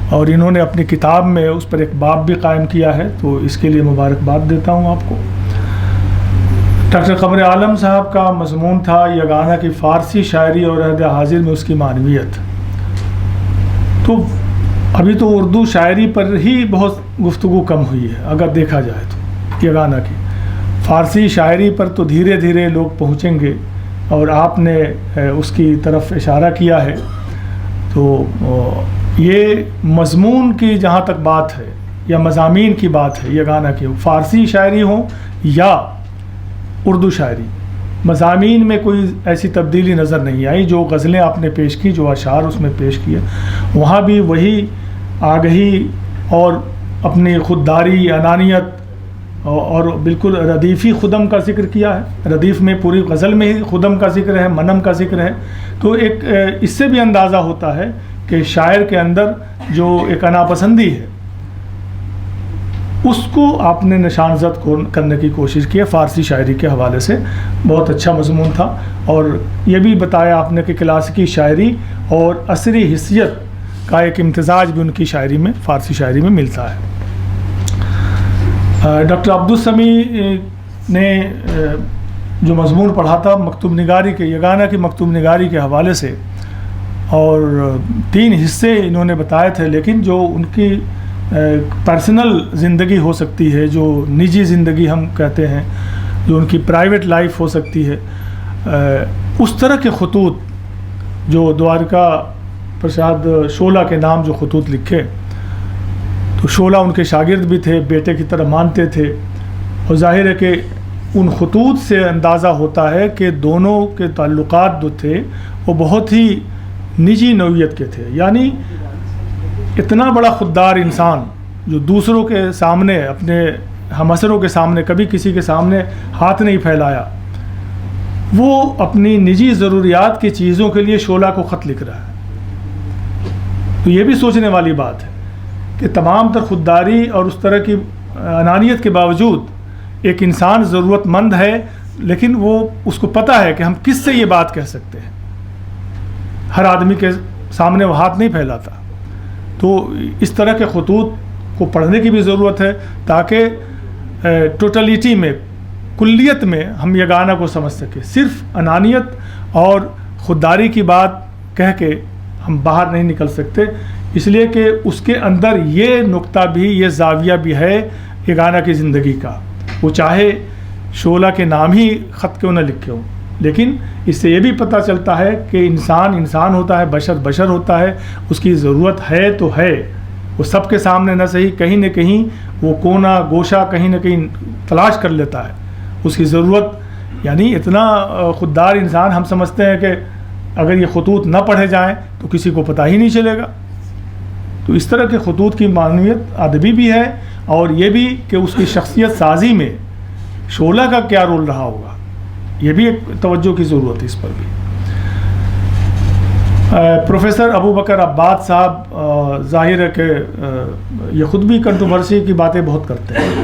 اور انہوں نے اپنی کتاب میں اس پر ایک باب بھی قائم کیا ہے، تو اس کے لیے مبارکباد دیتا ہوں آپ کو. ڈاکٹر قمر عالم صاحب کا مضمون تھا یگانہ کی فارسی شاعری اور عہد حاضر میں اس کی معنویت. تو ابھی تو اردو شاعری پر ہی بہت گفتگو کم ہوئی ہے اگر دیکھا جائے تو یگانہ کی. فارسی شاعری پر تو دھیرے دھیرے لوگ پہنچیں گے، اور آپ نے اس کی طرف اشارہ کیا ہے. تو یہ مضمون کی جہاں تک بات ہے یا مضامین کی بات ہے یگانہ کی، فارسی شاعری ہو یا اردو شاعری، مضامین میں کوئی ایسی تبدیلی نظر نہیں آئی. جو غزلیں آپ نے پیش کی، جو اشعار اس میں پیش کیے، وہاں بھی وہی آگہی اور اپنی خودداری، انانیت اور بالکل ردیفی خدم کا ذکر کیا ہے. ردیف میں پوری غزل میں ہی خدم کا ذکر ہے، منم کا ذکر ہے. تو ایک اس سے بھی اندازہ ہوتا ہے کہ شاعر کے اندر جو ایک انا پسندی ہے اس کو آپ نے نشان زد کرنے کی کوشش کی ہے. فارسی شاعری کے حوالے سے بہت اچھا مضمون تھا، اور یہ بھی بتایا آپ نے کہ کلاسیکی شاعری اور عصری حیثیت کا ایک امتزاج بھی ان کی شاعری میں، فارسی شاعری میں ملتا ہے. ڈاکٹر عبدالسمیع نے جو مضمون پڑھا تھا مکتوب نگاری کے، یگانہ کی مکتوب نگاری کے حوالے سے، اور 3 حصے انہوں نے بتائے تھے، لیکن جو ان کی پرسنل زندگی ہو سکتی ہے، جو نجی زندگی ہم کہتے ہیں، جو ان کی پرائیویٹ لائف ہو سکتی ہے، اس طرح کے خطوط جو دوارکا پرساد شعلہ کے نام جو خطوط لکھے، تو شعلہ ان کے شاگرد بھی تھے، بیٹے کی طرح مانتے تھے. اور ظاہر ہے کہ ان خطوط سے اندازہ ہوتا ہے کہ دونوں کے تعلقات جو تھے وہ بہت ہی نجی نوعیت کے تھے. یعنی اتنا بڑا خوددار انسان جو دوسروں کے سامنے، اپنے ہمسروں کے سامنے کبھی کسی کے سامنے ہاتھ نہیں پھیلایا، وہ اپنی نجی ضروریات کی چیزوں کے لیے شعلہ کو خط لکھ رہا ہے. تو یہ بھی سوچنے والی بات ہے کہ تمام تر خودداری اور اس طرح کی انانیت کے باوجود ایک انسان ضرورت مند ہے، لیکن وہ اس کو پتہ ہے کہ ہم کس سے یہ بات کہہ سکتے ہیں. ہر آدمی کے سامنے وہ ہاتھ نہیں پھیلاتا. تو اس طرح کے خطوط کو پڑھنے کی بھی ضرورت ہے تاکہ ٹوٹلیٹی میں، کلیت میں ہم یگانہ کو سمجھ سکیں. صرف انانیت اور خودداری کی بات کہہ کے ہم باہر نہیں نکل سکتے، اس لیے کہ اس کے اندر یہ نقطہ بھی، یہ زاویہ بھی ہے یگانہ کی زندگی کا. وہ چاہے شعلہ کے نام ہی خط کیوں نہ لکھے ہوں، لیکن اس سے یہ بھی پتہ چلتا ہے کہ انسان انسان ہوتا ہے، بشر بشر ہوتا ہے. اس کی ضرورت ہے تو ہے، وہ سب کے سامنے نہ صحیح، کہیں نہ کہیں وہ کونا گوشہ کہیں نہ کہیں تلاش کر لیتا ہے اس کی ضرورت. یعنی اتنا خوددار انسان، ہم سمجھتے ہیں کہ اگر یہ خطوط نہ پڑھے جائیں تو کسی کو پتہ ہی نہیں چلے گا. تو اس طرح کے خطوط کی معنویت ادبی بھی ہے، اور یہ بھی کہ اس کی شخصیت سازی میں شعلہ کا کیا رول رہا ہوگا، یہ بھی ایک توجہ کی ضرورت ہے اس پر بھی. پروفیسر ابو بکر عباد صاحب ظاہر ہے کہ یہ خود بھی کنٹروورسی کی باتیں بہت کرتے ہیں،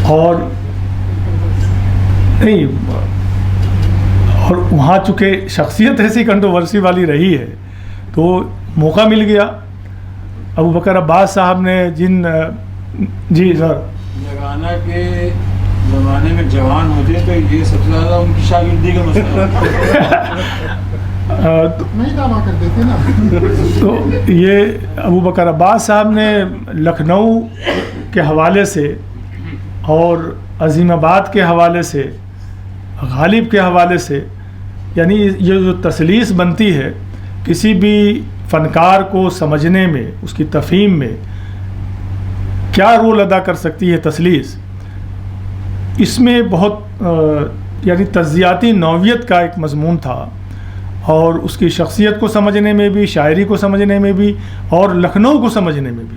اور نہیں، اور وہاں چونکہ شخصیت ایسی کنٹروورسی والی رہی ہے تو موقع مل گیا. ابو بکر عباس صاحب نے جن جی سر یگانہ کے زمانے میں جوان ہوتے تو یہ سب سے زیادہ ان کی شاگردی کا مسئلہ نہیں دعویٰ کر دیتے نا. تو یہ ابو بکر عباس صاحب نے لکھنؤ کے حوالے سے اور عظیم آباد کے حوالے سے، غالب کے حوالے سے، یعنی یہ جو تسلیس بنتی ہے کسی بھی فنکار کو سمجھنے میں، اس کی تفہیم میں کیا رول ادا کر سکتی ہے تسلیس، اس میں بہت یعنی تجزیاتی نوعیت کا ایک مضمون تھا. اور اس کی شخصیت کو سمجھنے میں بھی، شاعری کو سمجھنے میں بھی، اور لکھنؤ کو سمجھنے میں بھی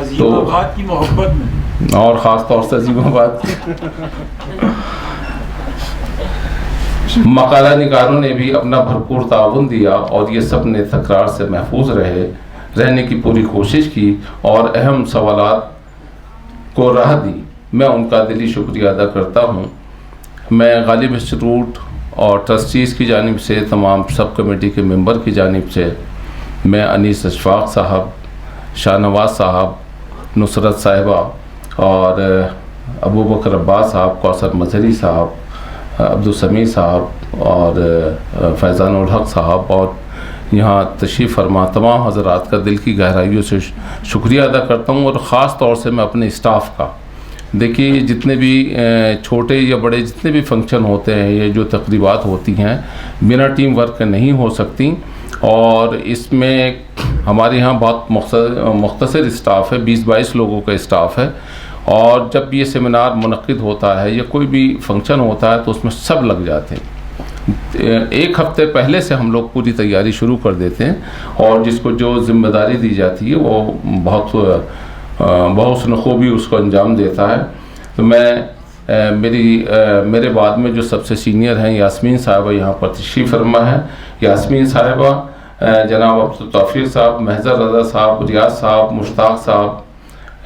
عظیم آباد کی محبت میں اور خاص طور سے عظیم آباد مقالہ نگاروں نے بھی اپنا بھرپور تعاون دیا اور یہ سب نے تکرار سے محفوظ رہنے کی پوری کوشش کی اور اہم سوالات کو راہ دی. میں ان کا دلی شکریہ ادا کرتا ہوں. میں غالب انسٹیٹیوٹ اور ٹرسٹیز کی جانب سے، تمام سب کمیٹی کے ممبر کی جانب سے، میں انیس اشفاق صاحب، شاہ نواز صاحب، نصرت صاحبہ اور ابو بکر عباس صاحب، کوثر مظہری صاحب، عبدالسمیع صاحب اور فیضان الحق صاحب اور یہاں تشریف فرما تمام حضرات کا دل کی گہرائیوں سے شکریہ ادا کرتا ہوں. اور خاص طور سے میں اپنے اسٹاف کا، دیکھیے جتنے بھی چھوٹے یا بڑے جتنے بھی فنکشن ہوتے ہیں، یہ جو تقریبات ہوتی ہیں بنا ٹیم ورک نہیں ہو سکتی، اور اس میں ہمارے یہاں بہت مختصر اسٹاف ہے، 20-22 لوگوں کا اسٹاف ہے. اور جب یہ سیمینار منعقد ہوتا ہے یا کوئی بھی فنکشن ہوتا ہے تو اس میں سب لگ جاتے ہیں. ایک ہفتے پہلے سے ہم لوگ پوری تیاری شروع کر دیتے ہیں، اور جس کو جو ذمہ داری دی جاتی ہے وہ بہت حسن خوبی اس کو انجام دیتا ہے. تو میرے بعد میں جو سب سے سینئر ہیں یاسمین صاحبہ یہاں پر تشریف فرما ہے. یاسمین صاحبہ، جناب عبدالتوفیق صاحب، محضر رضا صاحب، ریاض صاحب، مشتاق صاحب،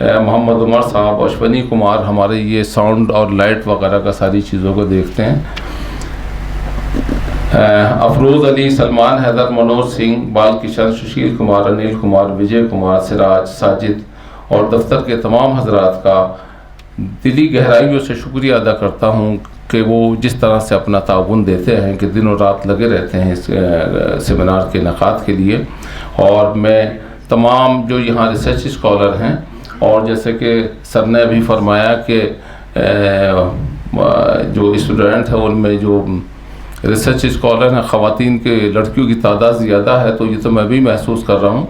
محمد عمر صاحب، اشونی کمار ہمارے یہ ساؤنڈ اور لائٹ وغیرہ کا ساری چیزوں کو دیکھتے ہیں. افروز علی، سلمان حیدر، منوج سنگھ، بال کشن، سشیل کمار، انیل کمار، وجے کمار، سراج، ساجد اور دفتر کے تمام حضرات کا دلی گہرائیوں سے شکریہ ادا کرتا ہوں کہ وہ جس طرح سے اپنا تعاون دیتے ہیں کہ دن و رات لگے رہتے ہیں اس سیمینار کے انعقاد کے لیے. اور میں تمام جو یہاں ریسرچ اسکالر ہیں، اور جیسے کہ سر نے ابھی فرمایا کہ جو اسٹوڈنٹ ہیں ان میں جو ریسرچ اسکالر ہیں خواتین کے، لڑکیوں کی تعداد زیادہ ہے، تو یہ تو میں بھی محسوس کر رہا ہوں.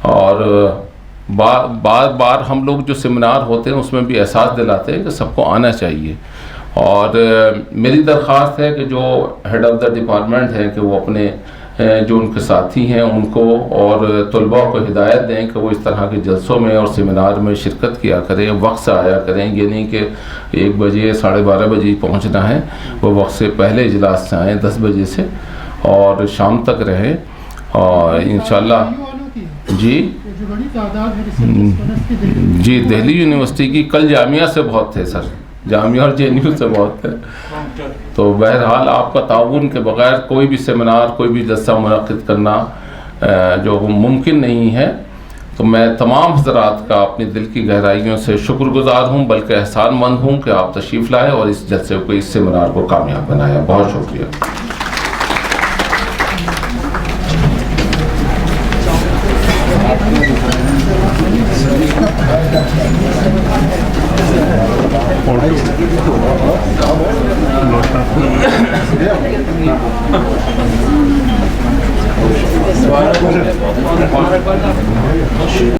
اور بار بار ہم لوگ جو سیمینار ہوتے ہیں اس میں بھی احساس دلاتے ہیں کہ سب کو آنا چاہیے. اور میری درخواست ہے کہ جو ہیڈ آف دا ڈپارٹمنٹ ہے کہ وہ اپنے جو ان کے ساتھی ہیں ان کو اور طلباء کو ہدایت دیں کہ وہ اس طرح کے جلسوں میں اور سیمینار میں شرکت کیا کریں، وقت سے آیا کریں. یہ نہیں کہ 1 بجے 12:30 بجے پہنچنا ہے، وہ وقت سے پہلے اجلاس سے آئیں 10 بجے سے اور شام تک رہیں. اور انشاءاللہ جی دہلی یونیورسٹی کی کل جامعہ سے بہت تھے سر، جامعہ اور JNU سے بہت تھے. تو بہرحال آپ کا تعاون کے بغیر کوئی بھی سیمینار، کوئی بھی جلسہ منعقد کرنا جو ممکن نہیں ہے. تو میں تمام حضرات کا اپنی دل کی گہرائیوں سے شکر گزار ہوں، بلکہ احسان مند ہوں کہ آپ تشریف لائے اور اس جلسے کو، اس سیمینار کو کامیاب بنایا. بہت شکریہ.